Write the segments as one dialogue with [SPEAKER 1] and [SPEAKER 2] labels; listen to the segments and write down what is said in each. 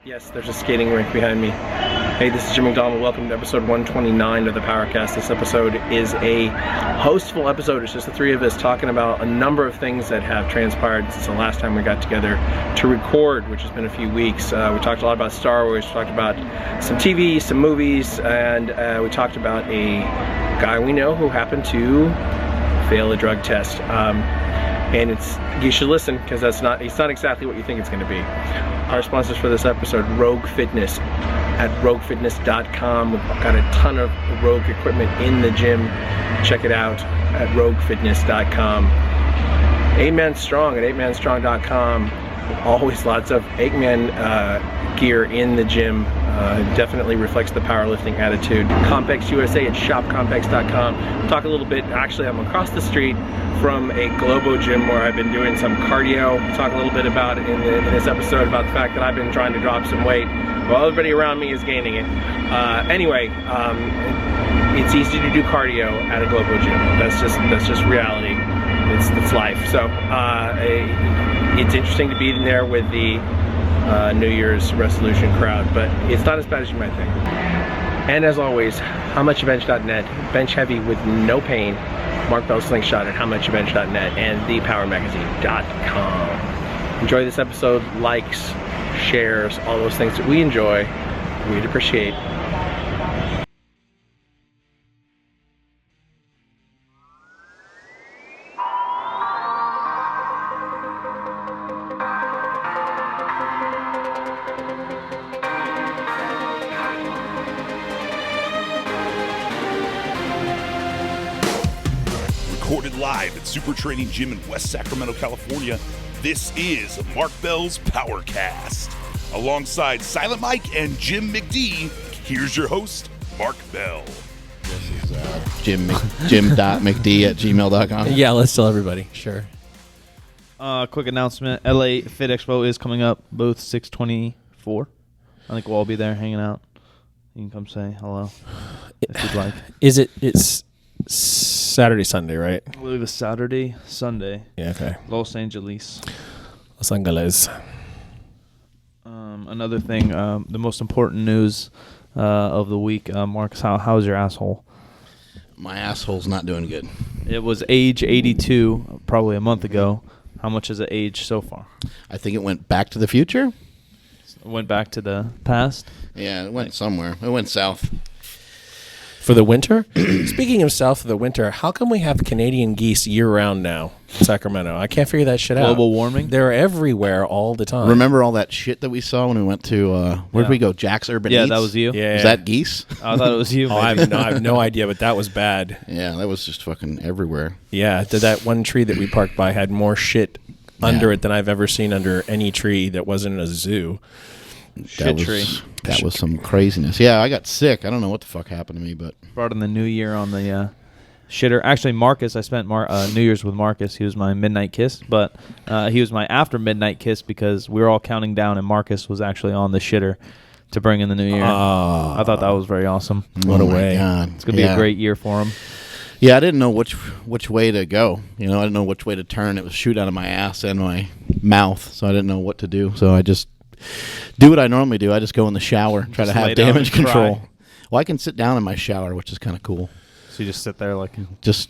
[SPEAKER 1] Yes, there's a skating rink behind me. Hey, this is Jim McDonald. Welcome to episode 129 of the PowerCast. This episode is a hostful episode. It's just the three of us talking about a number of things that have transpired since the last time we got together to record, which has been a few weeks. We talked a lot about Star Wars, we talked about some TV, some movies, and we talked about a guy we know who happened to fail a drug test. And you should listen, because it's not exactly what you think it's going to be. Our sponsors for this episode, Rogue Fitness at roguefitness.com. We've got a ton of Rogue equipment in the gym. Check it out at roguefitness.com. 8Man Strong at 8manstrong.com. Always lots of 8-man gear in the gym. Definitely reflects the powerlifting attitude. Compex USA at shopcompex.com. Talk a little bit, actually I'm across the street from a Globo gym where I've been doing some cardio. Talk a little bit about it in this episode, about the fact that I've been trying to drop some weight while everybody around me is gaining it. Anyway, it's easy to do cardio at a Globo gym. That's just reality. It's life. So it's interesting to be in there with the New Year's resolution crowd, but it's not as bad as you might think. And as always, howmuchbench.net, bench heavy with no pain. Mark Bell's Slingshot at howmuchbench.net and thepowermagazine.com. Enjoy this episode. Likes, shares, all those things that we enjoy, we'd appreciate.
[SPEAKER 2] Recorded live at Super Training Gym in West Sacramento, California, this is Mark Bell's PowerCast. Alongside Silent Mike and Jim McD, here's your host, Mark Bell.
[SPEAKER 3] This is jim.mcd@gmail.com.
[SPEAKER 4] Yeah, let's tell everybody. Sure.
[SPEAKER 5] Quick announcement. LA Fit Expo is coming up, booth 624. I think we'll all be there hanging out. You can come say hello if you'd like.
[SPEAKER 4] It's Saturday, Sunday, right?
[SPEAKER 5] I believe it's Saturday, Sunday.
[SPEAKER 4] Yeah, okay.
[SPEAKER 5] Los Angeles.
[SPEAKER 4] Los Angeles.
[SPEAKER 5] Another thing, the most important news of the week, Marcus, how's your asshole?
[SPEAKER 3] My asshole's not doing good.
[SPEAKER 5] It was age 82 probably a month ago. How much has it aged so far?
[SPEAKER 3] I think it went back to the future.
[SPEAKER 5] It went back to the past?
[SPEAKER 3] Yeah, it went somewhere. It went south.
[SPEAKER 4] For the winter? Speaking of south of the winter, how come we have Canadian geese year-round now in Sacramento? I can't figure that shit out.
[SPEAKER 5] Global warming?
[SPEAKER 4] They're everywhere all the time.
[SPEAKER 3] Remember all that shit that we saw when we went to, where did we go? Jack's Urban
[SPEAKER 5] Yeah,
[SPEAKER 3] Eats?
[SPEAKER 5] that was you.
[SPEAKER 4] Yeah.
[SPEAKER 3] Was that geese?
[SPEAKER 5] I thought it was you.
[SPEAKER 4] Oh, I have no idea, but that was bad.
[SPEAKER 3] Yeah, that was just fucking everywhere.
[SPEAKER 4] Yeah, that one tree that we parked by had more shit under it than I've ever seen under any tree that wasn't a zoo.
[SPEAKER 3] That was some craziness. Yeah, I got sick. I don't know what the fuck happened to me, but
[SPEAKER 5] Brought in the new year on the shitter. Actually, Marcus, I spent New Year's with Marcus. He was my midnight kiss, but he was my after midnight kiss because we were all counting down, and Marcus was actually on the shitter to bring in the new year. I thought that was very awesome.
[SPEAKER 4] What a way.
[SPEAKER 3] God.
[SPEAKER 5] It's going to be a great year for him.
[SPEAKER 3] Yeah, I didn't know which way to go. You know, I didn't know which way to turn. It was shoot out of my ass and my mouth, so I didn't know what to do. So I just do what I normally do. I just go in the shower, try to have damage control.
[SPEAKER 5] Cry.
[SPEAKER 3] Well, I can sit down in my shower, which is kind of cool.
[SPEAKER 5] So you just sit there like...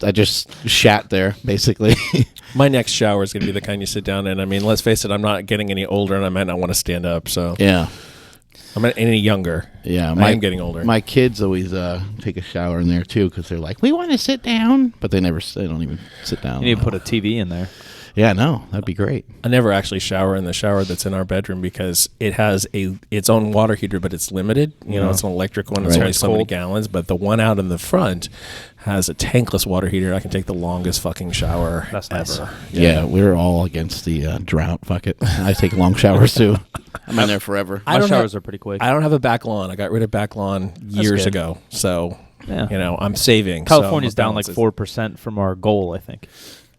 [SPEAKER 3] I just shat there, basically.
[SPEAKER 4] My next shower is going to be the kind you sit down in. I mean, let's face it, I'm not getting any older, and I might not want to stand up, so...
[SPEAKER 3] Yeah.
[SPEAKER 4] I'm not any younger.
[SPEAKER 3] Yeah.
[SPEAKER 4] I am getting older.
[SPEAKER 3] My kids always take a shower in there, too, because they're like, we want to sit down. But they don't even sit down.
[SPEAKER 5] You need to put a TV in there.
[SPEAKER 3] Yeah, no, that'd be great.
[SPEAKER 4] I never actually shower in the shower that's in our bedroom because it has its own water heater, but it's limited. You know, it's an electric one. It's only so many gallons. But the one out in the front has a tankless water heater. I can take the longest fucking shower ever.
[SPEAKER 3] Yeah, we're all against the drought. Fuck it. I take long showers, too. I'm in there forever.
[SPEAKER 5] My showers are pretty quick.
[SPEAKER 4] I don't have a back lawn. I got rid of back lawn years ago. So, I'm saving.
[SPEAKER 5] California's down like 4% from our goal, I think.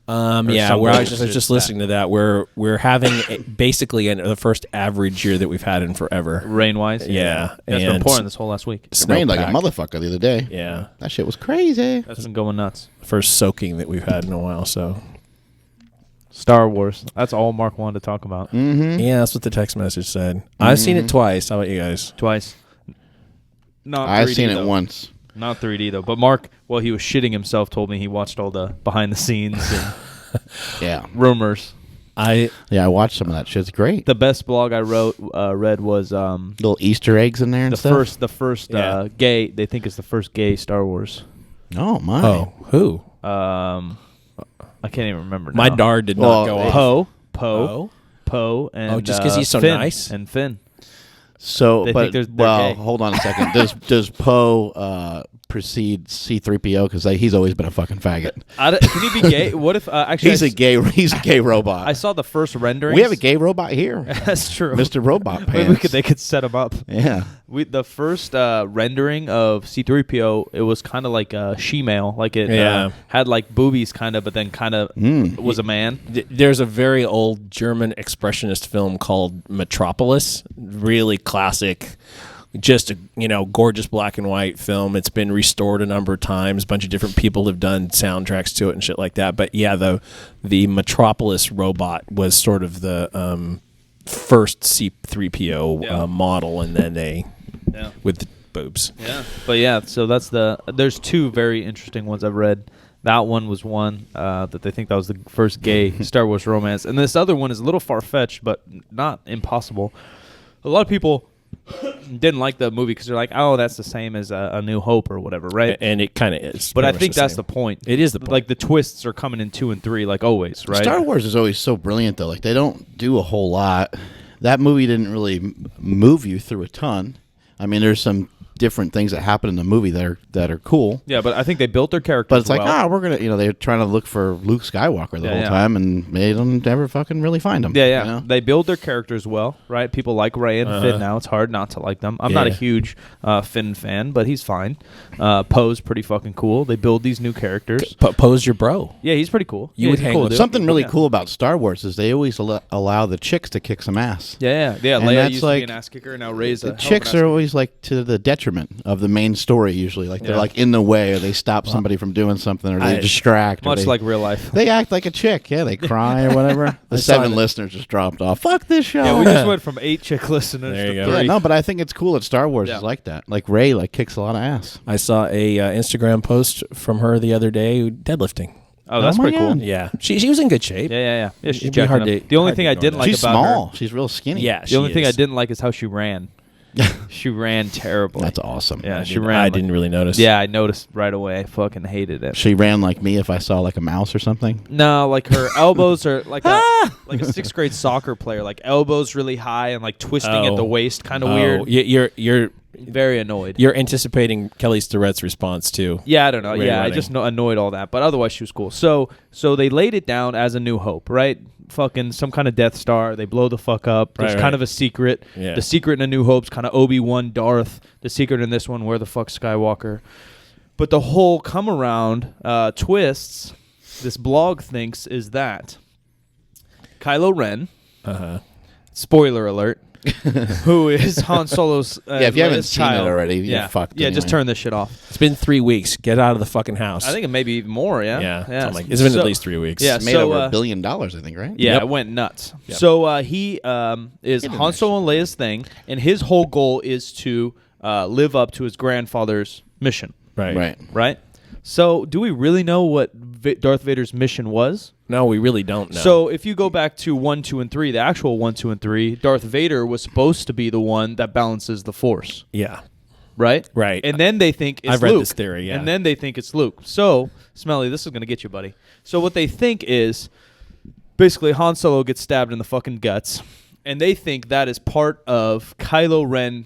[SPEAKER 4] Yeah, I was just listening to that. We're having basically the first average year that we've had in forever.
[SPEAKER 5] Rain-wise?
[SPEAKER 4] Yeah.
[SPEAKER 5] It's been pouring this whole last week.
[SPEAKER 3] It rained like a motherfucker the other day.
[SPEAKER 4] Yeah.
[SPEAKER 3] That shit was crazy.
[SPEAKER 5] That's been going nuts.
[SPEAKER 4] First soaking that we've had in a while, so.
[SPEAKER 5] Star Wars. That's all Mark wanted to talk about.
[SPEAKER 3] Mm-hmm.
[SPEAKER 4] Yeah, that's what the text message said. I've seen it twice. How about you guys?
[SPEAKER 5] Twice. Not 3D,
[SPEAKER 3] I've seen it
[SPEAKER 5] though.
[SPEAKER 3] once.
[SPEAKER 5] Not 3D, though. But Mark, while he was shitting himself, told me he watched all the behind-the-scenes and
[SPEAKER 3] Yeah.
[SPEAKER 5] rumors.
[SPEAKER 3] I watched some of that shit. It's great.
[SPEAKER 5] The best blog I read was
[SPEAKER 3] Little Easter eggs in there and stuff.
[SPEAKER 5] the first
[SPEAKER 4] Yeah.
[SPEAKER 5] gay. They think it's the first gay Star Wars.
[SPEAKER 3] Oh, my.
[SPEAKER 4] Oh, who?
[SPEAKER 5] I can't even remember.
[SPEAKER 4] My
[SPEAKER 5] now.
[SPEAKER 4] dart did not go off.
[SPEAKER 5] Poe, and
[SPEAKER 4] just 'cause he's so
[SPEAKER 5] Finn,
[SPEAKER 4] nice?
[SPEAKER 5] and Finn.
[SPEAKER 3] So,
[SPEAKER 5] They think they're
[SPEAKER 3] well,
[SPEAKER 5] gay.
[SPEAKER 3] hold on a second. Does Poe precede C-3PO? Because he's always been a fucking faggot.
[SPEAKER 5] Can he be gay? What if actually
[SPEAKER 3] He's a gay robot.
[SPEAKER 5] I saw the first renderings.
[SPEAKER 3] We have a gay robot here.
[SPEAKER 5] That's true.
[SPEAKER 3] Mr. Robot Pants.
[SPEAKER 5] Maybe they could set him up.
[SPEAKER 3] Yeah.
[SPEAKER 5] The first rendering of C-3PO, it was kind of like a she-male, like it had like boobies, kind of, but then kind of was a man.
[SPEAKER 4] There's a very old German expressionist film called Metropolis. Really classic. Just a gorgeous black and white film. It's been restored a number of times. A bunch of different people have done soundtracks to it and shit like that. But yeah, the Metropolis robot was sort of the first C-3PO model, and then with the boobs.
[SPEAKER 5] Yeah, but yeah, so there's two very interesting ones I've read. That one was one that they think that was the first gay Star Wars romance, and this other one is a little far-fetched, but not impossible. A lot of people didn't like the movie because they're like, oh, that's the same as A New Hope or whatever, right?
[SPEAKER 4] And it kind of is.
[SPEAKER 5] But I think that's the point.
[SPEAKER 4] It is the point.
[SPEAKER 5] Like, the twists are coming in 2 and 3, like always, right?
[SPEAKER 3] Star Wars is always so brilliant, though. Like, they don't do a whole lot. That movie didn't really move you through a ton. I mean, there's some different things that happen in the movie that are cool.
[SPEAKER 5] Yeah, but I think they built their characters
[SPEAKER 3] But it's like,
[SPEAKER 5] well.
[SPEAKER 3] we're going to, they're trying to look for Luke Skywalker the whole time, and they don't ever fucking really find him.
[SPEAKER 5] Yeah. They build their characters well, right? People like Rey and Finn now. It's hard not to like them. I'm not a huge Finn fan, but he's fine. Poe's pretty fucking cool. They build these new characters.
[SPEAKER 4] Poe's your bro.
[SPEAKER 5] Yeah, he's pretty cool.
[SPEAKER 4] You would
[SPEAKER 5] he's
[SPEAKER 4] hang
[SPEAKER 5] cool
[SPEAKER 4] with
[SPEAKER 5] dude.
[SPEAKER 3] Something really cool about Star Wars is they always allow the chicks to kick some ass.
[SPEAKER 5] Yeah.
[SPEAKER 3] And
[SPEAKER 5] Leia
[SPEAKER 3] that's
[SPEAKER 5] used to
[SPEAKER 3] like-
[SPEAKER 5] be an ass kicker, and now Rey's
[SPEAKER 3] The chicks are always like to the detriment of the main story usually. Like they're
[SPEAKER 5] Yeah.
[SPEAKER 3] like in the way, or they stop somebody from doing something, or they distract.
[SPEAKER 5] much
[SPEAKER 3] or
[SPEAKER 5] like real life.
[SPEAKER 3] they act like a chick. Yeah, they cry or whatever. The
[SPEAKER 4] saw
[SPEAKER 3] 7
[SPEAKER 4] that-
[SPEAKER 3] listeners just dropped off. Fuck this show.
[SPEAKER 5] Yeah, we just went from 8 chick listeners
[SPEAKER 4] There
[SPEAKER 5] to
[SPEAKER 4] you
[SPEAKER 5] 3.
[SPEAKER 4] go.
[SPEAKER 3] Yeah, no, but I think it's cool that Star Wars
[SPEAKER 5] Yeah.
[SPEAKER 3] is like that. Like Rey kicks a lot of ass.
[SPEAKER 4] I saw a Instagram post from her the other day deadlifting.
[SPEAKER 5] Oh, that's
[SPEAKER 3] my
[SPEAKER 5] pretty cool.
[SPEAKER 3] God.
[SPEAKER 4] Yeah, she was in good shape.
[SPEAKER 5] Yeah, she's
[SPEAKER 4] It'd be hard
[SPEAKER 5] jacking
[SPEAKER 4] to-
[SPEAKER 5] up. The only
[SPEAKER 4] hard
[SPEAKER 5] thing
[SPEAKER 4] to
[SPEAKER 5] I
[SPEAKER 4] ignore
[SPEAKER 5] didn't
[SPEAKER 4] that.
[SPEAKER 5] like
[SPEAKER 3] She's
[SPEAKER 5] about
[SPEAKER 3] small.
[SPEAKER 5] her,
[SPEAKER 3] She's real skinny.
[SPEAKER 4] Yeah,
[SPEAKER 5] the only thing I didn't like is how she ran. She ran terribly.
[SPEAKER 3] That's awesome.
[SPEAKER 5] Yeah, she ran.
[SPEAKER 4] I didn't really notice.
[SPEAKER 5] Yeah, I noticed right away. I fucking hated it.
[SPEAKER 3] She ran like me if I saw like a mouse or something.
[SPEAKER 5] No, like her elbows are like a 6th grade soccer player, like elbows really high and like twisting at the waist, kind of weird.
[SPEAKER 4] You're
[SPEAKER 5] Very annoyed.
[SPEAKER 4] You're anticipating Kelly's Tourette's response too.
[SPEAKER 5] Yeah, I don't know.
[SPEAKER 4] Ray
[SPEAKER 5] Yeah,
[SPEAKER 4] running.
[SPEAKER 5] I just annoyed all that. But otherwise, she was cool. So they laid it down as A New Hope, right? Fucking some kind of Death Star. They blow the fuck up. There's kind of a secret.
[SPEAKER 4] Yeah.
[SPEAKER 5] The secret in A New Hope's kind of Obi-Wan, Darth. The secret in this one, where the fuck's Skywalker? But the whole come around twists, this blog thinks, is that Kylo Ren, spoiler alert, who is Han Solo's
[SPEAKER 3] if you haven't
[SPEAKER 5] latest
[SPEAKER 3] seen it
[SPEAKER 5] child.
[SPEAKER 3] already, you're
[SPEAKER 5] yeah.
[SPEAKER 3] fucked
[SPEAKER 5] Yeah, just
[SPEAKER 3] anyway.
[SPEAKER 5] turn this shit off.
[SPEAKER 4] It's been 3 weeks. Get out of the fucking house.
[SPEAKER 5] I think it may be even more, yeah?
[SPEAKER 4] Yeah.
[SPEAKER 5] Yeah.
[SPEAKER 4] something like- it's been at least 3 weeks.
[SPEAKER 5] Yeah,
[SPEAKER 3] It's made
[SPEAKER 5] so,
[SPEAKER 3] over $1 billion, I think, right?
[SPEAKER 5] Yeah,
[SPEAKER 4] Yep.
[SPEAKER 5] it went nuts.
[SPEAKER 4] Yep.
[SPEAKER 5] So he is Han Solo and Leia's thing, and his whole goal is to live up to his grandfather's mission,
[SPEAKER 4] Right.
[SPEAKER 5] right? So do we really know what Darth Vader's mission was?
[SPEAKER 4] No, we really don't know.
[SPEAKER 5] So if you go back to 1, 2, and 3, the actual 1, 2, and 3, Darth Vader was supposed to be the one that balances the Force,
[SPEAKER 4] yeah.
[SPEAKER 5] right?
[SPEAKER 4] Right.
[SPEAKER 5] And then they think it's
[SPEAKER 4] I've read
[SPEAKER 5] Luke.
[SPEAKER 4] this theory, yeah.
[SPEAKER 5] And then they think it's Luke. So, Smelly, this is going to get you, buddy. So what they think is basically Han Solo gets stabbed in the fucking guts, and they think that is part of Kylo Ren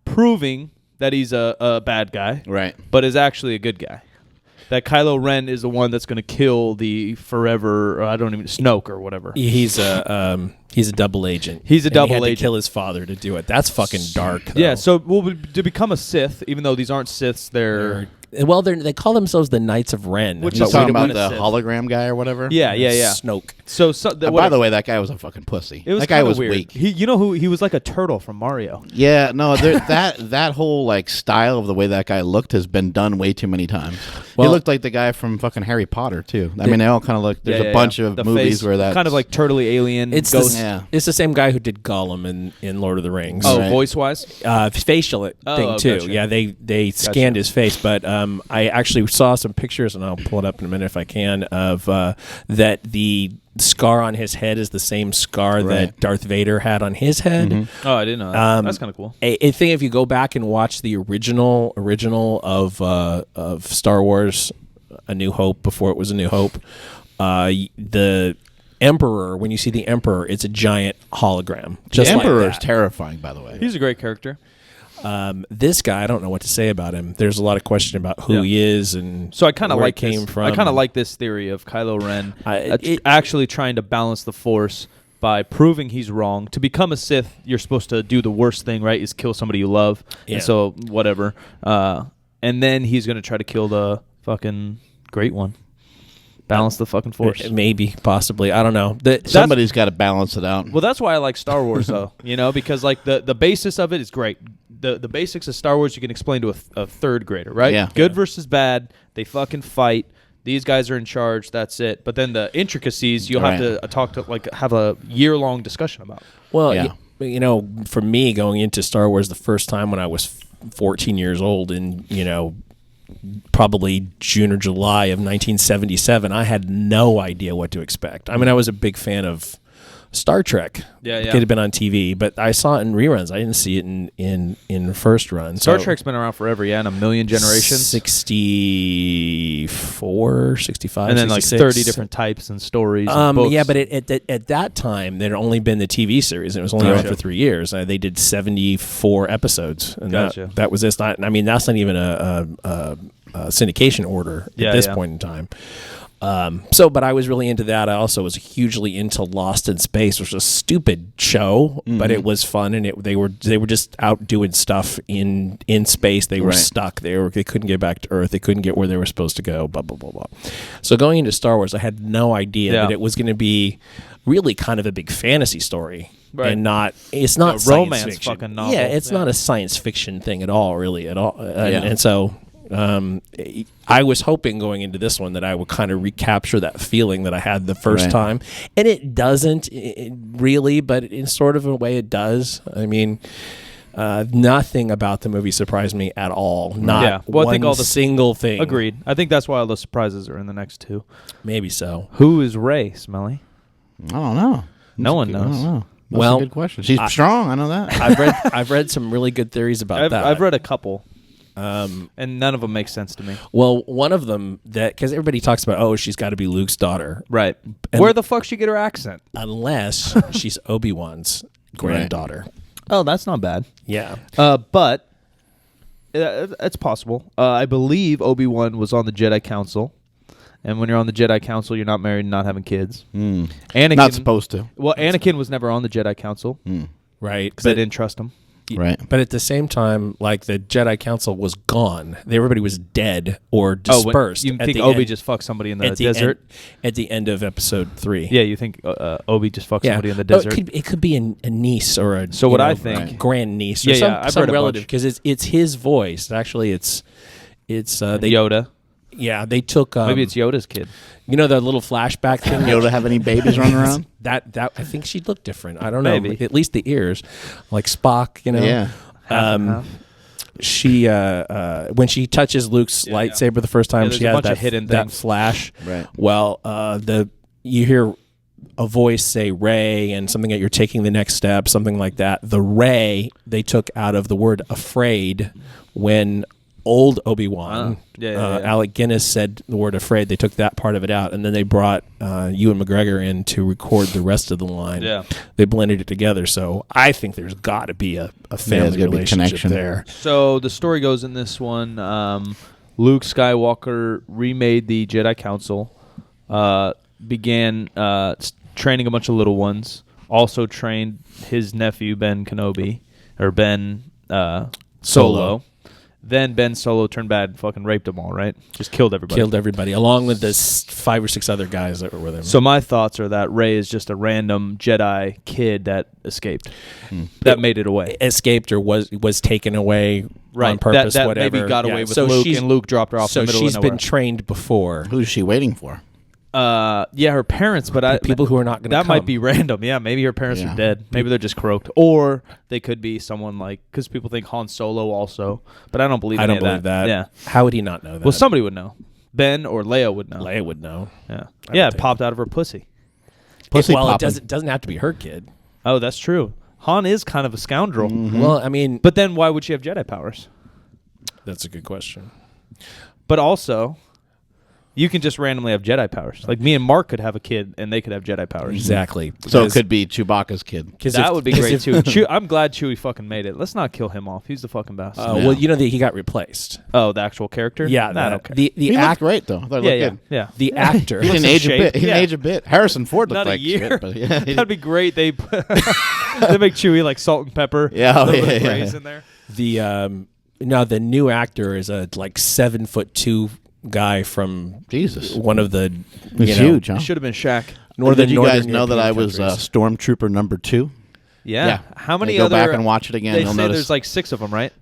[SPEAKER 5] proving that he's a bad guy,
[SPEAKER 3] Right.
[SPEAKER 5] but is actually a good guy. That Kylo Ren is the one that's going to kill the forever, Snoke or whatever.
[SPEAKER 4] He's a double agent.
[SPEAKER 5] He's a
[SPEAKER 4] And
[SPEAKER 5] double
[SPEAKER 4] he had
[SPEAKER 5] agent.
[SPEAKER 4] to kill his father to do it. That's fucking dark. Though.
[SPEAKER 5] Yeah, so to become a Sith, even though these aren't Siths, they're
[SPEAKER 4] Well, they call themselves the Knights of Ren.
[SPEAKER 3] Which is talking about the hologram guy or whatever?
[SPEAKER 5] Yeah.
[SPEAKER 4] Snoke.
[SPEAKER 5] So
[SPEAKER 3] by the way, that guy was a fucking pussy.
[SPEAKER 5] That
[SPEAKER 3] guy was
[SPEAKER 5] weird.
[SPEAKER 3] weak.
[SPEAKER 5] He was like a turtle from Mario.
[SPEAKER 3] Yeah, no, that whole like style of the way that guy looked has been done way too many times. He looked like the guy from fucking Harry Potter too. I mean, they all kind of look. There's a bunch of
[SPEAKER 5] the
[SPEAKER 3] movies
[SPEAKER 5] face,
[SPEAKER 3] where that
[SPEAKER 5] kind of like turtly alien.
[SPEAKER 4] It's
[SPEAKER 5] ghost.
[SPEAKER 4] it's the same guy who did Gollum in Lord of the Rings.
[SPEAKER 5] Oh, right. Voice wise,
[SPEAKER 4] facial thing too.
[SPEAKER 5] Gotcha.
[SPEAKER 4] Yeah, they scanned his face, but I actually saw some pictures, and I'll pull it up in a minute if I can, of that the scar on his head is the same scar that Darth Vader had on his head.
[SPEAKER 5] Mm-hmm. Oh, I didn't know that. That's kind of cool.
[SPEAKER 4] I think if you go back and watch the original of Star Wars, A New Hope, before it was A New Hope, the Emperor, when you see the Emperor, it's a giant hologram.
[SPEAKER 3] The Emperor
[SPEAKER 4] like
[SPEAKER 3] is terrifying, by the way.
[SPEAKER 5] He's a great character.
[SPEAKER 4] This guy, I don't know what to say about him. There's a lot of question about who he is and
[SPEAKER 5] so I kind of
[SPEAKER 4] where
[SPEAKER 5] like
[SPEAKER 4] he came from.
[SPEAKER 5] I kind of like this theory of Kylo Ren actually trying to balance the Force by proving he's wrong. To become a Sith, you're supposed to do the worst thing, right? Is kill somebody you love.
[SPEAKER 4] Yeah.
[SPEAKER 5] And so whatever. And then he's going to try to kill the fucking Great One. Balance the fucking Force.
[SPEAKER 4] Maybe, possibly. I don't know.
[SPEAKER 3] Somebody's got to balance it out.
[SPEAKER 5] Well, that's why I like Star Wars, though. Because like the basis of it is great. The basics of Star Wars you can explain to a third grader, right?
[SPEAKER 3] Yeah.
[SPEAKER 5] Good versus bad. They fucking fight. These guys are in charge. That's it. But then the intricacies you'll have to have a year-long discussion about.
[SPEAKER 4] Well, for me going into Star Wars the first time when I was 14 years old and probably June or July of 1977, I had no idea what to expect. I mean, I was a big fan of Star Trek.
[SPEAKER 5] Yeah.
[SPEAKER 4] It had been on TV, but I saw it in reruns. I didn't see it in first run.
[SPEAKER 5] Star Trek's been around forever, in a million generations.
[SPEAKER 4] 64, 65,
[SPEAKER 5] and then
[SPEAKER 4] 66.
[SPEAKER 5] like 30 different types and stories. And books.
[SPEAKER 4] Yeah, but at that time, there had only been the TV series. And it was only on for 3 years. They did 74 episodes, and that was this. That's not even a syndication order at this point in time. But I was really into that. I also was hugely into Lost in Space, which was a stupid show, but it was fun, and they were just out doing stuff in space. They were stuck. They couldn't get back to Earth. They couldn't get where they were supposed to go. Blah blah blah blah. So going into Star Wars, I had no idea that it was going to be really kind of a big fantasy story. Right. And it's not
[SPEAKER 5] a
[SPEAKER 4] science
[SPEAKER 5] romance
[SPEAKER 4] fiction.
[SPEAKER 5] Fucking novel.
[SPEAKER 4] Yeah, it's not a science fiction thing at all, really, at all. And so I was hoping going into this one that I would kind of recapture that feeling that I had the first time. And it doesn't really, but in sort of a way it does. I mean, nothing about the movie surprised me at all. Not one I think all single thing.
[SPEAKER 5] Agreed. I think that's why all the surprises are in the next two.
[SPEAKER 4] Maybe so.
[SPEAKER 5] Who is Rey, Smelly?
[SPEAKER 3] I don't know.
[SPEAKER 5] No one knows.
[SPEAKER 3] I don't know. That's a good question. She's strong. I know that.
[SPEAKER 4] I've read some really good theories about that.
[SPEAKER 5] I've read a couple. And none of them make sense to me.
[SPEAKER 4] Well, one of them because everybody talks about, she's got to be Luke's daughter,
[SPEAKER 5] right?
[SPEAKER 4] And
[SPEAKER 5] where the fuck she get her accent?
[SPEAKER 4] Unless she's Obi-Wan's granddaughter.
[SPEAKER 5] Oh, that's not bad.
[SPEAKER 4] Yeah,
[SPEAKER 5] but it's possible. I believe Obi-Wan was on the Jedi Council, and when you're on the Jedi Council, you're not married and not having kids.
[SPEAKER 3] Anakin, not supposed to.
[SPEAKER 5] Well, Anakin was never on the Jedi Council,
[SPEAKER 4] right?
[SPEAKER 5] Because they didn't trust him.
[SPEAKER 3] Right.
[SPEAKER 4] But at the same time, like the Jedi Council was gone. Everybody was dead or dispersed.
[SPEAKER 5] You think Obi just fucked somebody in the desert?
[SPEAKER 4] At the end of episode 3.
[SPEAKER 5] Yeah, you think Obi just fucked somebody in the desert?
[SPEAKER 4] It could be a niece or a
[SPEAKER 5] I think
[SPEAKER 4] grand niece or some relative because it's his voice. Actually, it's
[SPEAKER 5] Yoda.
[SPEAKER 4] Yeah, they took
[SPEAKER 5] maybe it's Yoda's kid.
[SPEAKER 4] You know the little flashback thing.
[SPEAKER 3] Yoda have any babies running around?
[SPEAKER 4] That I think she'd look different. I don't know. Maybe. At least the ears, like Spock.
[SPEAKER 3] Yeah.
[SPEAKER 5] Half.
[SPEAKER 4] She when she touches Luke's lightsaber the first time, she has that flash.
[SPEAKER 3] Right.
[SPEAKER 4] Well, you hear a voice say Rey and something that you're taking the next step, something like that. The Rey they took out of the word afraid when old Obi-Wan, Alec Guinness said the word afraid. They took that part of it out, and then they brought Ewan McGregor in to record the rest of the line. Yeah. They blended it together, so I think there's got to be a family relationship there.
[SPEAKER 5] So the story goes in this one, Luke Skywalker remade the Jedi Council, began training a bunch of little ones, also trained his nephew Ben Kenobi, or Ben Solo. Then Ben Solo turned bad and fucking raped them all, right? Just killed everybody.
[SPEAKER 4] Along with the 5 or 6 other guys that were with him.
[SPEAKER 5] So my thoughts are that Rey is just a random Jedi kid that escaped. That made it away.
[SPEAKER 4] Escaped or was taken away
[SPEAKER 5] right.
[SPEAKER 4] on purpose,
[SPEAKER 5] that
[SPEAKER 4] whatever.
[SPEAKER 5] Maybe got away with Luke, and Luke dropped her off in the middle of nowhere.
[SPEAKER 4] So she's been trained before.
[SPEAKER 3] Who's she waiting for?
[SPEAKER 5] Yeah, her parents, but
[SPEAKER 4] people who are not going to
[SPEAKER 5] that might be random. Yeah, maybe her parents are dead. Maybe they're just croaked, or they could be someone like because people think Han Solo also, but I don't believe.
[SPEAKER 4] I don't believe that.
[SPEAKER 5] Yeah,
[SPEAKER 4] how would he not know that?
[SPEAKER 5] Well, somebody would know. Ben or Leia would know.
[SPEAKER 4] Leia would know.
[SPEAKER 5] Yeah, it popped out of her pussy.
[SPEAKER 3] Well,
[SPEAKER 4] it doesn't have to be her kid.
[SPEAKER 5] Oh, that's true. Han is kind of a scoundrel.
[SPEAKER 3] Mm-hmm.
[SPEAKER 4] Well, I mean,
[SPEAKER 5] but then why would she have Jedi powers?
[SPEAKER 4] That's a good question.
[SPEAKER 5] But also, you can just randomly have Jedi powers. Like me and Mark could have a kid, and they could have Jedi powers.
[SPEAKER 4] Exactly.
[SPEAKER 3] So it could be Chewbacca's kid.
[SPEAKER 5] That would be great too. I'm glad Chewie fucking made it. Let's not kill him off. He's the fucking best.
[SPEAKER 4] Well, you know that he got replaced.
[SPEAKER 5] Oh, the actual character?
[SPEAKER 4] Yeah.
[SPEAKER 5] Okay.
[SPEAKER 3] He looked great though.
[SPEAKER 5] Yeah.
[SPEAKER 4] The actor.
[SPEAKER 3] He didn't age a bit. He didn't age a bit. Harrison Ford looked
[SPEAKER 5] not
[SPEAKER 3] like
[SPEAKER 5] a year.
[SPEAKER 3] shit, but yeah,
[SPEAKER 5] That'd be great. They make Chewie like salt and pepper.
[SPEAKER 3] Yeah,
[SPEAKER 5] a little bit of Rey's in there.
[SPEAKER 4] The new actor is a like 7'2" guy from
[SPEAKER 3] Jesus.
[SPEAKER 4] One of the
[SPEAKER 3] He's huge, huh?
[SPEAKER 5] It should have been Shaq.
[SPEAKER 3] Did you guys know
[SPEAKER 4] European
[SPEAKER 3] that I was
[SPEAKER 4] countries.
[SPEAKER 3] Stormtrooper number 2?
[SPEAKER 5] Yeah. How many
[SPEAKER 3] go
[SPEAKER 5] other?
[SPEAKER 3] back and watch it again.
[SPEAKER 5] They
[SPEAKER 3] You'll
[SPEAKER 5] say
[SPEAKER 3] notice.
[SPEAKER 5] there's like 6 of them, right?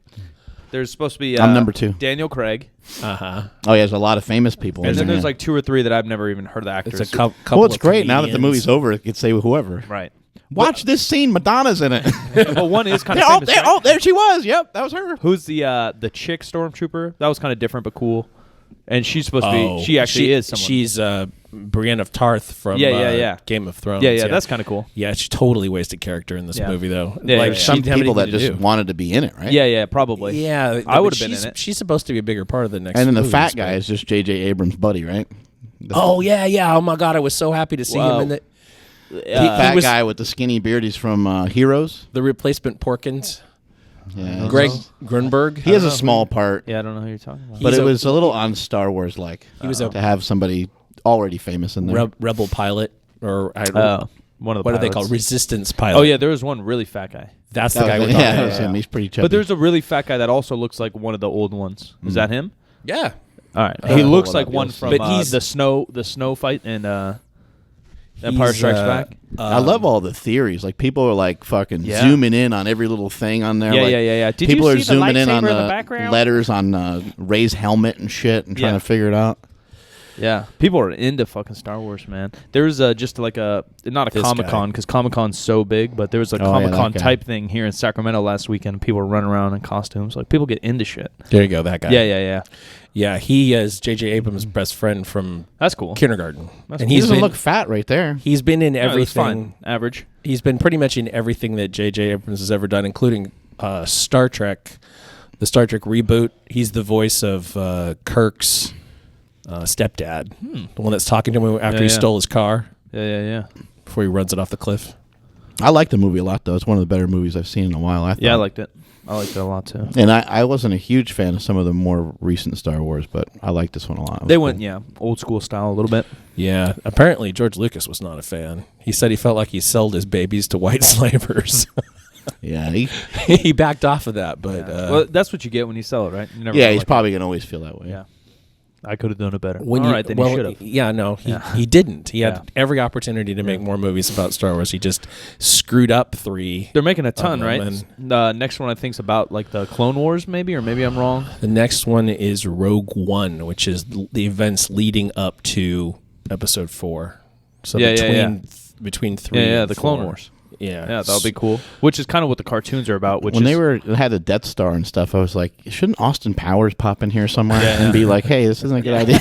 [SPEAKER 5] There's supposed to be.
[SPEAKER 3] I'm number 2.
[SPEAKER 5] Daniel Craig.
[SPEAKER 3] Oh, yeah, there's a lot of famous people.
[SPEAKER 5] And then
[SPEAKER 3] in
[SPEAKER 5] there's
[SPEAKER 3] there.
[SPEAKER 5] like 2 or 3 that I've never even heard the actors.
[SPEAKER 4] It's a couple.
[SPEAKER 3] Well, it's
[SPEAKER 4] of
[SPEAKER 3] great now that the
[SPEAKER 4] comedians.
[SPEAKER 3] movie's over. It could say whoever.
[SPEAKER 5] Right.
[SPEAKER 3] Watch this scene. Madonna's in it.
[SPEAKER 5] Well, one is kind of famous. Right?
[SPEAKER 3] Oh, there she was. Yep, that was her.
[SPEAKER 5] Who's the chick stormtrooper? That was kind of different but cool. And she's supposed to be. She actually is someone.
[SPEAKER 4] She's Brienne of Tarth from Game of Thrones.
[SPEAKER 5] Yeah, that's kind of cool.
[SPEAKER 4] Yeah, she totally wasted character in this movie though.
[SPEAKER 5] Yeah,
[SPEAKER 4] like
[SPEAKER 5] yeah.
[SPEAKER 3] Some
[SPEAKER 4] she didn't have
[SPEAKER 3] people that
[SPEAKER 4] anything to
[SPEAKER 3] just
[SPEAKER 4] do.
[SPEAKER 3] wanted to be in it, right?
[SPEAKER 5] Yeah, probably.
[SPEAKER 4] Yeah,
[SPEAKER 5] I would have been in it.
[SPEAKER 4] She's supposed to be a bigger part of the next.
[SPEAKER 3] And then the
[SPEAKER 4] movies,
[SPEAKER 3] fat guy
[SPEAKER 4] but-
[SPEAKER 3] is just J.J. Abrams' buddy, right?
[SPEAKER 4] Oh yeah. Oh my god, I was so happy to see him in the
[SPEAKER 3] Fat
[SPEAKER 4] was-
[SPEAKER 3] guy with the skinny beard. He's from Heroes.
[SPEAKER 4] the replacement Porkins.
[SPEAKER 3] Yeah.
[SPEAKER 4] Greg Grunberg.
[SPEAKER 3] He has a small part,
[SPEAKER 5] Yeah, I don't know who you're talking about.
[SPEAKER 3] but
[SPEAKER 4] He's
[SPEAKER 3] it
[SPEAKER 4] a-
[SPEAKER 3] was a little on Star Wars like.
[SPEAKER 4] He was
[SPEAKER 3] to have somebody already famous in there.
[SPEAKER 4] Rebel pilot, or I don't
[SPEAKER 5] One of the
[SPEAKER 4] what are they
[SPEAKER 5] pilots.
[SPEAKER 4] called? Resistance pilot.
[SPEAKER 5] Oh yeah, there was one really fat guy.
[SPEAKER 4] That's the
[SPEAKER 3] That
[SPEAKER 4] guy
[SPEAKER 3] was,
[SPEAKER 4] we're
[SPEAKER 3] yeah,
[SPEAKER 4] talking
[SPEAKER 3] that
[SPEAKER 4] about.
[SPEAKER 3] was him. He's pretty chubby.
[SPEAKER 5] But there's a really fat guy that also looks like one of the old ones. Is that him?
[SPEAKER 4] Yeah.
[SPEAKER 5] All right.
[SPEAKER 3] Oh,
[SPEAKER 5] He looks
[SPEAKER 3] hold
[SPEAKER 5] like
[SPEAKER 3] up,
[SPEAKER 5] one
[SPEAKER 3] you'll
[SPEAKER 5] from
[SPEAKER 3] see.
[SPEAKER 4] But he's-
[SPEAKER 5] the snow fight in Empire Strikes Back.
[SPEAKER 3] I love all the theories. Like people are like fucking
[SPEAKER 5] Yeah.
[SPEAKER 3] zooming in on every little thing on there.
[SPEAKER 5] Yeah,
[SPEAKER 3] like,
[SPEAKER 5] yeah. Did
[SPEAKER 3] people
[SPEAKER 5] you
[SPEAKER 3] are
[SPEAKER 5] see the
[SPEAKER 3] zooming in
[SPEAKER 5] lightsaber
[SPEAKER 3] on
[SPEAKER 5] in the
[SPEAKER 3] the
[SPEAKER 5] background?
[SPEAKER 3] letters on Rey's helmet and shit and trying
[SPEAKER 5] Yeah.
[SPEAKER 3] to figure it out.
[SPEAKER 5] Yeah, people are into fucking Star Wars, man. There's just like not a
[SPEAKER 4] This
[SPEAKER 5] Comic Con
[SPEAKER 4] guy.
[SPEAKER 5] because Comic Con's so big, but there was a
[SPEAKER 3] yeah,
[SPEAKER 5] Comic Con
[SPEAKER 3] that guy.
[SPEAKER 5] type thing here in Sacramento last weekend. People were running around in costumes. Like people get into shit.
[SPEAKER 4] There you go. That guy.
[SPEAKER 5] Yeah.
[SPEAKER 4] Yeah, he is J.J. Abrams' best friend from
[SPEAKER 5] That's cool.
[SPEAKER 4] kindergarten, and
[SPEAKER 3] He
[SPEAKER 4] he's
[SPEAKER 3] doesn't
[SPEAKER 4] been
[SPEAKER 3] look fat right there.
[SPEAKER 4] he's been in
[SPEAKER 5] No, it looks
[SPEAKER 4] everything.
[SPEAKER 5] fine. Average.
[SPEAKER 4] He's been pretty much in everything that J.J. Abrams has ever done, including Star Trek, the Star Trek reboot. He's the voice of Kirk's stepdad, the one that's talking to him after he
[SPEAKER 5] Yeah.
[SPEAKER 4] stole his car
[SPEAKER 5] Yeah.
[SPEAKER 4] before he runs it off the cliff.
[SPEAKER 3] I like the movie a lot, though. It's one of the better movies I've seen in a while. I
[SPEAKER 5] Yeah, I
[SPEAKER 3] thought.
[SPEAKER 5] liked it. I liked it a lot too.
[SPEAKER 3] And I wasn't a huge fan of some of the more recent Star Wars, but I like this one a lot. It was
[SPEAKER 5] They went,
[SPEAKER 3] cool.
[SPEAKER 5] old school style a little bit.
[SPEAKER 4] Yeah, apparently George Lucas was not a fan. He said he felt like he sold his babies to white slavers.
[SPEAKER 3] Yeah,
[SPEAKER 4] He backed off of that, but
[SPEAKER 5] Well, that's what you get when you sell it, right? You never
[SPEAKER 3] yeah,
[SPEAKER 5] know,
[SPEAKER 3] he's
[SPEAKER 5] like-
[SPEAKER 3] probably gonna always feel that way.
[SPEAKER 5] Yeah. I could have done it better.
[SPEAKER 4] when
[SPEAKER 5] All
[SPEAKER 4] you,
[SPEAKER 5] right, then
[SPEAKER 4] well,
[SPEAKER 5] you should have.
[SPEAKER 4] Yeah, no, he,
[SPEAKER 5] Yeah.
[SPEAKER 4] he didn't. He had
[SPEAKER 5] Yeah.
[SPEAKER 4] every opportunity to make more movies about Star Wars. He just screwed up 3.
[SPEAKER 5] They're making a ton,
[SPEAKER 4] them,
[SPEAKER 5] right?
[SPEAKER 4] and-
[SPEAKER 5] Next one I think's about like the Clone Wars, maybe, or maybe I'm wrong.
[SPEAKER 4] The next one is Rogue One, which is the events leading up to Episode 4. So between 3
[SPEAKER 5] Yeah,
[SPEAKER 4] and
[SPEAKER 5] the Clone
[SPEAKER 4] 4.
[SPEAKER 5] Wars.
[SPEAKER 4] Yeah,
[SPEAKER 5] Yeah, that'll be cool. Which is kind of what the cartoons are about. Which
[SPEAKER 3] When
[SPEAKER 5] is,
[SPEAKER 3] they had the Death Star and stuff, I was like, shouldn't Austin Powers pop in here somewhere and be like, hey, this isn't a good idea?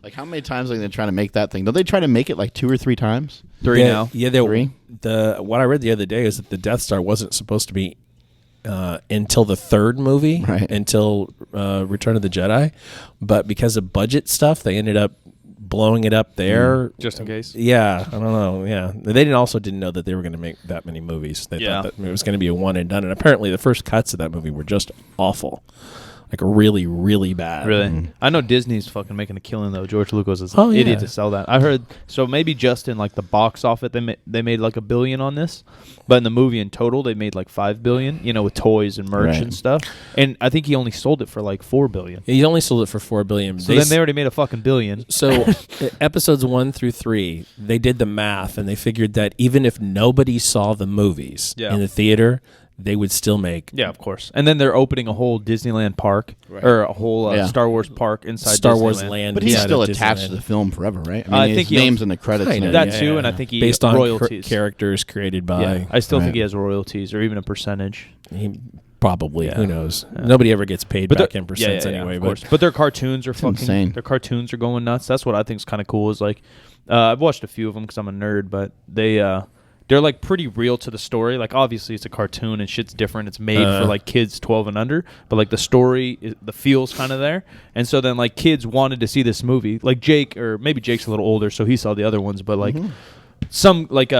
[SPEAKER 3] Like, how many times are they trying to make that thing? Don't they try to make it like 2 or 3 times?
[SPEAKER 5] 3 now.
[SPEAKER 4] Yeah,
[SPEAKER 3] 3?
[SPEAKER 4] What I read the other day is that the Death Star wasn't supposed to be until the 3rd movie,
[SPEAKER 3] Right.
[SPEAKER 4] until Return of the Jedi, but because of budget stuff, they ended up blowing it up there.
[SPEAKER 5] Just in case.
[SPEAKER 4] Yeah, I don't know. Yeah, they didn't know that they were going to make that many movies. They
[SPEAKER 5] Yeah.
[SPEAKER 4] thought that it was going to be a one and done. And apparently, the first cuts of that movie were just awful. like really, really bad.
[SPEAKER 5] Really? I know Disney's fucking making a killing though. George Lucas is an idiot to sell that. I heard. So maybe just in like the box office, they made like $1 billion on this, but in the movie in total they made like $5 billion. You know, with toys and merch and stuff. And I think he only sold it for like $4 billion.
[SPEAKER 4] He only sold it for $4 billion.
[SPEAKER 5] So then they already made a fucking $1 billion.
[SPEAKER 4] So episodes 1 through 3, they did the math and they figured that even if nobody saw the movies in the theater, they would still make.
[SPEAKER 5] Yeah, of course. And then they're opening a whole Disneyland park or a whole Star Wars park inside
[SPEAKER 4] Star
[SPEAKER 5] Disneyland.
[SPEAKER 4] Wars land.
[SPEAKER 3] But he's still attached to the film forever, right?
[SPEAKER 5] I
[SPEAKER 3] mean,
[SPEAKER 5] think
[SPEAKER 3] his name's in the credits.
[SPEAKER 5] That too, and I think he
[SPEAKER 4] based on
[SPEAKER 5] royalties.
[SPEAKER 4] Characters created by.
[SPEAKER 5] Yeah, I still think he has royalties or even a percentage.
[SPEAKER 4] He probably. Who knows? Nobody ever gets paid back in percents anyway.
[SPEAKER 5] Of course. But their cartoons are fucking
[SPEAKER 3] insane.
[SPEAKER 5] Their cartoons are going nuts. That's what I think is kind of cool. Is like, I've watched a few of them because I'm a nerd, but they're like pretty real to the story. Like obviously it's a cartoon and shit's different. It's made for like kids 12 and under, but like the story, the feel's kind of there. And so then like kids wanted to see this movie. Like Jake, or maybe Jake's a little older, so he saw the other ones. But like some like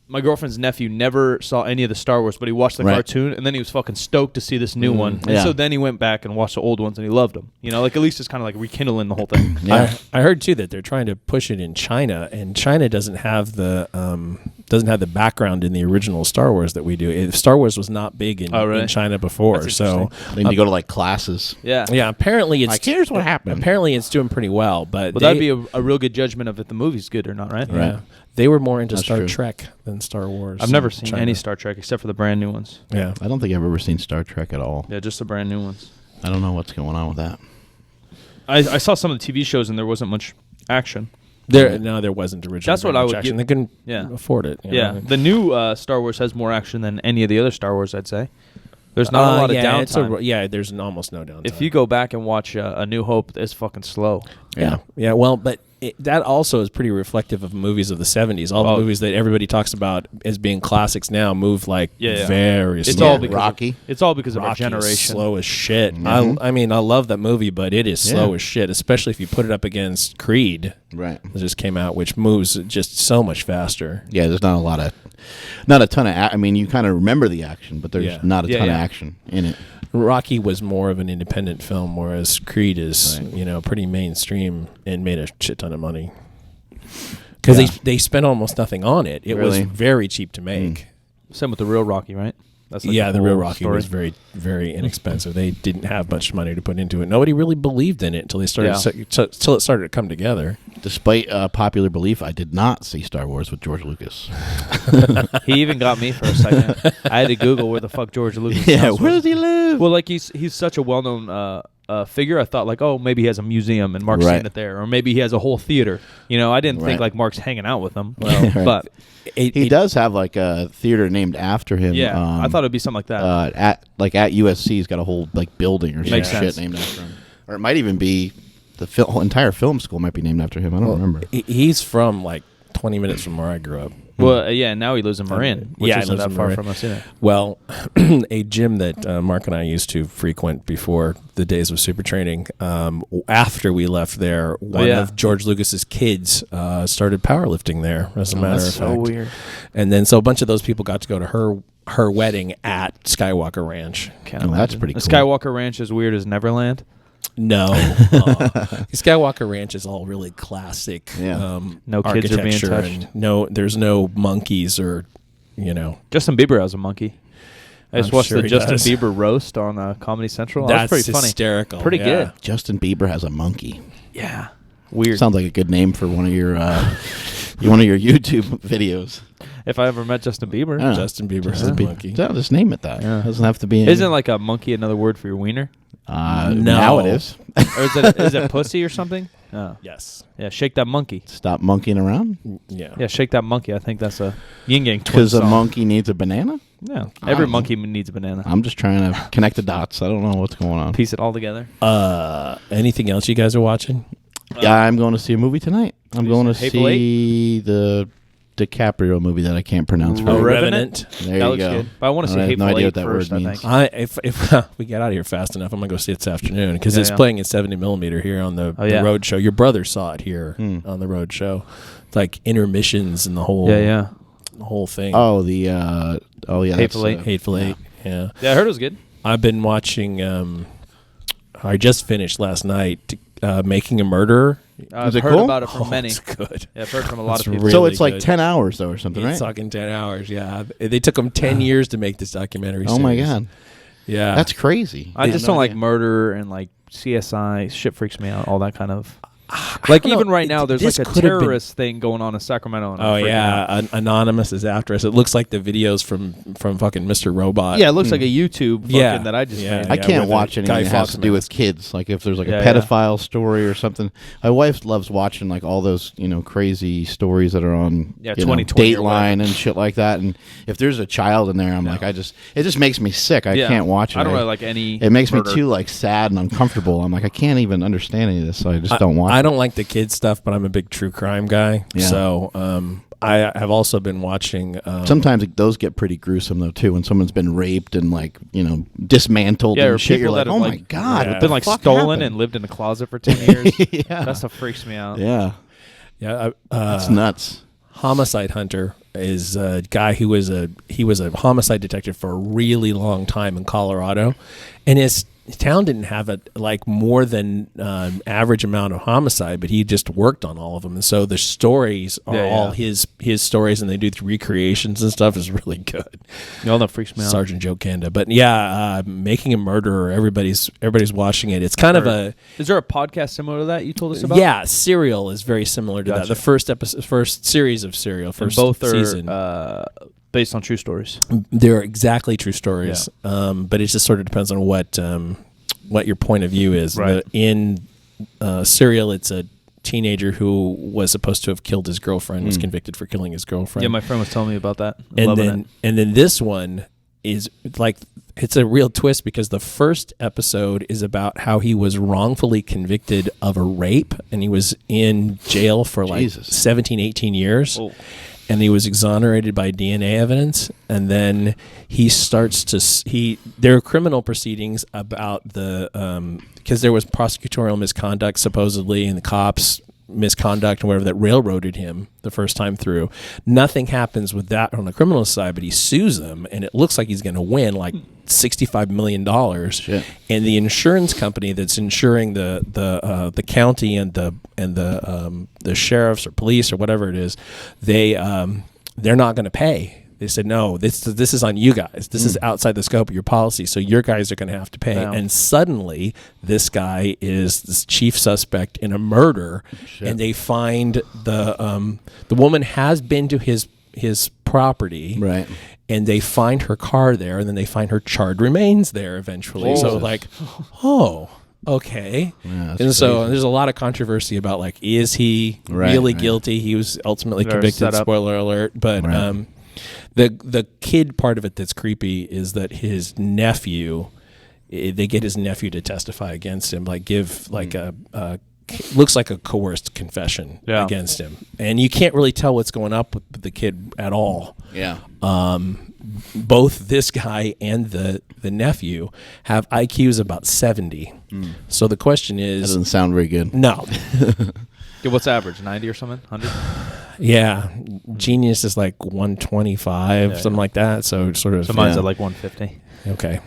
[SPEAKER 5] my girlfriend's nephew never saw any of the Star Wars, but he watched the cartoon, and then he was fucking stoked to see this new one. And so then he went back and watched the old ones, and he loved them. You know, like at least it's kind of like rekindling the whole thing.
[SPEAKER 4] I heard too that they're trying to push it in China, and China doesn't have the background in the original Star Wars that we do. Star Wars was not big in China before, so
[SPEAKER 3] they need to go to like classes.
[SPEAKER 4] Yeah. Apparently, it's
[SPEAKER 3] like here's what happened.
[SPEAKER 4] Apparently, it's doing pretty well, but
[SPEAKER 5] that'd be a real good judgment of if the movie's good or not, right?
[SPEAKER 4] Yeah. They were more into Star Trek than Star Wars.
[SPEAKER 5] I've never seen any Star Trek except for the brand new ones.
[SPEAKER 4] Yeah.
[SPEAKER 3] I don't think I've ever seen Star Trek at all.
[SPEAKER 5] Yeah, just the brand new ones.
[SPEAKER 3] I don't know what's going on with that.
[SPEAKER 5] I saw some of the TV shows and there wasn't much action.
[SPEAKER 4] There wasn't originally.
[SPEAKER 5] That's what I would
[SPEAKER 4] action. They couldn't afford it. You know?
[SPEAKER 5] The new Star Wars has more action than any of the other Star Wars, I'd say. There's not a lot of downtime.
[SPEAKER 4] There's almost no downtime.
[SPEAKER 5] If you go back and watch A New Hope, it's fucking slow.
[SPEAKER 4] Yeah. Well, but that also is pretty reflective of movies of the 70s. All the movies that everybody talks about as being classics now move like very slow.
[SPEAKER 5] It's all because
[SPEAKER 3] Rocky.
[SPEAKER 5] It's all because of our
[SPEAKER 4] Rocky
[SPEAKER 5] generation.
[SPEAKER 4] Is slow as shit. I mean, I love that movie, but it is slow as shit, especially if you put it up against Creed.
[SPEAKER 3] Right.
[SPEAKER 4] That just came out, which moves just so much faster.
[SPEAKER 3] Yeah, there's not a ton of I mean, you kind of remember the action, but there's not a ton of action in it.
[SPEAKER 4] Rocky was more of an independent film, whereas Creed is, pretty mainstream and made a shit ton of money. Because they spent almost nothing on it. It was very cheap to make.
[SPEAKER 5] Same with the real Rocky, right? That's like
[SPEAKER 4] the real Rocky was very, very inexpensive. They didn't have much money to put into it. Nobody really believed in it until it started to come together.
[SPEAKER 3] Despite popular belief, I did not see Star Wars with George Lucas.
[SPEAKER 5] He even got me for a second. I had to Google where the fuck George Lucas was.
[SPEAKER 3] Where does he live?
[SPEAKER 5] Well, like he's such a well-known figure. I thought like, oh, maybe he has a museum and Mark's seen it there, or maybe he has a whole theater. I didn't think like Mark's hanging out with them. Well, but
[SPEAKER 3] he does have like a theater named after him.
[SPEAKER 5] Yeah, I thought it'd be something like that.
[SPEAKER 3] At USC, he's got a whole like building or some shit named after him, or it might even be the whole entire film school might be named after him. I don't remember.
[SPEAKER 4] He's from like 20 minutes from where I grew up.
[SPEAKER 5] Well, now he lives in Marin, which isn't that far from us either.
[SPEAKER 4] Well, a gym that Mark and I used to frequent before the days of super training, after we left there, one of George Lucas's kids started powerlifting there, as a matter of fact.
[SPEAKER 5] That's so weird.
[SPEAKER 4] And then so a bunch of those people got to go to her wedding at Skywalker Ranch.
[SPEAKER 3] That's pretty cool.
[SPEAKER 5] The Skywalker Ranch is weird as Neverland.
[SPEAKER 4] No. Skywalker Ranch is all really classic.
[SPEAKER 5] No kids are being touched.
[SPEAKER 4] There's no monkeys or,
[SPEAKER 5] Justin Bieber has a monkey. I just watched the Justin Bieber roast on Comedy Central. That's pretty funny.
[SPEAKER 4] Hysterical.
[SPEAKER 5] Pretty good.
[SPEAKER 3] Justin Bieber has a monkey.
[SPEAKER 5] Yeah. Weird.
[SPEAKER 3] Sounds like a good name for one of your YouTube videos.
[SPEAKER 5] If I ever met Justin Bieber.
[SPEAKER 4] Justin Bieber has a monkey.
[SPEAKER 3] Just name it that.
[SPEAKER 5] Yeah.
[SPEAKER 3] It doesn't have to be.
[SPEAKER 5] Isn't like a monkey another word for your wiener?
[SPEAKER 3] No. Now it is.
[SPEAKER 5] Or is it pussy or something? Oh.
[SPEAKER 4] Yes.
[SPEAKER 5] Yeah, shake that monkey.
[SPEAKER 3] Stop monkeying around?
[SPEAKER 4] Yeah.
[SPEAKER 5] Yeah, shake that monkey. I think that's a Yin Yang twin
[SPEAKER 3] Because a monkey needs a banana?
[SPEAKER 5] Yeah. Every monkey needs a banana.
[SPEAKER 3] I'm just trying to connect the dots. I don't know what's going on.
[SPEAKER 5] Piece it all together.
[SPEAKER 4] Anything else you guys are watching?
[SPEAKER 3] Yeah, I'm going to see a movie tonight. I'm going to see the DiCaprio movie that I can't pronounce.
[SPEAKER 4] Revenant.
[SPEAKER 3] There
[SPEAKER 5] that
[SPEAKER 3] you
[SPEAKER 5] looks
[SPEAKER 3] go.
[SPEAKER 5] good. But I want to see Hateful
[SPEAKER 3] no idea
[SPEAKER 5] Eight
[SPEAKER 3] what that
[SPEAKER 5] first,
[SPEAKER 3] word
[SPEAKER 5] I
[SPEAKER 3] means.
[SPEAKER 5] think.
[SPEAKER 4] If we get out of here fast enough, I'm going to go see it this afternoon because it's playing in 70mm here on the road show. Your brother saw it here on the road show. It's like intermissions and the whole the whole thing.
[SPEAKER 3] Oh,
[SPEAKER 5] Hateful Eight.
[SPEAKER 4] Hateful Eight. Yeah.
[SPEAKER 5] Yeah, I heard it was good.
[SPEAKER 4] I've been watching I just finished last night, Making a Murderer.
[SPEAKER 5] I've
[SPEAKER 3] it
[SPEAKER 5] heard
[SPEAKER 3] cool?
[SPEAKER 5] about it from many.
[SPEAKER 4] It's good.
[SPEAKER 5] Yeah, I've heard from a lot of people.
[SPEAKER 4] Really
[SPEAKER 3] so it's like
[SPEAKER 4] good.
[SPEAKER 3] 10 hours though, or something,
[SPEAKER 4] It's
[SPEAKER 3] right?
[SPEAKER 4] talking 10 hours. Yeah, they took them 10 years to make this documentary.
[SPEAKER 3] Oh my
[SPEAKER 4] series.
[SPEAKER 3] god,
[SPEAKER 4] Yeah,
[SPEAKER 3] that's crazy.
[SPEAKER 5] I just
[SPEAKER 3] had
[SPEAKER 5] don't
[SPEAKER 3] no
[SPEAKER 5] like
[SPEAKER 3] idea.
[SPEAKER 5] murder and like CSI. Shit freaks me out. All that kind of. Like
[SPEAKER 4] don't
[SPEAKER 5] even
[SPEAKER 4] know.
[SPEAKER 5] right now, there's
[SPEAKER 4] This
[SPEAKER 5] like a
[SPEAKER 4] could have been-
[SPEAKER 5] terrorist thing going on in Sacramento. And I'm
[SPEAKER 4] Oh
[SPEAKER 5] freaking
[SPEAKER 4] yeah,
[SPEAKER 5] out.
[SPEAKER 4] Anonymous is after us. It looks like the videos from fucking Mr. Robot.
[SPEAKER 5] Yeah, it looks like a YouTube fucking
[SPEAKER 4] Yeah.
[SPEAKER 5] that I just
[SPEAKER 4] Yeah.
[SPEAKER 5] made.
[SPEAKER 3] I can't
[SPEAKER 4] with
[SPEAKER 3] watch
[SPEAKER 4] the
[SPEAKER 3] anything
[SPEAKER 4] Guy
[SPEAKER 3] that has
[SPEAKER 4] Fawkes
[SPEAKER 3] to do with
[SPEAKER 4] mask.
[SPEAKER 3] kids. Like if there's like
[SPEAKER 5] Yeah,
[SPEAKER 3] a
[SPEAKER 5] yeah.
[SPEAKER 3] pedophile story or something. My wife loves watching like all those crazy stories that are on
[SPEAKER 5] 2020 or
[SPEAKER 3] Dateline and shit like that. And if there's a child in there, I'm like, it just makes me sick. I
[SPEAKER 5] Yeah.
[SPEAKER 3] can't watch it.
[SPEAKER 5] I don't really like any.
[SPEAKER 3] It makes
[SPEAKER 5] murder.
[SPEAKER 3] me too like sad and uncomfortable. I'm like, I can't even understand any of this, so I just don't watch.
[SPEAKER 4] I
[SPEAKER 3] it.
[SPEAKER 4] don't like the kids stuff, but I'm a big true crime guy.
[SPEAKER 3] Yeah.
[SPEAKER 4] So I have also been watching.
[SPEAKER 3] Sometimes those get pretty gruesome though too. When someone's been raped and like dismantled
[SPEAKER 5] or
[SPEAKER 3] and shit, you're
[SPEAKER 5] people
[SPEAKER 3] like,
[SPEAKER 5] that
[SPEAKER 3] oh
[SPEAKER 5] have,
[SPEAKER 3] my
[SPEAKER 5] like,
[SPEAKER 3] god,
[SPEAKER 4] yeah.
[SPEAKER 3] what the
[SPEAKER 5] been like
[SPEAKER 3] fuck
[SPEAKER 5] stolen
[SPEAKER 3] happened?
[SPEAKER 5] and lived in a closet for 10 years.
[SPEAKER 3] Yeah.
[SPEAKER 5] That stuff freaks me out.
[SPEAKER 3] Yeah,
[SPEAKER 4] Yeah,
[SPEAKER 3] it's nuts.
[SPEAKER 4] Homicide Hunter is a guy who was a homicide detective for a really long time in Colorado, and his town didn't have more than average amount of homicide, but he just worked on all of them, and so the stories are all his stories, and they do recreations and stuff. Is really good.
[SPEAKER 5] No, that freaks me out.
[SPEAKER 4] Sergeant Joe Kenda, but yeah, Making a Murderer. Everybody's watching it. It's kind of a
[SPEAKER 5] Is there a podcast similar to that you told us about?
[SPEAKER 4] yeah. Serial is very similar to
[SPEAKER 5] Gotcha.
[SPEAKER 4] that. The first series of Serial,
[SPEAKER 5] And
[SPEAKER 4] first
[SPEAKER 5] both are
[SPEAKER 4] season.
[SPEAKER 5] based on true stories.
[SPEAKER 4] They're exactly true stories, but it just sort of depends on what your point of view is.
[SPEAKER 5] Right.
[SPEAKER 4] In Serial, it's a teenager who was supposed to have killed his girlfriend, was convicted for killing his girlfriend.
[SPEAKER 5] Yeah, my friend was telling me about that.
[SPEAKER 4] and then this one is like it's a real twist because the first episode is about how he was wrongfully convicted of a rape and he was in jail for like
[SPEAKER 3] Jesus.
[SPEAKER 4] 17, 18 years.
[SPEAKER 5] Oh.
[SPEAKER 4] And he was exonerated by DNA evidence, and then he starts to there are criminal proceedings about the because there was prosecutorial misconduct supposedly, and the cops misconduct and whatever that railroaded him the first time through. Nothing happens with that on the criminal side, but he sues them, and it looks like he's going to win like $65 million.
[SPEAKER 3] Shit.
[SPEAKER 4] And the insurance company that's insuring the county and the sheriffs or police or whatever it is, they're not going to pay. They said, no, this is on you guys. This is outside the scope of your policy, so your guys are going to have to pay.
[SPEAKER 5] Wow.
[SPEAKER 4] And suddenly, this guy is this chief suspect in a murder, and they find the woman has been to his property,
[SPEAKER 3] Right.
[SPEAKER 4] and they find her car there, and then they find her charred remains there eventually. So
[SPEAKER 3] Jesus.
[SPEAKER 4] like, oh, okay.
[SPEAKER 3] Yeah, that's
[SPEAKER 4] And so
[SPEAKER 3] crazy.
[SPEAKER 4] there's a lot of controversy about like, is he really
[SPEAKER 3] right.
[SPEAKER 4] guilty? He was ultimately
[SPEAKER 5] Very
[SPEAKER 4] convicted.
[SPEAKER 5] set up.
[SPEAKER 4] Spoiler alert. But
[SPEAKER 3] Right.
[SPEAKER 4] the kid part of it that's creepy is that his nephew, they get his nephew to testify against him, like give like a looks like a coerced confession against him, and you can't really tell what's going up with the kid at all.
[SPEAKER 3] Yeah.
[SPEAKER 4] Both this guy and the nephew have IQs about 70. So the question
[SPEAKER 3] That
[SPEAKER 4] is,
[SPEAKER 3] doesn't sound very good.
[SPEAKER 4] no,
[SPEAKER 5] Yeah, what's average? 90 or something? 100?
[SPEAKER 4] yeah, genius is like 125, something like that. So sort of,
[SPEAKER 5] So mine's
[SPEAKER 3] Yeah.
[SPEAKER 5] at like 150.
[SPEAKER 4] okay,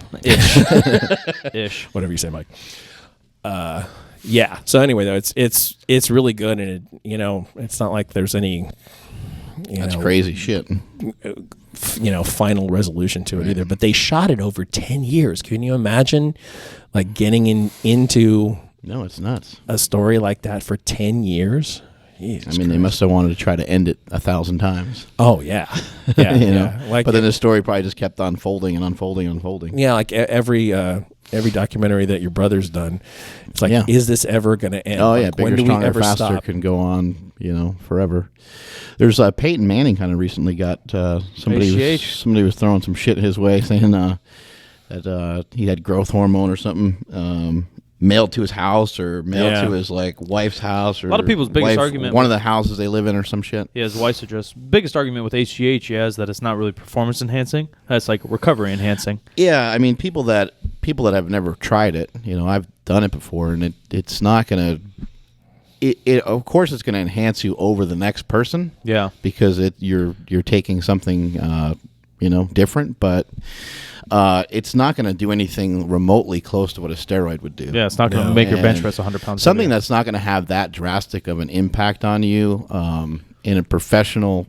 [SPEAKER 5] Ish.
[SPEAKER 4] whatever you say, Mike. Yeah. So anyway, though, it's really good, and it's not like there's any,
[SPEAKER 3] That's crazy shit.
[SPEAKER 4] Final resolution to it either. But they shot it over 10 years. Can you imagine, like getting into
[SPEAKER 3] No, it's nuts.
[SPEAKER 4] a story like that for 10 years? Jesus
[SPEAKER 3] I mean, they
[SPEAKER 4] Christ.
[SPEAKER 3] must have wanted to try to end it 1,000 times.
[SPEAKER 4] Oh yeah, yeah,
[SPEAKER 3] you know.
[SPEAKER 4] yeah. Like
[SPEAKER 3] But then the story probably just kept unfolding and unfolding and unfolding.
[SPEAKER 4] yeah, like every documentary that your brother's done, it's like,
[SPEAKER 3] Yeah.
[SPEAKER 4] is this ever going to end?
[SPEAKER 3] Oh yeah,
[SPEAKER 4] Like, when
[SPEAKER 3] bigger,
[SPEAKER 4] do we
[SPEAKER 3] stronger,
[SPEAKER 4] ever
[SPEAKER 3] faster
[SPEAKER 4] stop?
[SPEAKER 3] can go on, forever. There's Peyton Manning kind of recently got somebody was throwing some shit his way, saying that he had growth hormone or something mailed to his house or mailed
[SPEAKER 4] Yeah.
[SPEAKER 3] to his like wife's house or
[SPEAKER 5] A lot of people's biggest argument
[SPEAKER 3] one of the houses they live in or some shit.
[SPEAKER 5] Yeah, his wife's address. Biggest argument with HGH, is that it's not really performance enhancing. That's like recovery enhancing.
[SPEAKER 3] Yeah, I mean people that have never tried it, I've done it before, and it's not gonna. It of course it's going to enhance you over the next person.
[SPEAKER 5] Yeah.
[SPEAKER 3] Because you're taking something different, but it's not going to do anything remotely close to what a steroid would do.
[SPEAKER 5] Yeah, it's not going to make your bench press 100 pounds.
[SPEAKER 3] Something that's not going to have that drastic of an impact on you in a professional,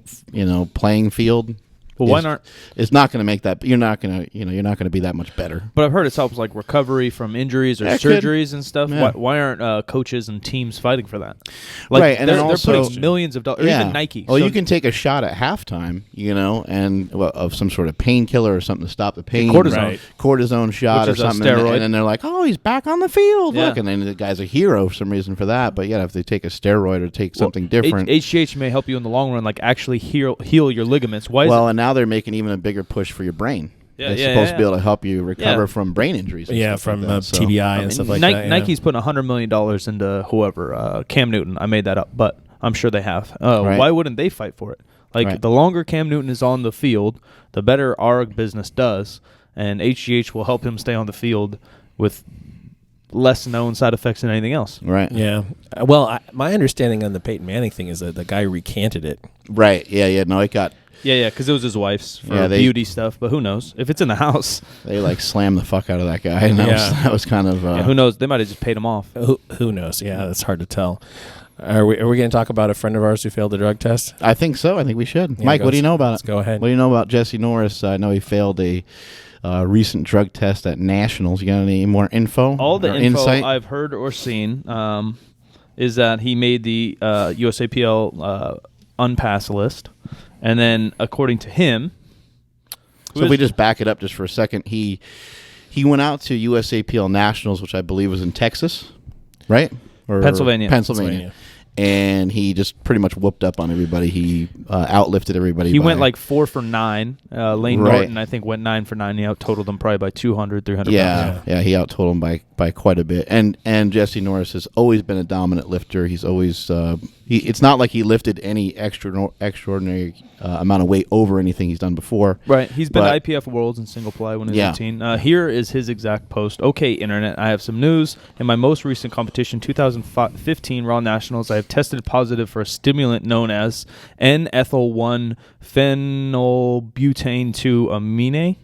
[SPEAKER 3] playing field.
[SPEAKER 5] Well, why aren't?
[SPEAKER 3] It's not going to make that. You're not going to be that much better.
[SPEAKER 5] But I've heard it helps like recovery from injuries or surgeries and stuff. Yeah. Why aren't coaches and teams fighting for that? Like,
[SPEAKER 3] right, and
[SPEAKER 5] they're
[SPEAKER 3] also,
[SPEAKER 5] putting millions of dollars. Or even Nike.
[SPEAKER 3] Well, you can take a shot at halftime, and of some sort of painkiller or something to stop the pain. Cortisone shot or something, and then they're like, "Oh, he's back on the field." Yeah. Look, and then the guy's a hero for some reason for that. But if they take a steroid or take something different,
[SPEAKER 5] HGH may help you in the long run, like actually heal your ligaments. Why?
[SPEAKER 3] And now they're making even a bigger push for your brain. It's supposed to be able to help you recover from brain injuries.
[SPEAKER 4] From TBI and stuff like that.
[SPEAKER 5] Nike's putting $100 million into whoever, Cam Newton. I made that up, but I'm sure they have. Why wouldn't they fight for it? The longer Cam Newton is on the field, the better our business does, and HGH will help him stay on the field with less known side effects than anything else.
[SPEAKER 3] Right.
[SPEAKER 4] Yeah. Well, my understanding on the Peyton Manning thing is that the guy recanted it.
[SPEAKER 3] Right. Yeah. No, it got...
[SPEAKER 5] Yeah, because it was his wife's for beauty stuff. But who knows? If it's in the house,
[SPEAKER 3] they slammed the fuck out of that guy. And that was kind of.
[SPEAKER 5] Who knows? They might have just paid him off.
[SPEAKER 4] Who knows? Yeah, that's hard to tell. Are we going to talk about a friend of ours who failed the drug test?
[SPEAKER 3] I think so. I think we should. Yeah, Mike, what do you know about
[SPEAKER 4] let's
[SPEAKER 3] it?
[SPEAKER 4] Go ahead.
[SPEAKER 3] What do you know about Jesse Norris? I know he failed a recent drug test at Nationals. You got any more info?
[SPEAKER 5] All the info
[SPEAKER 3] insight?
[SPEAKER 5] I've heard or seen is that he made the USAPL unpass list. And then, according to him...
[SPEAKER 3] So if we just back it up just for a second, he went out to USAPL Nationals, which I believe was in Texas, right? Or
[SPEAKER 5] Pennsylvania.
[SPEAKER 3] And he just pretty much whooped up on everybody. He outlifted everybody.
[SPEAKER 5] He went like 4 for 9. Lane Norton, I think, went 9 for 9. He out-totaled them probably by 200, 300 pounds.
[SPEAKER 3] Yeah, he out-totaled them by quite a bit. And Jesse Norris has always been a dominant lifter. He's always... it's not like he lifted any extraordinary amount of weight over anything he's done before.
[SPEAKER 5] Right. He's been to IPF Worlds in single ply when he was 18. Here is his exact post. Okay, Internet, I have some news. In my most recent competition, 2015 Raw Nationals, I have tested positive for a stimulant known as N-ethyl-1 phenylbutane 2 amine.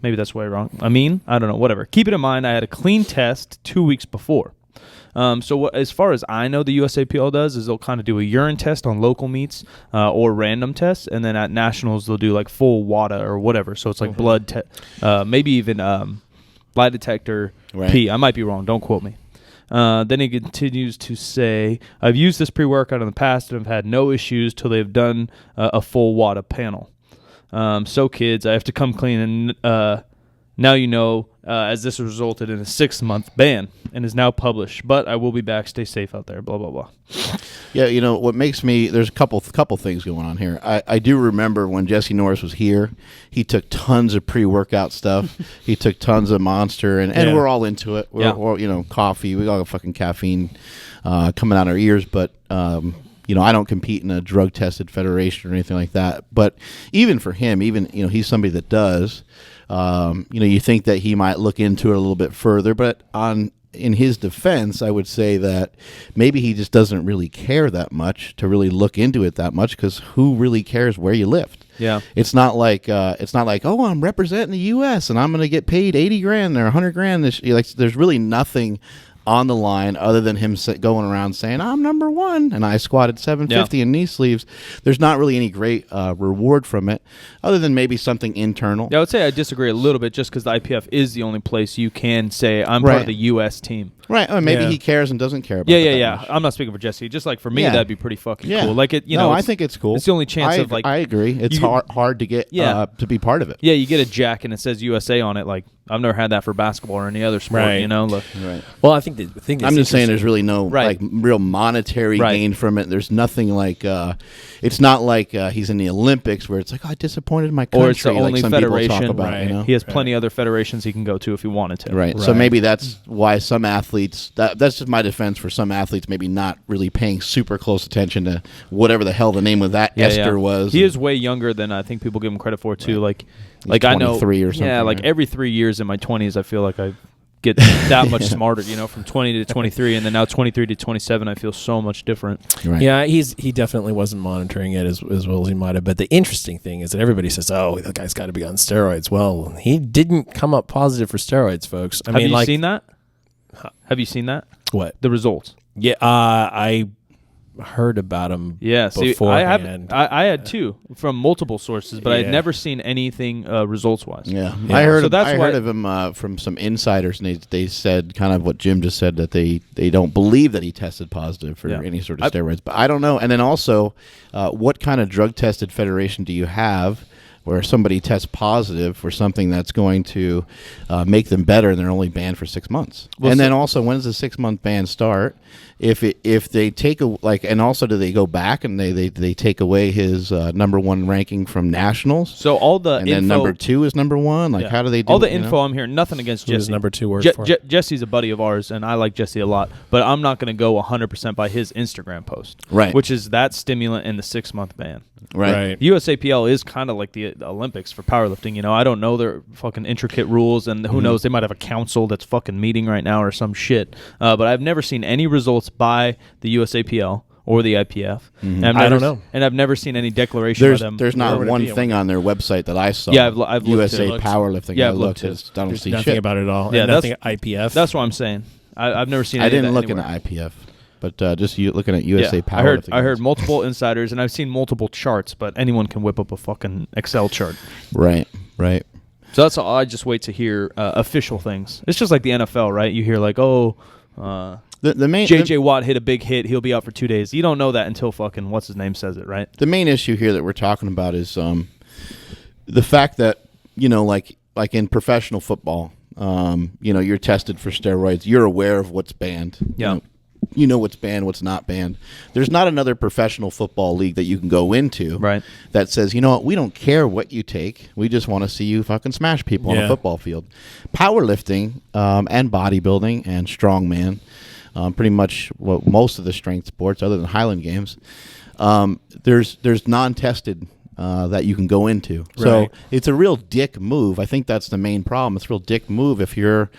[SPEAKER 5] Maybe that's way wrong. Amine? I don't know. Whatever. Keep it in mind, I had a clean test 2 weeks before. As far as I know, the USAPL does is they'll kind of do a urine test on local meets or random tests, and then at nationals they'll do like full WADA or whatever. So it's like blood, maybe even lie detector P. I might be wrong. Don't quote me. Then he continues to say, I've used this pre-workout in the past and have had no issues till they've done a full WADA panel. So kids, I have to come clean, and now you know, as this resulted in a 6-month ban and is now published. But I will be back. Stay safe out there. Blah, blah, blah.
[SPEAKER 3] Yeah, what makes me... There's a couple things going on here. I do remember when Jesse Norris was here, he took tons of pre-workout stuff. He took tons of Monster, and we're all into it. We're all, coffee. We all got fucking caffeine coming out our ears, but... I don't compete in a drug-tested federation or anything like that. But even for him, he's somebody that does... you think that he might look into it a little bit further, but in his defense, I would say that maybe he just doesn't really care that much to really look into it that much, because who really cares where you lift?
[SPEAKER 5] Yeah,
[SPEAKER 3] it's not like oh, I'm representing the U.S. and I'm going to get paid $80,000 or $100,000. There's really nothing on the line other than him going around saying I'm number 1 and I squatted 750 in knee sleeves. There's not really any great reward from it other than maybe something internal.
[SPEAKER 5] Yeah, I would say I disagree a little bit, just because the IPF is the only place you can say I'm part of the U.S. team.
[SPEAKER 3] Right. Or maybe he cares and doesn't care about
[SPEAKER 5] Yeah. I'm not speaking for Jesse. Just like for me, that'd be pretty fucking cool. Like it,
[SPEAKER 3] I think it's cool.
[SPEAKER 5] It's the only chance of like.
[SPEAKER 3] I agree. It's hard to get to be part of it.
[SPEAKER 5] Yeah, you get a jack and it says USA on it. Like I've never had that for basketball or any other sport.
[SPEAKER 4] Right.
[SPEAKER 3] Right.
[SPEAKER 4] Well, I think the thing.
[SPEAKER 3] I'm just saying, there's really no like real monetary gain from it. There's nothing like. It's not like he's in the Olympics where it's like, I disappointed my country.
[SPEAKER 5] Or it's the only
[SPEAKER 3] some
[SPEAKER 5] federation.
[SPEAKER 3] People talk about,
[SPEAKER 5] He has plenty other federations he can go to if he wanted to.
[SPEAKER 3] Right. So maybe that's why some athletes. That's just my defense for some athletes. Maybe not really paying super close attention to whatever the hell the name of that ester was.
[SPEAKER 5] He is way younger than I think people give him credit for too.
[SPEAKER 3] Right.
[SPEAKER 5] Like I know
[SPEAKER 3] 23 or something.
[SPEAKER 5] Yeah, like every 3 years in my 20s, I feel like I get that much smarter, from 20 to 23, and then now 23 to 27, I feel so much different.
[SPEAKER 3] Right.
[SPEAKER 4] Yeah, he definitely wasn't monitoring it as well as he might have. But the interesting thing is that everybody says, "Oh, the guy's got to be on steroids." Well, he didn't come up positive for steroids, folks.
[SPEAKER 5] Have you seen that? Have you seen that?
[SPEAKER 4] What?
[SPEAKER 5] The results?
[SPEAKER 4] Yeah, I heard about him.
[SPEAKER 5] Yeah, see,
[SPEAKER 4] beforehand.
[SPEAKER 5] I had two from multiple sources, but I had never seen anything results wise.
[SPEAKER 3] Yeah.
[SPEAKER 5] I
[SPEAKER 3] heard
[SPEAKER 5] heard
[SPEAKER 3] of him from some insiders, and they said kind of what Jim just said, that they don't believe that he tested positive for any sort of steroids. But I don't know. And then also, what kind of drug tested federation do you have where somebody tests positive for something that's going to make them better, and they're only banned for 6 months? Well, and then also, when does the 6 month ban start? If they take and also, do they go back and they take away his number one ranking from nationals?
[SPEAKER 5] So all the
[SPEAKER 3] and then number two is number one. Like, how do they do
[SPEAKER 5] all the info? I'm hearing nothing against Jesse.
[SPEAKER 4] Number two work for
[SPEAKER 5] Jesse's a buddy of ours, and I like Jesse a lot. But I'm not going to go 100% by his Instagram post,
[SPEAKER 3] right? Which
[SPEAKER 5] is that stimulant in the 6 month ban.
[SPEAKER 3] Right.
[SPEAKER 5] USAPL is kind of like the Olympics for powerlifting. I don't know their fucking intricate rules, and who knows, they might have a council that's fucking meeting right now or some shit. But I've never seen any results by the USAPL or the IPF.
[SPEAKER 3] Mm-hmm.
[SPEAKER 5] I don't know. And I've never seen any declaration by them.
[SPEAKER 3] There's not one thing on their website that I saw.
[SPEAKER 5] Yeah, I've
[SPEAKER 3] USA
[SPEAKER 5] looked
[SPEAKER 3] Powerlifting.
[SPEAKER 5] Yeah,
[SPEAKER 3] I've looked. I don't see
[SPEAKER 4] nothing
[SPEAKER 3] shit
[SPEAKER 4] about it at all.
[SPEAKER 5] Yeah,
[SPEAKER 4] and nothing at IPF.
[SPEAKER 5] That's what I'm saying. I've never seen.
[SPEAKER 3] I didn't
[SPEAKER 5] that
[SPEAKER 3] look
[SPEAKER 5] anywhere.
[SPEAKER 3] into IPF. But just looking at USA Powerlifting.
[SPEAKER 5] I heard multiple insiders, and I've seen multiple charts, but anyone can whip up a fucking Excel chart.
[SPEAKER 3] Right.
[SPEAKER 5] So that's all. I just wait to hear official things. It's just like the NFL, right? You hear like, the main J.J. Watt hit a big hit. He'll be out for 2 days. You don't know that until fucking what's his name says it, right?
[SPEAKER 3] The main issue here that we're talking about is the fact that, like in professional football, you're tested for steroids. You're aware of what's banned.
[SPEAKER 5] Yeah.
[SPEAKER 3] You know what's banned, what's not banned. There's not another professional football league that you can go into that says, you know what, we don't care what you take. We just want to see you fucking smash people on a football field. Powerlifting and bodybuilding and strongman, pretty much most of the strength sports other than Highland Games, there's non-tested that you can go into. So it's a real dick move. I think that's the main problem. It's a real dick move if you're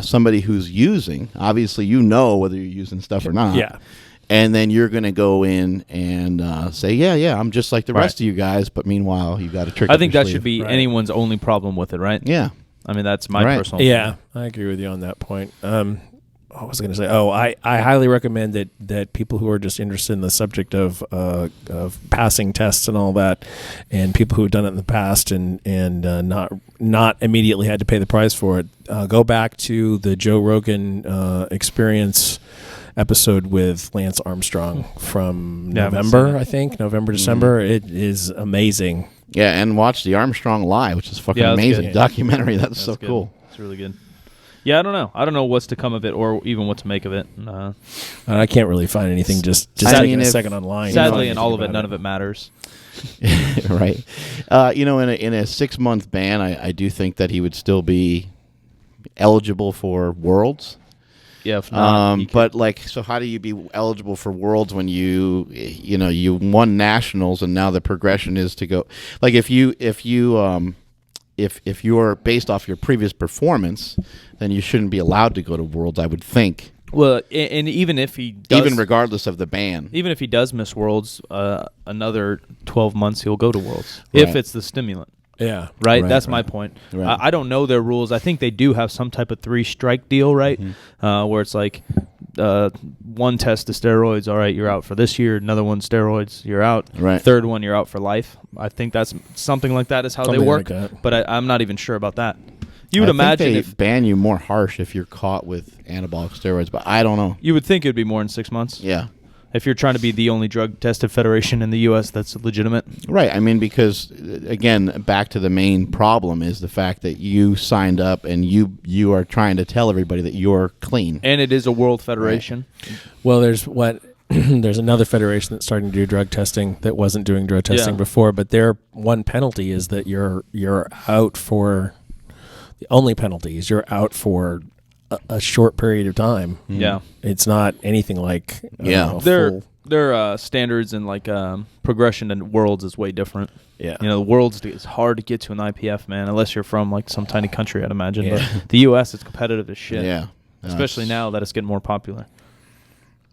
[SPEAKER 3] somebody who's using, obviously whether you're using stuff or not.
[SPEAKER 4] Yeah.
[SPEAKER 3] And then you're going to go in and say, yeah, I'm just like the rest of you guys, but meanwhile, you've got a trick.
[SPEAKER 5] I think that should be anyone's only problem with it, right?
[SPEAKER 3] Yeah.
[SPEAKER 5] I mean, that's my personal
[SPEAKER 4] opinion. I agree with you on that point. What was I going to say? I highly recommend that people who are just interested in the subject of passing tests and all that, and people who have done it in the past and not immediately had to pay the price for it, go back to the Joe Rogan Experience episode with Lance Armstrong from November, December. It is amazing.
[SPEAKER 3] Yeah, and watch the Armstrong Lie, which is fucking amazing.
[SPEAKER 5] Good.
[SPEAKER 3] Documentary. That's so cool.
[SPEAKER 5] It's really good. Yeah, I don't know. I don't know what's to come of it or even what to make of it.
[SPEAKER 4] I can't really find anything just taking a second online.
[SPEAKER 5] Sadly, in all of it, none of it matters.
[SPEAKER 3] Right. In a 6 month ban, I do think that he would still be eligible for Worlds.
[SPEAKER 5] Yeah, if not,
[SPEAKER 3] but so how do you be eligible for Worlds when you won nationals and now the progression is to go, like if you're based off your previous performance, then you shouldn't be allowed to go to Worlds, I would think.
[SPEAKER 5] Well, and even if he does,
[SPEAKER 3] even regardless of the ban,
[SPEAKER 5] even if he does miss Worlds, another 12 months he'll go to Worlds if it's the stimulant.
[SPEAKER 4] Yeah.
[SPEAKER 5] Right? That's my point.
[SPEAKER 3] Right.
[SPEAKER 5] I don't know their rules. I think they do have some type of 3-strike deal, right? Mm-hmm. Where it's like one test of steroids, all right, you're out for this year. Another one, steroids, you're out.
[SPEAKER 3] Right.
[SPEAKER 5] Third one, you're out for life. I think that's something like that is how they work. But I'm not even sure about that. You would imagine
[SPEAKER 3] they ban you more harsh if you're caught with anabolic steroids, but I don't know.
[SPEAKER 5] You would think it would be more than 6 months.
[SPEAKER 3] Yeah.
[SPEAKER 5] If you're trying to be the only drug-tested federation in the U.S. that's legitimate.
[SPEAKER 3] Right. I mean, because, again, back to the main problem is the fact that you signed up and you are trying to tell everybody that you're clean.
[SPEAKER 5] And it is a world federation.
[SPEAKER 4] Right. Well, there's another federation that's starting to do drug testing that wasn't doing drug testing before, but their one penalty is that you're out for... The only penalty is you're out for a short period of time.
[SPEAKER 5] Yeah.
[SPEAKER 4] It's not anything like
[SPEAKER 5] they're Their standards and like progression in worlds is way different.
[SPEAKER 4] Yeah.
[SPEAKER 5] You know, the worlds is hard to get to in IPF, man, unless you're from like some tiny country, I'd imagine. But the U.S. is competitive as shit.
[SPEAKER 3] Yeah.
[SPEAKER 5] Especially now that it's getting more popular.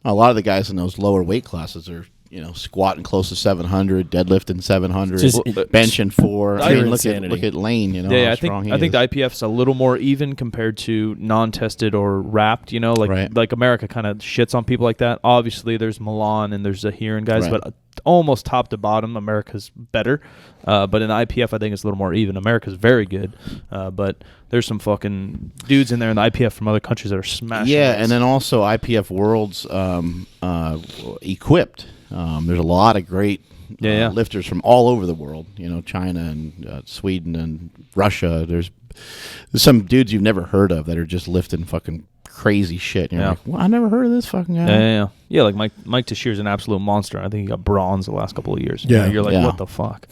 [SPEAKER 3] A lot of the guys in those lower weight classes are, squatting close to 700, deadlifting 700, benching 4. I mean, look at Lane.
[SPEAKER 5] Yeah, I think the IPF's a little more even compared to non-tested or wrapped. Like America kind of shits on people like that. Obviously, there's Milan and there's Zahir and guys, but almost top to bottom, America's better. But in IPF, I think it's a little more even. America's very good, but there's some fucking dudes in there in the IPF from other countries that are smashing.
[SPEAKER 3] Yeah, and then also IPF Worlds equipped. There's a lot of great lifters from all over the world. China and Sweden and Russia. There's some dudes you've never heard of that are just lifting fucking crazy shit. And you're like, well, I never heard of this fucking guy.
[SPEAKER 5] Yeah, like Mike Teixeira's an absolute monster. I think he got bronze the last couple of years.
[SPEAKER 4] Yeah.
[SPEAKER 5] You're like, what the fuck?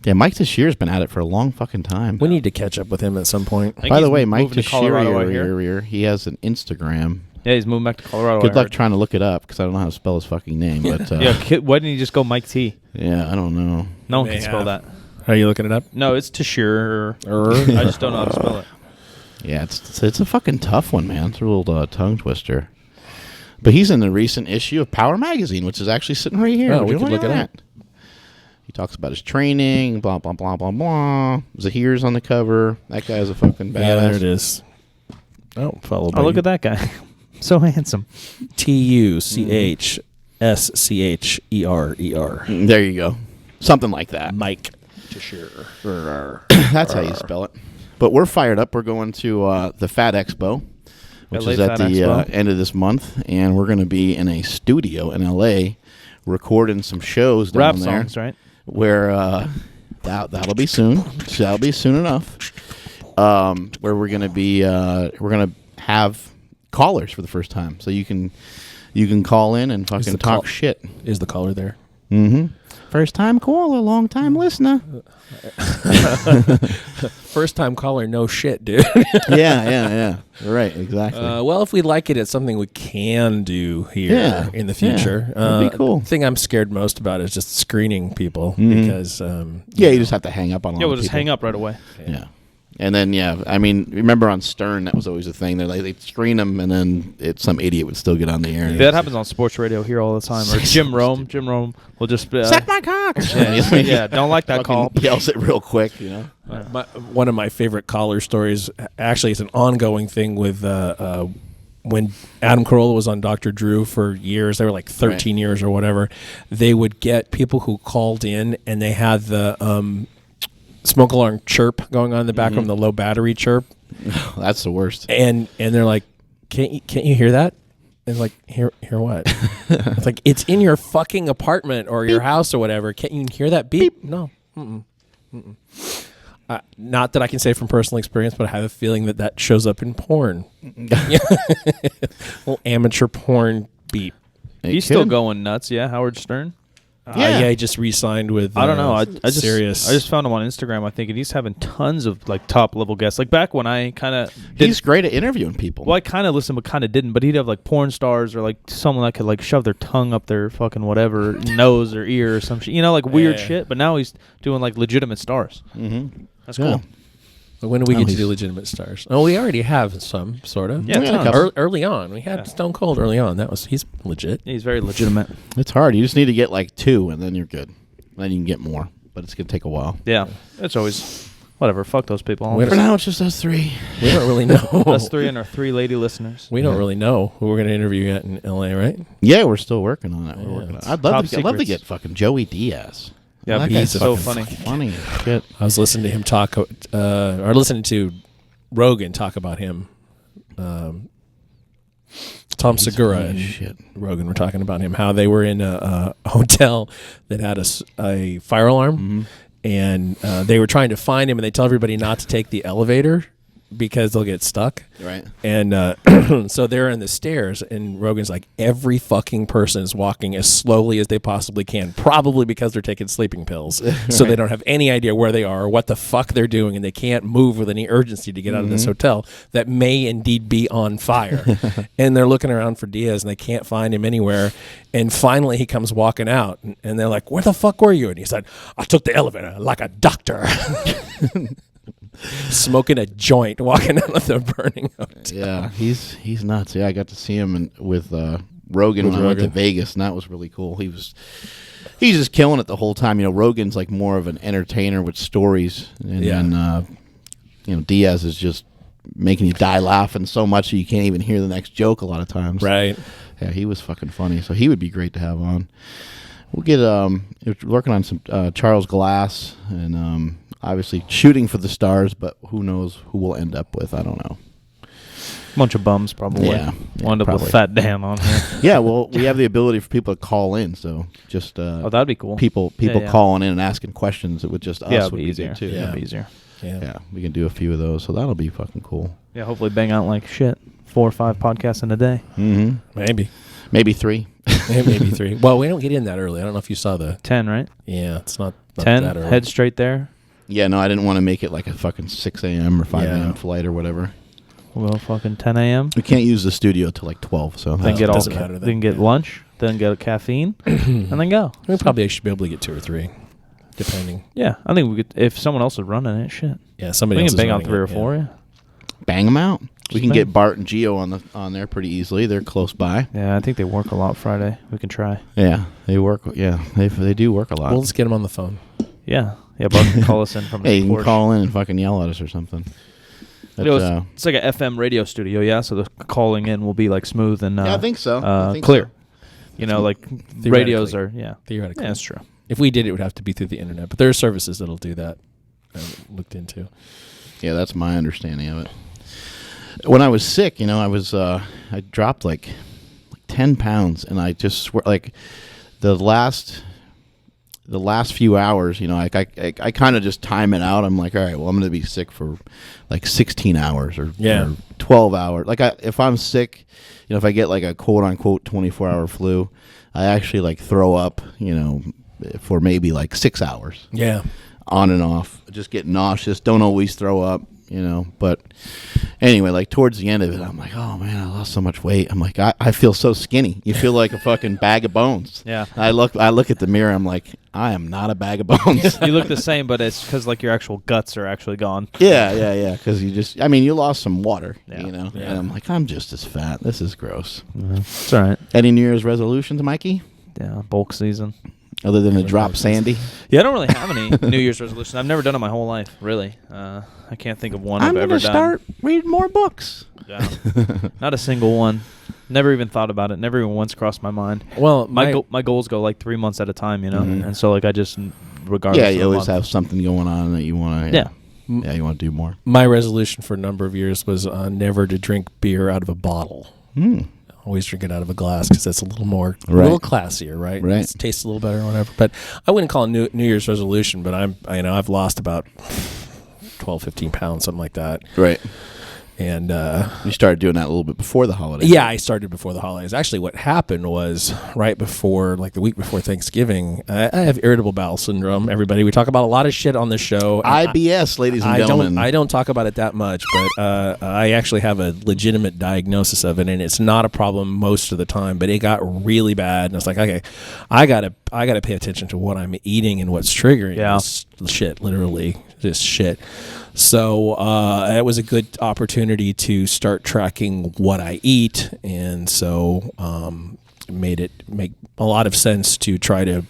[SPEAKER 3] Yeah, Mike Teixeira's been at it for a long fucking time.
[SPEAKER 4] We need to catch up with him at some point.
[SPEAKER 3] By the way, Mike Teixeira, he has an Instagram.
[SPEAKER 5] Yeah, he's moving back to Colorado.
[SPEAKER 3] Good luck trying to look it up because I don't know how to spell his fucking name. But
[SPEAKER 5] why didn't he just go Mike T?
[SPEAKER 3] Yeah, I don't know.
[SPEAKER 5] No one can spell that.
[SPEAKER 4] Are you looking it up?
[SPEAKER 5] No, it's Teixeira. I just don't know how to spell it.
[SPEAKER 3] Yeah, it's a fucking tough one, man. It's a little tongue twister. But he's in the recent issue of Power Magazine, which is actually sitting right here.
[SPEAKER 4] Oh, we could look it up.
[SPEAKER 3] He talks about his training, blah, blah, blah, blah, blah. Zahir's on the cover. That guy's a fucking badass.
[SPEAKER 4] Yeah, there it is. Oh, followed by
[SPEAKER 5] look at that guy. So handsome.
[SPEAKER 4] TUCHSCHERER.
[SPEAKER 3] There you go. Something like that.
[SPEAKER 4] Mike Teixeira.
[SPEAKER 3] That's how you spell it. But we're fired up. We're going to the Fit Expo, which is at the end of this month, and we're going to be in a studio in L.A. recording some shows down
[SPEAKER 5] rap
[SPEAKER 3] there.
[SPEAKER 5] Songs, right?
[SPEAKER 3] Where that'll be soon. That'll be soon enough. Where we're going to be, we're going to have callers for the first time, so you can call in and fucking talk shit.
[SPEAKER 4] Is the caller there?
[SPEAKER 3] Mm-hmm. First time caller, long time listener.
[SPEAKER 4] First time caller, no shit, dude.
[SPEAKER 3] yeah. Right, exactly.
[SPEAKER 4] Well, if we like it, it's something we can do here in the future.
[SPEAKER 3] That'd be cool.
[SPEAKER 4] The thing I'm scared most about is just screening people because
[SPEAKER 3] you just have to hang up on.
[SPEAKER 5] Yeah, we'll just hang up right away.
[SPEAKER 3] Yeah. And then, I mean, remember on Stern, that was always a thing. They'd screen them, and then some idiot would still get on the air.
[SPEAKER 5] That happens on sports radio here all the time. Or Jim Rome will just...
[SPEAKER 3] Suck my cock!
[SPEAKER 5] Yeah, don't like that call.
[SPEAKER 3] Yells it real quick,
[SPEAKER 4] One of my favorite caller stories, actually, it's an ongoing thing with when Adam Carolla was on Dr. Drew for years. They were like 13 years or whatever. They would get people who called in, and they had the... smoke alarm chirp going on in the background, the low battery chirp.
[SPEAKER 3] That's the worst.
[SPEAKER 4] And they're like, can't you hear that? And like, hear what? It's like, it's in your fucking apartment or your house or whatever. Can't you hear that beep? No. Not that I can say from personal experience, but I have a feeling that shows up in porn. Little amateur porn beep.
[SPEAKER 5] He's still going nuts, Howard Stern?
[SPEAKER 4] Yeah, he just re-signed with.
[SPEAKER 5] I don't know. I
[SPEAKER 4] Sirius.
[SPEAKER 5] just found him on Instagram, I think, and he's having tons of like top level guests. Like back when I kind of,
[SPEAKER 3] he's great at interviewing people.
[SPEAKER 5] Well, I kind of listened, but kind of didn't. But he'd have like porn stars or like someone that could like shove their tongue up their fucking whatever nose or ear or some shit. Like weird shit. But now he's doing like legitimate stars.
[SPEAKER 3] Mm-hmm.
[SPEAKER 5] That's cool.
[SPEAKER 4] When do we get to do legitimate stars? Oh, we already have some, sort of.
[SPEAKER 5] Yeah,
[SPEAKER 4] early on. We had Stone Cold early on. He's legit.
[SPEAKER 5] Yeah, he's very legitimate.
[SPEAKER 3] It's hard. You just need to get like 2, and then you're good. Then you can get more, but it's going to take a while.
[SPEAKER 5] Yeah, it's always, whatever, fuck those people.
[SPEAKER 3] For now, it's just us 3.
[SPEAKER 4] We don't really know.
[SPEAKER 5] Us 3 and our 3 lady listeners.
[SPEAKER 4] We don't really know who we're going to interview yet in L.A., right?
[SPEAKER 3] Yeah, we're still working on that. I'd love to get fucking Joey Diaz.
[SPEAKER 5] Yeah,
[SPEAKER 3] that
[SPEAKER 5] he's so
[SPEAKER 3] funny. Funny shit.
[SPEAKER 4] I was listening to him talk, or listening to Rogan talk about him. Tom Segura and Rogan were talking about him, how they were in a hotel that had a fire alarm, and they were trying to find him, and they tell everybody not to take the elevator because they'll get stuck.
[SPEAKER 3] Right.
[SPEAKER 4] And so they're in the stairs, and Rogan's like, every fucking person is walking as slowly as they possibly can, probably because they're taking sleeping pills. So they don't have any idea where they are or what the fuck they're doing, and they can't move with any urgency to get out of this hotel that may indeed be on fire. And they're looking around for Diaz, and they can't find him anywhere. And finally, he comes walking out, and they're like, where the fuck were you? And he said, I took the elevator like a doctor. Smoking a joint, walking out of the burning hotel.
[SPEAKER 3] Yeah, he's nuts. Yeah, I got to see him with Rogan when I went to Vegas, and that was really cool. He's just killing it the whole time. You know, Rogan's like more of an entertainer with stories, and then Diaz is just making you die laughing so much that you can't even hear the next joke a lot of times.
[SPEAKER 4] Right.
[SPEAKER 3] Yeah, he was fucking funny. So he would be great to have on. We'll get working on some Charles Glass and obviously shooting for the stars, but who knows who we'll end up with? I don't know.
[SPEAKER 5] Bunch of bums probably.
[SPEAKER 3] Yeah,
[SPEAKER 5] Wind up
[SPEAKER 3] probably.
[SPEAKER 5] with Fat Dan on here.
[SPEAKER 3] Yeah, well, we have the ability for people to call in, so just
[SPEAKER 5] Oh, that'd be cool.
[SPEAKER 3] People calling in and asking questions. It would just us
[SPEAKER 5] it'd
[SPEAKER 3] would
[SPEAKER 5] be
[SPEAKER 3] be
[SPEAKER 5] easier
[SPEAKER 3] good too.
[SPEAKER 5] Yeah, it'd be easier.
[SPEAKER 3] Yeah, we can do a few of those, so that'll be fucking cool.
[SPEAKER 5] Yeah, hopefully bang out like shit. 4 or 5 podcasts in a day.
[SPEAKER 3] Mm-hmm. Maybe 3.
[SPEAKER 4] Maybe 3. Well, we don't get in that early. I don't know if you saw the
[SPEAKER 5] 10, right?
[SPEAKER 4] Yeah, it's not
[SPEAKER 5] 10.
[SPEAKER 4] that early.
[SPEAKER 5] Head straight there.
[SPEAKER 3] Yeah, no, I didn't want to make it like a fucking 6 a.m. or 5 a.m. flight or whatever.
[SPEAKER 5] We'll go fucking 10 a.m.
[SPEAKER 3] We can't use the studio till like 12, so
[SPEAKER 5] Then get
[SPEAKER 4] doesn't matter then.
[SPEAKER 5] Then get lunch. Then get a caffeine, and then go.
[SPEAKER 4] We probably should be able to get 2 or 3, depending.
[SPEAKER 5] Yeah, I think we could. If someone else is running it, shit.
[SPEAKER 4] Yeah, somebody
[SPEAKER 5] We
[SPEAKER 4] else
[SPEAKER 5] can
[SPEAKER 4] is
[SPEAKER 5] bang out
[SPEAKER 4] running
[SPEAKER 5] 3 or
[SPEAKER 4] it,
[SPEAKER 5] 4. Yeah.
[SPEAKER 3] Bang them out. We can
[SPEAKER 5] bang.
[SPEAKER 3] get Bart and Gio on there pretty easily. They're close by.
[SPEAKER 5] Yeah, I think they work a lot Friday. We can try.
[SPEAKER 3] Yeah, they work. Yeah, they do work a lot.
[SPEAKER 4] Well, let's get them on the phone.
[SPEAKER 5] Yeah, Bart can call us in from his
[SPEAKER 3] Hey, you can
[SPEAKER 5] Porsche.
[SPEAKER 3] call in and fucking yell at us or something.
[SPEAKER 5] It's like a FM radio studio, yeah. So the calling in will be like smooth and
[SPEAKER 3] yeah, I think so. I think
[SPEAKER 5] clear.
[SPEAKER 3] so.
[SPEAKER 5] You know, like radios are
[SPEAKER 4] Theoretically.
[SPEAKER 5] Yeah, that's true.
[SPEAKER 4] If we did, it would have to be through the internet. But there are services that'll do that. I looked into.
[SPEAKER 3] Yeah, that's my understanding of it. When I was sick, I dropped like 10 pounds, and I just swear, like the last few hours, I kind of just time it out. I'm like, all right, well, I'm going to be sick for like 16 hours or 12 hours. Like if I'm sick, if I get like a quote unquote 24-hour flu, I actually like throw up, for maybe like 6 hours.
[SPEAKER 4] Yeah.
[SPEAKER 3] On and off. Just get nauseous. Don't always throw up, But anyway, like towards the end of it, I'm like, oh man, I lost so much weight. I'm like, I feel so skinny. You feel like a fucking bag of bones.
[SPEAKER 5] Yeah.
[SPEAKER 3] I look at the mirror. I'm like, I am not a bag of bones.
[SPEAKER 5] You look the same, but it's because like your actual guts are actually gone.
[SPEAKER 3] Yeah. Because you lost some water,
[SPEAKER 5] Yeah.
[SPEAKER 3] And I'm like, I'm just as fat. This is gross.
[SPEAKER 5] It's all right.
[SPEAKER 3] Any New Year's resolutions, Mikey?
[SPEAKER 5] Yeah, bulk season.
[SPEAKER 3] Other than to drop Sandy?
[SPEAKER 5] Yeah, I don't really have any New Year's resolutions. I've never done it my whole life, really. I can't think of one I've ever done.
[SPEAKER 3] I'm going to start reading more books.
[SPEAKER 5] Yeah. Not a single one. Never even thought about it. Never even once crossed my mind.
[SPEAKER 4] Well,
[SPEAKER 5] my goals go like 3 months at a time, and so like I just regardless.
[SPEAKER 3] Yeah,
[SPEAKER 5] of
[SPEAKER 3] you
[SPEAKER 5] the
[SPEAKER 3] always
[SPEAKER 5] month.
[SPEAKER 3] have something going on that you want to.
[SPEAKER 5] Yeah.
[SPEAKER 3] Yeah, you want to do more.
[SPEAKER 4] My resolution for a number of years was never to drink beer out of a bottle. Always drink it out of a glass because that's a little more, a little classier, right?
[SPEAKER 3] Right.
[SPEAKER 4] It tastes a little better or whatever. But I wouldn't call it New Year's resolution. But I've lost about 12, 15 pounds, something like that.
[SPEAKER 3] Right.
[SPEAKER 4] And
[SPEAKER 3] you started doing that a little bit before the holidays.
[SPEAKER 4] Yeah, I started before the holidays. Actually, what happened was right before, like the week before Thanksgiving, I have irritable bowel syndrome. Everybody, we talk about a lot of shit on this show.
[SPEAKER 3] IBS, ladies and gentlemen.
[SPEAKER 4] I don't talk about it that much, but I actually have a legitimate diagnosis of it, and it's not a problem most of the time. But it got really bad, and I was like, okay, I gotta pay attention to what I'm eating and what's triggering this shit. Literally, this shit. So it was a good opportunity to start tracking what I eat, and so made it make a lot of sense to try to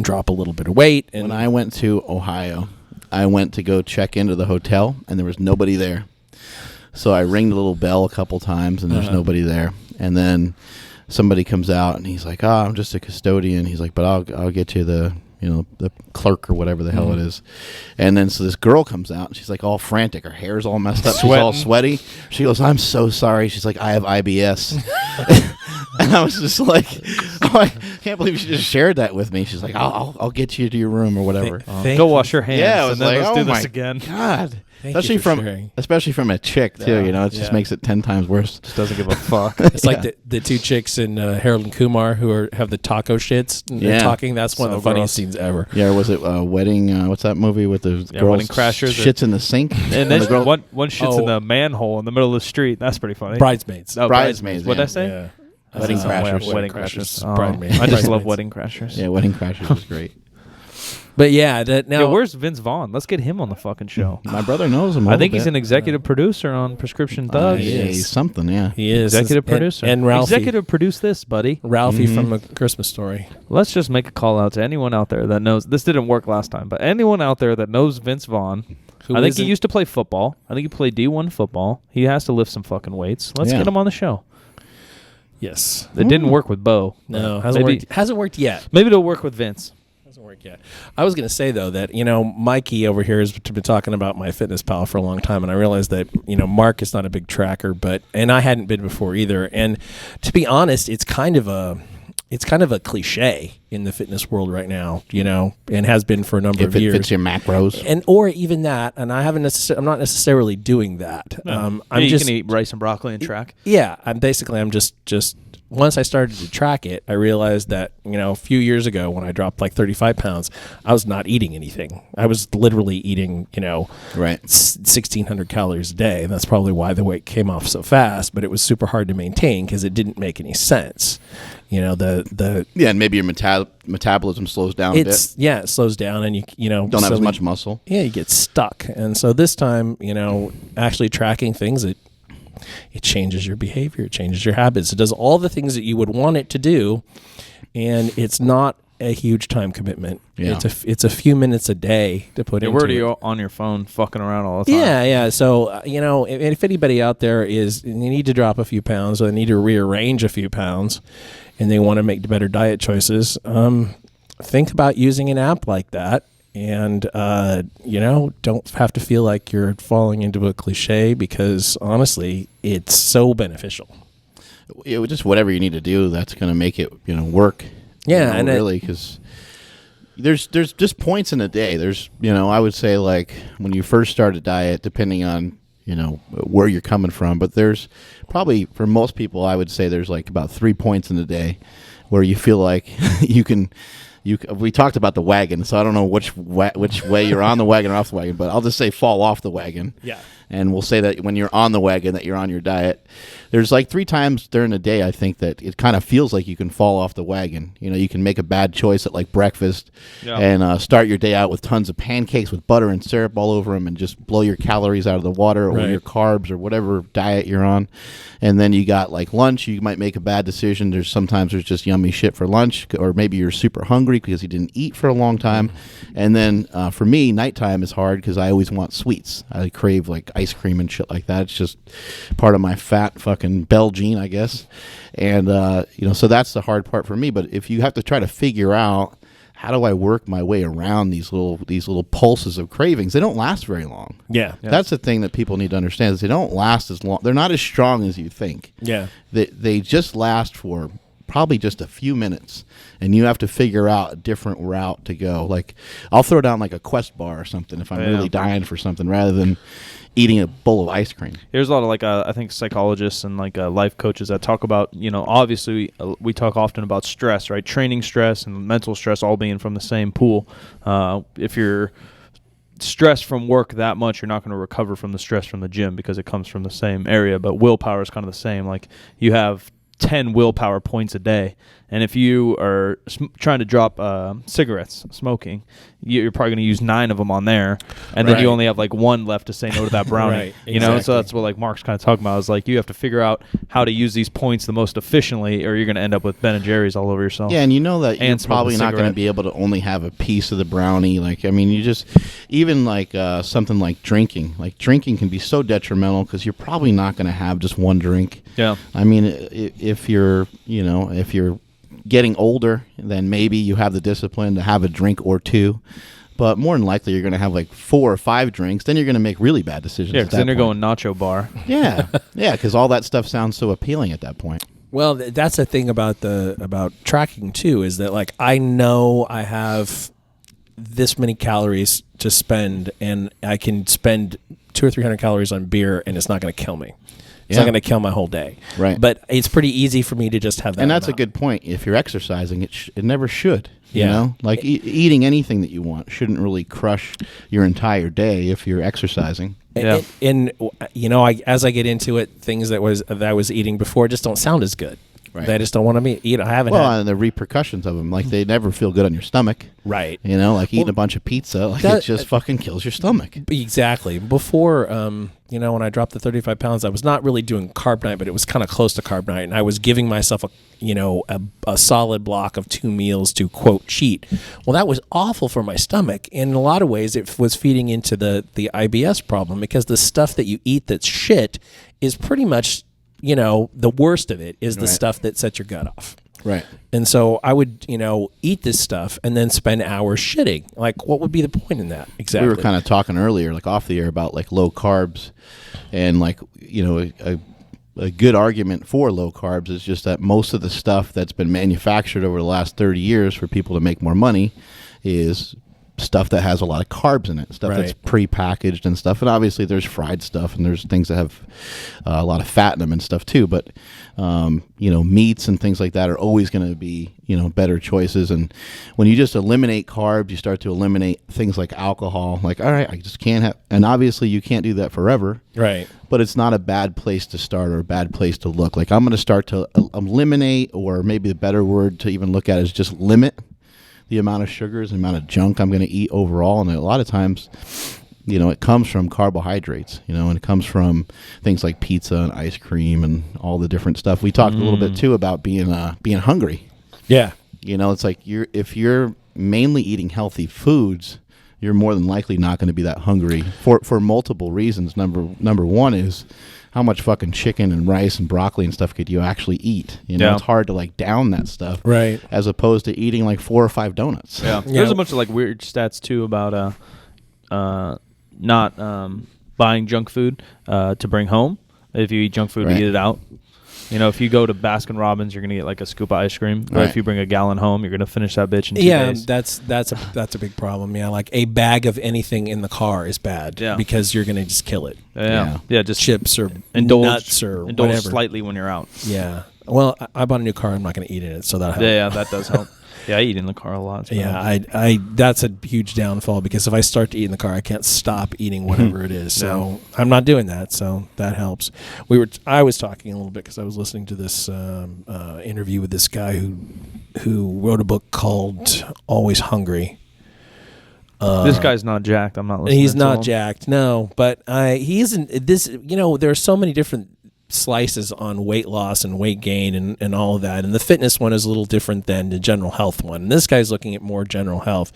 [SPEAKER 4] drop a little bit of weight. And
[SPEAKER 3] when I went to Ohio, I went to go check into the hotel, and there was nobody there. So I rang the little bell a couple times, and there's nobody there. And then somebody comes out, and he's like, I'm just a custodian. He's like, but I'll get you the clerk or whatever the hell it is. And then so this girl comes out, and she's like all frantic. Her hair's all messed up. She's all sweaty. She goes, I'm so sorry. She's like, I have IBS. And I was just like, oh, I can't believe she just shared that with me. She's like, I'll get you to your room or whatever.
[SPEAKER 5] Go wash your hands.
[SPEAKER 3] Yeah, I was
[SPEAKER 5] and then
[SPEAKER 3] like,
[SPEAKER 5] let's
[SPEAKER 3] oh
[SPEAKER 5] do this
[SPEAKER 3] my
[SPEAKER 5] again.
[SPEAKER 3] God.
[SPEAKER 4] Thank you for sharing.
[SPEAKER 3] Especially from a chick too, you know, it just makes it 10 times worse.
[SPEAKER 5] Just doesn't give a fuck.
[SPEAKER 4] It's like the two chicks in Harold and Kumar who have the taco shits and they're talking. That's one of the funniest scenes ever.
[SPEAKER 3] Yeah, was it Wedding? What's that movie with the girls
[SPEAKER 5] Wedding Crashers
[SPEAKER 3] shits in the sink?
[SPEAKER 5] And then one shits in the manhole in the middle of the street. That's pretty funny.
[SPEAKER 4] Bridesmaids.
[SPEAKER 5] Oh,
[SPEAKER 3] Bridesmaids.
[SPEAKER 5] What'd I say?
[SPEAKER 4] Yeah.
[SPEAKER 3] Wedding Crashers.
[SPEAKER 5] Wedding Crashers. Oh,
[SPEAKER 4] Bridesmaids.
[SPEAKER 5] I just love Wedding Crashers.
[SPEAKER 3] Yeah, Wedding Crashers was great.
[SPEAKER 4] But yeah,
[SPEAKER 5] where's Vince Vaughn? Let's get him on the fucking show.
[SPEAKER 3] My brother knows him.
[SPEAKER 5] I think he's an executive producer on Prescription Thugs.
[SPEAKER 3] Yeah, he's something. Yeah,
[SPEAKER 4] he is
[SPEAKER 5] executive producer.
[SPEAKER 4] And Ralphie.
[SPEAKER 5] Executive produce this, buddy.
[SPEAKER 4] Ralphie from A Christmas Story.
[SPEAKER 5] Let's just make a call out to anyone out there that knows. This didn't work last time, but anyone out there that knows Vince Vaughn. I think he used to play football. I think he played D1 football. He has to lift some fucking weights. Let's get him on the show.
[SPEAKER 4] Yes.
[SPEAKER 5] It didn't work with Bo.
[SPEAKER 4] No, hasn't worked yet.
[SPEAKER 5] Maybe it'll work with Vince.
[SPEAKER 4] Hasn't worked yet. I was going to say, though, that, Mikey over here has been talking about MyFitnessPal for a long time, and I realized that, Mark is not a big tracker, and I hadn't been before either. And to be honest, it's kind of a cliche in the fitness world right now, and has been for a number of years.
[SPEAKER 3] If it fits your macros.
[SPEAKER 4] Or even that, and I'm not necessarily doing that.
[SPEAKER 5] You can eat rice and broccoli and track.
[SPEAKER 4] Yeah, I'm just once I started to track it, I realized that, a few years ago when I dropped like 35 pounds, I was not eating anything. I was literally eating, 1,600 calories a day. And that's probably why the weight came off so fast, but it was super hard to maintain because it didn't make any sense. And
[SPEAKER 3] maybe your metabolism slows down a bit.
[SPEAKER 4] Yeah, it slows down and you don't
[SPEAKER 3] have as much muscle.
[SPEAKER 4] Yeah, you get stuck. And so this time, actually tracking things, it changes your behavior, it changes your habits. It does all the things that you would want it to do, and it's not a huge time commitment.
[SPEAKER 3] Yeah.
[SPEAKER 4] It's a few minutes a day to put into it.
[SPEAKER 5] You're on your phone fucking around all the time.
[SPEAKER 4] Yeah. So, if anybody out there they need to drop a few pounds or they need to rearrange a few pounds and they want to make better diet choices, think about using an app like that. And, don't have to feel like you're falling into a cliche because, honestly, it's so beneficial.
[SPEAKER 3] Just whatever you need to do, that's going to make it, work.
[SPEAKER 4] Yeah. And
[SPEAKER 3] really, because there's just points in a day. There's, I would say, like, when you first start a diet, depending on, where you're coming from. But there's probably, for most people, I would say there's, like, about 3 points in a day where you feel like you can... we talked about the wagon, so I don't know which way you're on the wagon or off the wagon, but I'll just say fall off the wagon.
[SPEAKER 4] Yeah.
[SPEAKER 3] And we'll say that when you're on the wagon, that you're on your diet. There's like 3 times during the day, I think, that it kind of feels like you can fall off the wagon. You can make a bad choice at like breakfast and start your day out with tons of pancakes with butter and syrup all over them and just blow your calories out of the water or your carbs or whatever diet you're on. And then you got like lunch. You might make a bad decision. Sometimes there's just yummy shit for lunch, or maybe you're super hungry because you didn't eat for a long time. And then for me, nighttime is hard because I always want sweets. I crave like ice cream and shit like that. It's just part of my fat fucking Bell gene, I guess. And so that's the hard part for me. But if you have to try to figure out how do I work my way around these little pulses of cravings, they don't last very long.
[SPEAKER 4] Yeah.
[SPEAKER 3] That's the thing that people need to understand is they don't last as long. They're not as strong as you think.
[SPEAKER 4] Yeah.
[SPEAKER 3] They just last for probably just a few minutes, and you have to figure out a different route to go. Like, I'll throw down like a Quest bar or something if I'm really dying for something rather than eating a bowl of ice cream.
[SPEAKER 5] There's a lot of like I think psychologists and like life coaches that talk about, obviously we talk often about stress, right? Training stress and mental stress all being from the same pool. If you're stressed from work that much, you're not going to recover from the stress from the gym because it comes from the same area. But willpower is kind of the same. Like, you have 10 willpower points a day, and if you are trying to drop cigarettes, smoking, you're probably going to use 9 of them on there, and then you only have like 1 left to say no to that brownie.
[SPEAKER 4] Exactly.
[SPEAKER 5] So that's what like Mark's kind of talking about, is like you have to figure out how to use these points the most efficiently, or you're going to end up with Ben and Jerry's all over yourself.
[SPEAKER 3] Yeah, and that you're probably not going to be able to only have a piece of the brownie. Like, I mean, you just, even like something like drinking. Like, drinking can be so detrimental because you're probably not going to have just one drink.
[SPEAKER 5] Yeah.
[SPEAKER 3] I mean, if you're getting older, then maybe you have the discipline to have a drink or 2. But more than likely, you're going to have like 4 or 5 drinks. Then you're going to make really bad decisions.
[SPEAKER 5] Yeah, because then you're going nacho bar.
[SPEAKER 3] Yeah, because all that stuff sounds so appealing at that point.
[SPEAKER 4] Well, that's the thing about tracking too, is that like I know I have this many calories to spend, and I can spend 200 or 300 calories on beer, and it's not going to kill me. It's not going to kill my whole day.
[SPEAKER 3] Right.
[SPEAKER 4] But it's pretty easy for me to just have that.
[SPEAKER 3] And that's
[SPEAKER 4] amount.
[SPEAKER 3] a good point. If you're exercising, it never should. You
[SPEAKER 4] Yeah.
[SPEAKER 3] know, like eating anything that you want shouldn't really crush your entire day if you're exercising.
[SPEAKER 5] Yeah.
[SPEAKER 4] And you know, as I get into it, things that I was eating before just don't sound as good.
[SPEAKER 3] Right.
[SPEAKER 4] I just don't want to eat. I haven't.
[SPEAKER 3] Well, and the repercussions of them, like they never feel good on your stomach.
[SPEAKER 4] Right.
[SPEAKER 3] You know, like eating a bunch of pizza, like it just fucking kills your stomach.
[SPEAKER 4] Exactly. Before, you know, when I dropped the 35 pounds, I was not really doing carb night, but it was kind of close to carb night, and I was giving myself a solid block of 2 meals to quote cheat. Well, that was awful for my stomach, and in a lot of ways, it was feeding into the IBS problem, because the stuff that you eat that's shit is pretty much, you know, the worst of it is the stuff that sets your gut off.
[SPEAKER 3] Right.
[SPEAKER 4] And so I would, you know, eat this stuff and then spend hours shitting. Like, what would be the point in that? Exactly.
[SPEAKER 3] We were kind of talking earlier, like off the air, about like low carbs, and like, you know, a good argument for low carbs is just that most of the stuff that's been manufactured over the last 30 years for people to make more money is stuff that has a lot of carbs in it, stuff that's pre-packaged and stuff. And obviously there's fried stuff, and there's things that have a lot of fat in them and stuff too. But, you know, meats and things like that are always going to be, you know, better choices. And when you just eliminate carbs, you start to eliminate things like alcohol. Like, all right, I just can't have, and obviously you can't do that forever.
[SPEAKER 4] Right.
[SPEAKER 3] But it's not a bad place to start or a bad place to look. Like, I'm going to start to eliminate, or maybe the better word to even look at is just limit the amount of sugars, the amount of junk I'm going to eat overall. And a lot of times, you know, it comes from carbohydrates, you know, and it comes from things like pizza and ice cream and all the different stuff. We talked a little bit too about being hungry. Yeah. You know, it's like if you're mainly eating healthy foods, you're more than likely not going to be that hungry for multiple reasons. Number one is, how much fucking chicken and rice and broccoli and stuff could you actually eat? You know, it's hard to like down that stuff,
[SPEAKER 4] right?
[SPEAKER 3] As opposed to eating like 4 or 5 donuts.
[SPEAKER 5] Yeah, there's a bunch of like weird stats too about not buying junk food to bring home. If you eat junk food, you eat it out. You know, if you go to Baskin Robbins, you're gonna get like a scoop of ice cream. But if you bring a gallon home, you're gonna finish that bitch in 2 days.
[SPEAKER 4] That's a big problem. Yeah, like a bag of anything in the car is bad. Yeah. Because you're gonna just kill it.
[SPEAKER 5] Yeah, just
[SPEAKER 4] chips or nuts or
[SPEAKER 5] indulge
[SPEAKER 4] whatever.
[SPEAKER 5] Slightly when you're out.
[SPEAKER 4] Yeah. Well, I bought a new car. I'm not gonna eat in it, so that helps.
[SPEAKER 5] Yeah, that does help. Yeah, I eat in the car a lot. So.
[SPEAKER 4] Yeah, I that's a huge downfall, because if I start to eat in the car, I can't stop eating whatever it is. So I'm not doing that. So that helps. I was talking a little bit because I was listening to this interview with this guy who wrote a book called Always Hungry.
[SPEAKER 5] This guy's not jacked. I'm not listening.
[SPEAKER 4] He's not
[SPEAKER 5] him.
[SPEAKER 4] jacked. No, but he isn't. This, you know, there are so many different slices on weight loss and weight gain and all of that, and the fitness one is a little different than the general health one, and this guy's looking at more general health.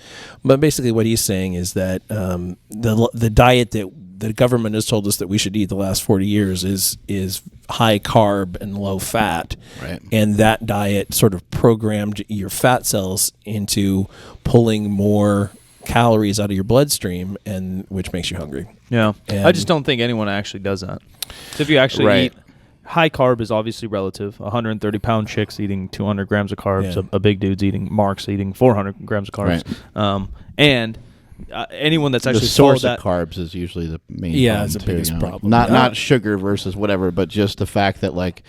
[SPEAKER 4] But basically what he's saying is that the diet that the government has told us that we should eat the last 40 years is high carb and low fat,
[SPEAKER 3] right? And
[SPEAKER 4] that diet sort of programmed your fat cells into pulling more calories out of your bloodstream, and which makes you hungry.
[SPEAKER 5] Yeah, I just don't think anyone actually does that. So if you actually eat, high carb is obviously relative. 130-pound chick's eating 200 grams of carbs. A big dude's Mark's eating 400 grams of carbs. Right. And anyone that's actually
[SPEAKER 3] the source of carbs is usually the main problem.
[SPEAKER 4] It's the biggest problem.
[SPEAKER 3] Not sugar versus whatever, but just the fact that, like,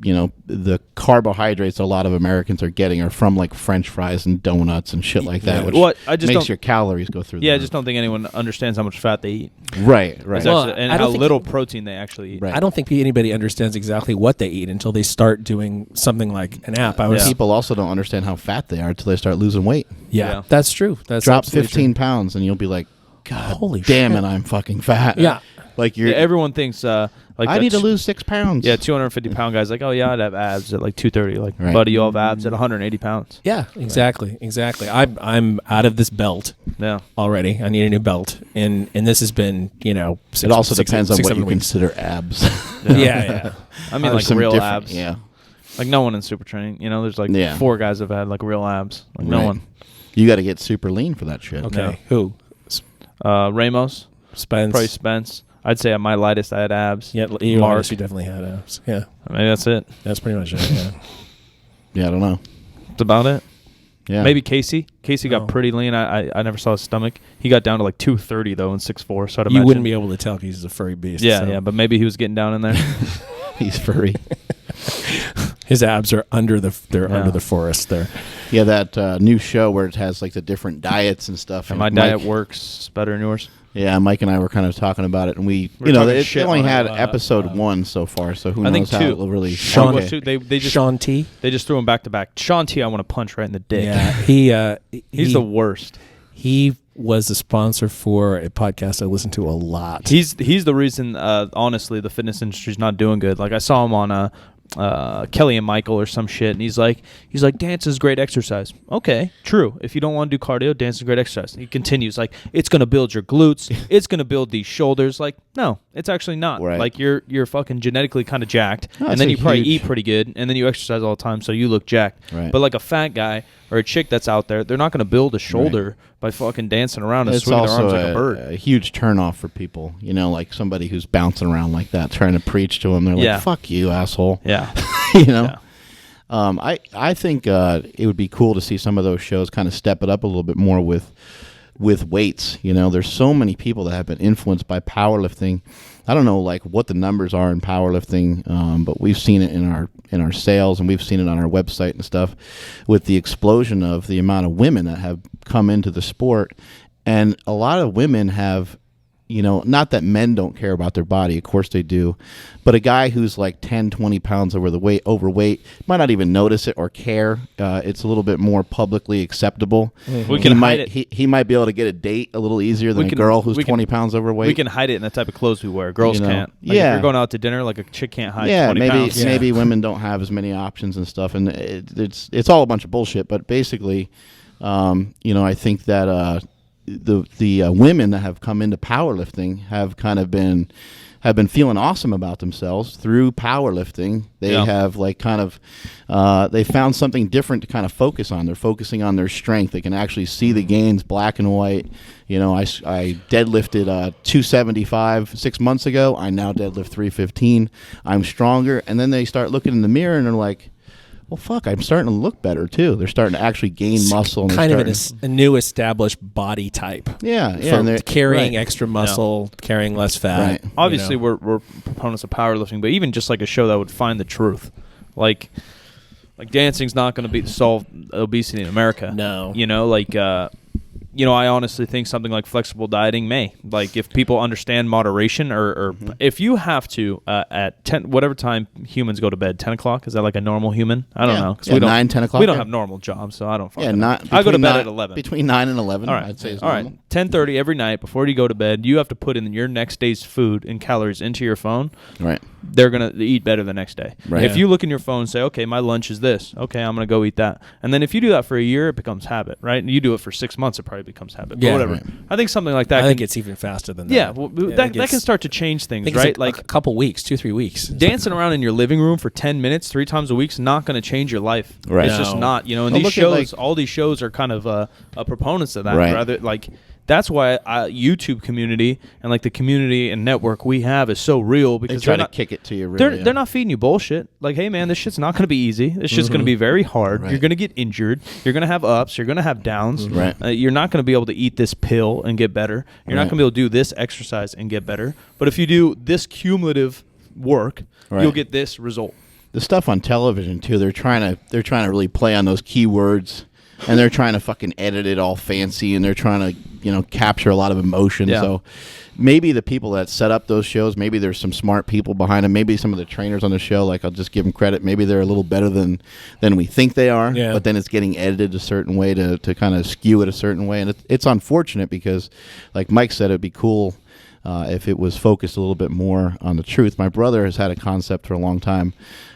[SPEAKER 3] you know, the carbohydrates a lot of Americans are getting are from like French fries and donuts and shit like that, which makes your calories go through.
[SPEAKER 5] I just don't think anyone understands how much fat they eat.
[SPEAKER 3] Right.
[SPEAKER 5] And how little protein they actually eat.
[SPEAKER 3] Right.
[SPEAKER 4] I don't think anybody understands exactly what they eat until they start doing something like an app.
[SPEAKER 3] People also don't understand how fat they are until they start losing weight.
[SPEAKER 4] Yeah. That's true.
[SPEAKER 3] Drop 15 pounds and you'll be like, God, holy damn it, I'm fucking fat.
[SPEAKER 4] Yeah.
[SPEAKER 3] Like
[SPEAKER 5] everyone thinks
[SPEAKER 3] I need to lose 6 pounds.
[SPEAKER 5] Yeah, 250-pound guy's like, oh yeah, I'd have abs at like 230. Like, buddy, you'll have abs at 180 pounds.
[SPEAKER 4] Yeah, exactly. I'm out of this belt.
[SPEAKER 5] Yeah.
[SPEAKER 4] Already, I need a new belt, and this has been, you know.
[SPEAKER 3] It also depends on what you consider abs.
[SPEAKER 4] Yeah.
[SPEAKER 5] I mean, like real abs.
[SPEAKER 3] Yeah.
[SPEAKER 5] Like no one in super training. You know, there's like 4 guys have had like real abs. Like no one.
[SPEAKER 3] You got to get super lean for that shit.
[SPEAKER 4] Okay. Who?
[SPEAKER 5] Ramos.
[SPEAKER 4] Spence.
[SPEAKER 5] Probably Spence. I'd say at my lightest I had abs.
[SPEAKER 4] Yeah, you definitely had abs. Yeah.
[SPEAKER 5] Maybe that's it.
[SPEAKER 4] That's pretty much it, yeah.
[SPEAKER 3] Yeah, I don't know.
[SPEAKER 5] That's about it.
[SPEAKER 3] Yeah.
[SPEAKER 5] Maybe Casey. Casey got pretty lean. I never saw his stomach. He got down to like 230 though and 6'4". So I'd
[SPEAKER 4] you wouldn't be able to tell because he's a furry beast.
[SPEAKER 5] Yeah, yeah, but maybe he was getting down in there.
[SPEAKER 3] He's furry.
[SPEAKER 4] His abs are under the forest there.
[SPEAKER 3] Yeah, that new show where it has like the different diets and stuff.
[SPEAKER 5] And my diet works better than yours.
[SPEAKER 3] Yeah, Mike and I were kind of talking about it, and we only had episode 1 so far, so who knows how it will really.
[SPEAKER 4] Sean T.
[SPEAKER 5] They just threw him back to back. Sean T. I want to punch right in the dick.
[SPEAKER 4] Yeah,
[SPEAKER 5] he's the worst.
[SPEAKER 4] He was the sponsor for a podcast I listened to a lot.
[SPEAKER 5] He's the reason. Honestly, the fitness industry's not doing good. Like I saw him on Kelly and Michael or some shit, and he's like dance is great exercise. Okay, true. If you don't want to do cardio, dance is great exercise. He continues like it's gonna build your glutes, it's gonna build these shoulders. Like no, it's actually not.
[SPEAKER 3] Right.
[SPEAKER 5] Like you're fucking genetically kind of jacked, and then you probably eat pretty good, and then you exercise all the time, so you look jacked.
[SPEAKER 3] Right.
[SPEAKER 5] But like a fat guy or a chick that's out there, they're not gonna build a shoulder by fucking dancing around and swinging their arms like a bird.
[SPEAKER 3] A huge turnoff for people, like somebody who's bouncing around like that, trying to preach to them. They're like, "Fuck you, asshole."
[SPEAKER 5] Yeah.
[SPEAKER 3] Yeah. I think it would be cool to see some of those shows kind of step it up a little bit more with weights. There's so many people that have been influenced by powerlifting. I don't know like what the numbers are in powerlifting, but we've seen it in our sales, and we've seen it on our website and stuff with the explosion of the amount of women that have come into the sport. And a lot of women have, not that men don't care about their body, of course they do, but a guy who's like 10, 20 pounds overweight might not even notice it or care. It's a little bit more publicly acceptable.
[SPEAKER 5] Mm-hmm. We can hide it.
[SPEAKER 3] He might be able to get a date a little easier than a girl who's 20 pounds overweight.
[SPEAKER 5] We can hide it in the type of clothes we wear. Girls can't. Like
[SPEAKER 3] if
[SPEAKER 5] you're going out to dinner, like a chick can't hide 20 pounds.
[SPEAKER 3] Maybe women don't have as many options and stuff, and it's all a bunch of bullshit. But basically, I think that the women that have come into powerlifting have kind of been feeling awesome about themselves through powerlifting. They have like kind of they found something different to kind of focus on. They're focusing on their strength. They can actually see the gains black and white. I deadlifted 275 6 months ago. I now deadlift 315. I'm stronger. And then they start looking in the mirror and they're like, well, fuck, I'm starting to look better, too. They're starting to actually gain muscle. And
[SPEAKER 4] kind of a new established body type.
[SPEAKER 3] Yeah.
[SPEAKER 4] And they're carrying extra muscle, carrying less fat.
[SPEAKER 5] Right. Obviously, we're proponents of powerlifting, but even just like a show that would find the truth. Like dancing's not going to solve obesity in America.
[SPEAKER 4] No.
[SPEAKER 5] I honestly think something like flexible dieting may. Like, if people understand moderation, or if you have to, at 10, whatever time humans go to bed, 10 o'clock, is that like a normal human? I don't know.
[SPEAKER 3] Yeah, 9, 10 o'clock.
[SPEAKER 5] We don't have normal jobs, so I don't fucking
[SPEAKER 3] know.
[SPEAKER 5] I go to bed at 11.
[SPEAKER 3] Between 9 and 11,
[SPEAKER 5] all right.
[SPEAKER 3] I'd say is
[SPEAKER 5] all
[SPEAKER 3] normal.
[SPEAKER 5] right, 10:30 every night before you go to bed, you have to put in your next day's food and calories into your phone.
[SPEAKER 3] Right.
[SPEAKER 5] They're going to eat better the next day.
[SPEAKER 3] Right.
[SPEAKER 5] If you look in your phone and say, okay, my lunch is this. Okay, I'm going to go eat that. And then if you do that for a year, it becomes habit, right? And you do it for 6 months, it probably becomes habit. But whatever. Right. I think something like that.
[SPEAKER 4] I think it's even faster than that.
[SPEAKER 5] Yeah, that can start to change things, right?
[SPEAKER 4] Like a couple weeks, 2-3 weeks.
[SPEAKER 5] Dancing around in your living room for 10 minutes, 3 times a week is not going to change your life.
[SPEAKER 3] Right.
[SPEAKER 5] It's just not. And these shows, all these shows are kind of proponents of that.
[SPEAKER 3] Right.
[SPEAKER 5] Rather, like, that's why YouTube community and like the community and network we have is so real, because
[SPEAKER 3] they try to kick it to you. Really,
[SPEAKER 5] they're not feeding you bullshit. Like, hey man, this shit's not going to be easy. This shit's going to be very hard.
[SPEAKER 3] Right.
[SPEAKER 5] You're going to get injured. You're going to have ups. You're going to have downs.
[SPEAKER 3] Right.
[SPEAKER 5] You're not going to be able to eat this pill and get better. You're not going to be able to do this exercise and get better. But if you do this cumulative work, you'll get this result.
[SPEAKER 3] The stuff on television too, they're trying to really play on those keywords. And they're trying to fucking edit it all fancy, and they're trying to, capture a lot of emotion. Yeah. So maybe the people that set up those shows, maybe there's some smart people behind them. Maybe some of the trainers on the show, like, I'll just give them credit. Maybe they're a little better than we think they are. Yeah. But then it's getting edited a certain way to kind of skew it a certain way. And it's unfortunate because, like Mike said, it'd be cool if it was focused a little bit more on the truth. My brother has had a concept for a long time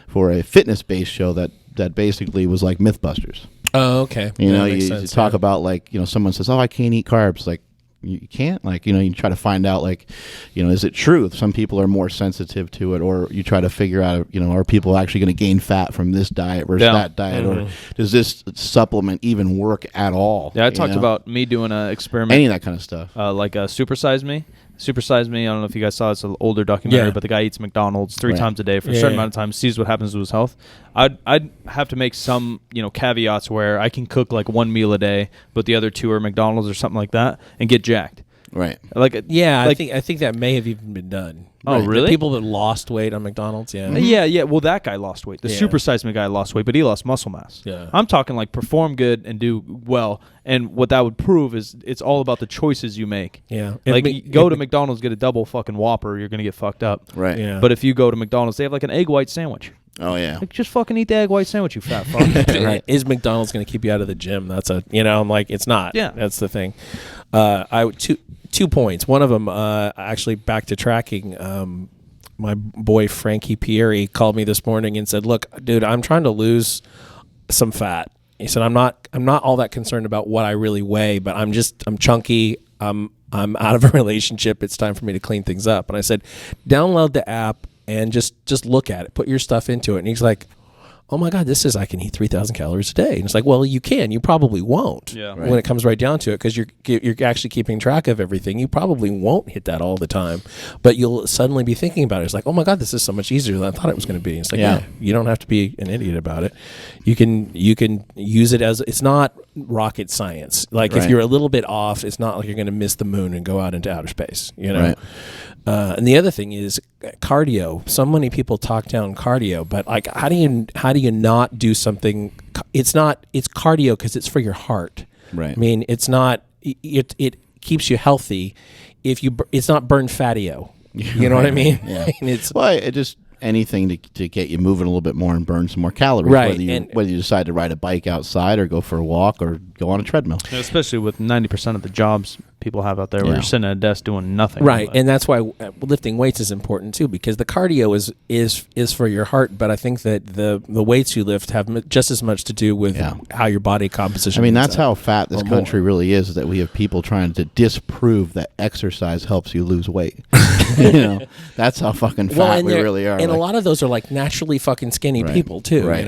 [SPEAKER 3] for a fitness-based show that basically was like Mythbusters.
[SPEAKER 4] Oh, okay.
[SPEAKER 3] You talk about, like, someone says, oh, I can't eat carbs. Like, you can't? Like, you try to find out, like, is it true? Some people are more sensitive to it, or you try to figure out, are people actually going to gain fat from this diet versus that diet, or does this supplement even work at all?
[SPEAKER 5] Yeah, I talked about me doing an experiment.
[SPEAKER 3] Any of that kind of stuff.
[SPEAKER 5] Like Supersize Me. Super Size Me. I don't know if you guys saw it. It's an older documentary, but the guy eats McDonald's 3 times a day for a certain amount of time, sees what happens to his health. I'd have to make some, caveats where I can cook like 1 meal a day, but the other 2 are McDonald's or something like that, and get jacked.
[SPEAKER 3] Right.
[SPEAKER 4] I think that may have even been done.
[SPEAKER 5] Oh,
[SPEAKER 4] right.
[SPEAKER 5] really?
[SPEAKER 4] The people that lost weight on McDonald's, yeah.
[SPEAKER 5] Yeah. Well, that guy lost weight. The Super Size Me guy lost weight, but he lost muscle mass.
[SPEAKER 4] Yeah.
[SPEAKER 5] I'm talking like perform good and do well. And what that would prove is it's all about the choices you make.
[SPEAKER 4] Yeah.
[SPEAKER 5] Like, go to McDonald's, get a double fucking Whopper, you're going to get fucked up.
[SPEAKER 3] Right.
[SPEAKER 4] Yeah.
[SPEAKER 5] But if you go to McDonald's, they have like an egg white sandwich.
[SPEAKER 3] Oh, yeah.
[SPEAKER 5] Like, just fucking eat the egg white sandwich, you fat fuck.
[SPEAKER 4] Right. Is McDonald's going to keep you out of the gym? That's I'm like, it's not.
[SPEAKER 5] Yeah.
[SPEAKER 4] That's the thing. Two points. One of them, actually back to tracking, my boy Frankie Pieri called me this morning and said, "Look, dude, I'm trying to lose some fat." He said, "I'm not all that concerned about what I really weigh, but I'm chunky. I'm out of a relationship. It's time for me to clean things up." And I said, "Download the app and just look at it. Put your stuff into it." And he's like, "Oh my God, this says I can eat 3,000 calories a day." And it's like, well, you can. You probably won't.
[SPEAKER 5] Yeah.
[SPEAKER 4] When it comes right down to it, because you're actually keeping track of everything. You probably won't hit that all the time, but you'll suddenly be thinking about it. It's like, oh my God, this is so much easier than I thought it was going to be. It's like, yeah, you don't have to be an idiot about it. You can use it as, it's not rocket science. Like if you're a little bit off, it's not like you're going to miss the moon and go out into outer space.
[SPEAKER 3] Right.
[SPEAKER 4] And the other thing is cardio. So many people talk down cardio, but like, how do you not do something? It's cardio because it's for your heart.
[SPEAKER 3] Right.
[SPEAKER 4] I mean, it's not. It keeps you healthy. It's not burn fatio. You know what I mean?
[SPEAKER 3] Yeah.
[SPEAKER 4] And it's
[SPEAKER 3] it just anything to get you moving a little bit more and burn some more calories.
[SPEAKER 4] Right.
[SPEAKER 3] Whether you decide to ride a bike outside or go for a walk or go on a treadmill.
[SPEAKER 5] Especially with 90% of the jobs people have out there where you're sitting at a desk doing nothing.
[SPEAKER 4] Right, and that's why lifting weights is important too, because the cardio is for your heart, but I think that the weights you lift have just as much to do with how your body composition.
[SPEAKER 3] I mean, that's how fat this country really is, that we have people trying to disprove that exercise helps you lose weight. That's how fucking fat we really are.
[SPEAKER 4] And a lot of those are like naturally fucking skinny people too. Right.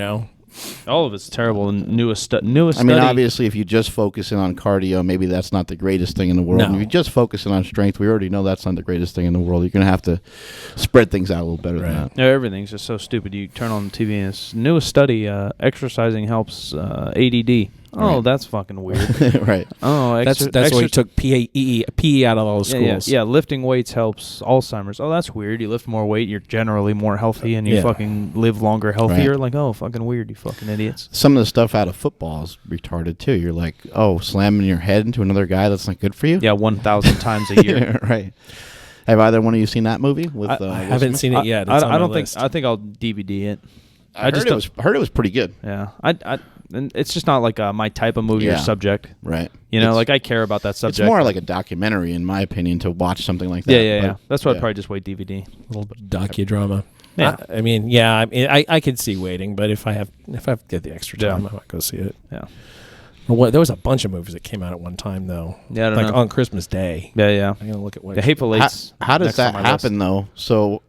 [SPEAKER 5] All of it's terrible. And newest study.
[SPEAKER 3] I mean, obviously, if you just focus in on cardio, maybe that's not the greatest thing in the world.
[SPEAKER 4] No.
[SPEAKER 3] And if you just focus in on strength, we already know that's not the greatest thing in the world. You're going to have to spread things out a little better than that.
[SPEAKER 5] Yeah, everything's just so stupid. You turn on the TV and it's newest study, exercising helps ADD. Oh, that's fucking weird.
[SPEAKER 3] Right.
[SPEAKER 5] Oh,
[SPEAKER 4] that's why you took PE out of all the schools.
[SPEAKER 5] Yeah, lifting weights helps Alzheimer's. Oh, that's weird. You lift more weight, you're generally more healthy, and you fucking live longer, healthier.
[SPEAKER 3] Right.
[SPEAKER 5] Like, oh, fucking weird, you fucking idiots.
[SPEAKER 3] Some of the stuff out of football is retarded, too. You're like, oh, slamming your head into another guy, that's not good for you?
[SPEAKER 5] Yeah, 1,000 times a year.
[SPEAKER 3] Right. Have either one of you seen that movie?
[SPEAKER 4] I haven't seen it yet. It's
[SPEAKER 5] I
[SPEAKER 4] on
[SPEAKER 5] don't
[SPEAKER 4] my list.
[SPEAKER 5] think I'll DVD it.
[SPEAKER 3] I heard it was pretty good.
[SPEAKER 5] Yeah. And it's just not like my type of movie or subject.
[SPEAKER 3] Right.
[SPEAKER 5] Like I care about that subject.
[SPEAKER 3] It's more like a documentary, in my opinion, to watch something like that.
[SPEAKER 5] Yeah. That's why I'd probably just wait DVD.
[SPEAKER 4] A little docudrama.
[SPEAKER 5] Yeah.
[SPEAKER 4] I could see waiting, but if I have to get the extra time, I might go see it.
[SPEAKER 5] Yeah.
[SPEAKER 4] There was a bunch of movies that came out at one time, though.
[SPEAKER 5] Yeah, I don't know.
[SPEAKER 4] On Christmas Day.
[SPEAKER 5] Yeah.
[SPEAKER 4] I'm gonna look at what
[SPEAKER 5] The Hateful Eight's.
[SPEAKER 3] How does that happen, though? So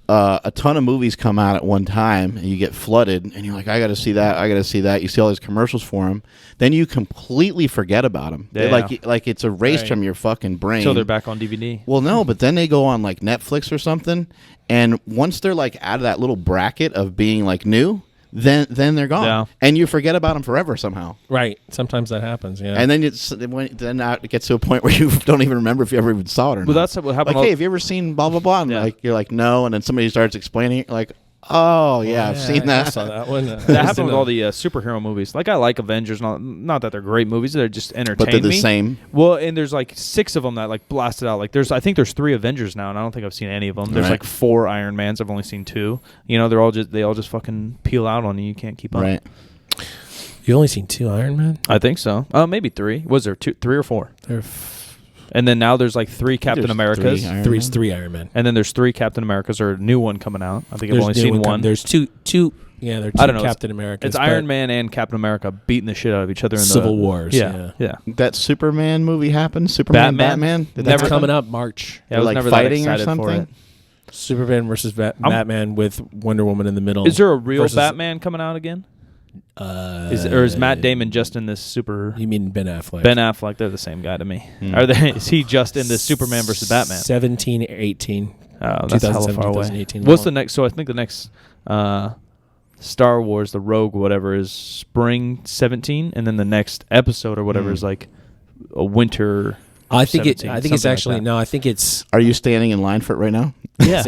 [SPEAKER 3] a ton of movies come out at one time, and you get flooded, and you're like, I got to see that. You see all these commercials for them. Then you completely forget about them.
[SPEAKER 5] Yeah.
[SPEAKER 3] Like it's erased from your fucking brain.
[SPEAKER 5] Until they're back on DVD.
[SPEAKER 3] Well, no, but then they go on like Netflix or something, and once they're like out of that little bracket of being like new, then they're gone, and you forget about them forever somehow.
[SPEAKER 4] Right. Sometimes that happens. Yeah.
[SPEAKER 3] And then it gets to a point where you don't even remember if you ever even saw it or not.
[SPEAKER 5] But that's what happened.
[SPEAKER 3] Like, hey, have you ever seen blah blah blah? And you're like, no, and then somebody starts explaining it, like, oh yeah, I've seen that.
[SPEAKER 4] I saw that one.
[SPEAKER 5] That happened with all the superhero movies. Like, I like Avengers, not that they're great movies, they're just entertaining.
[SPEAKER 3] But they're the same.
[SPEAKER 5] Well, and there's like 6 of them that like blasted out. Like I think there's 3 Avengers now, and I don't think I've seen any of them. There's like 4 Iron Mans. I've only seen 2. They all just fucking peel out on you. You can't keep up.
[SPEAKER 3] Right.
[SPEAKER 4] You only seen 2 Iron Man?
[SPEAKER 5] I think so. Maybe 3. Was there 3 or 4? And then now there's like 3 Captain Americas.
[SPEAKER 4] 3 Iron Man.
[SPEAKER 5] And then there's 3 Captain Americas, or a new one coming out. I think I've only seen one.
[SPEAKER 4] There's two. Yeah, there's 2
[SPEAKER 5] I don't know.
[SPEAKER 4] Captain Americas.
[SPEAKER 5] It's Iron Man and Captain America beating the shit out of each other in
[SPEAKER 4] Civil Wars. Yeah.
[SPEAKER 3] That Superman movie happened. Superman, Batman.
[SPEAKER 4] That's coming up March.
[SPEAKER 5] Yeah, I was
[SPEAKER 3] like
[SPEAKER 5] never
[SPEAKER 3] fighting
[SPEAKER 5] that
[SPEAKER 3] or
[SPEAKER 5] excited for
[SPEAKER 3] something.
[SPEAKER 5] it.
[SPEAKER 4] Superman versus Batman with Wonder Woman in the middle.
[SPEAKER 5] Is there a real Batman coming out again? Is Matt Damon just in this super?
[SPEAKER 4] You mean Ben Affleck?
[SPEAKER 5] Ben Affleck, they're the same guy to me. Are they? Is he just in this Superman versus Batman?
[SPEAKER 4] 17, 18.
[SPEAKER 5] Oh, that's hella far away.
[SPEAKER 4] 2018.
[SPEAKER 5] What's the next? So I think the next Star Wars, the Rogue, whatever, is spring 17, and then the next episode or whatever is like a winter.
[SPEAKER 4] I think
[SPEAKER 5] 17,
[SPEAKER 4] it's actually
[SPEAKER 5] like
[SPEAKER 4] no. I think it's.
[SPEAKER 3] Are you standing in line for it right now?
[SPEAKER 5] Yeah.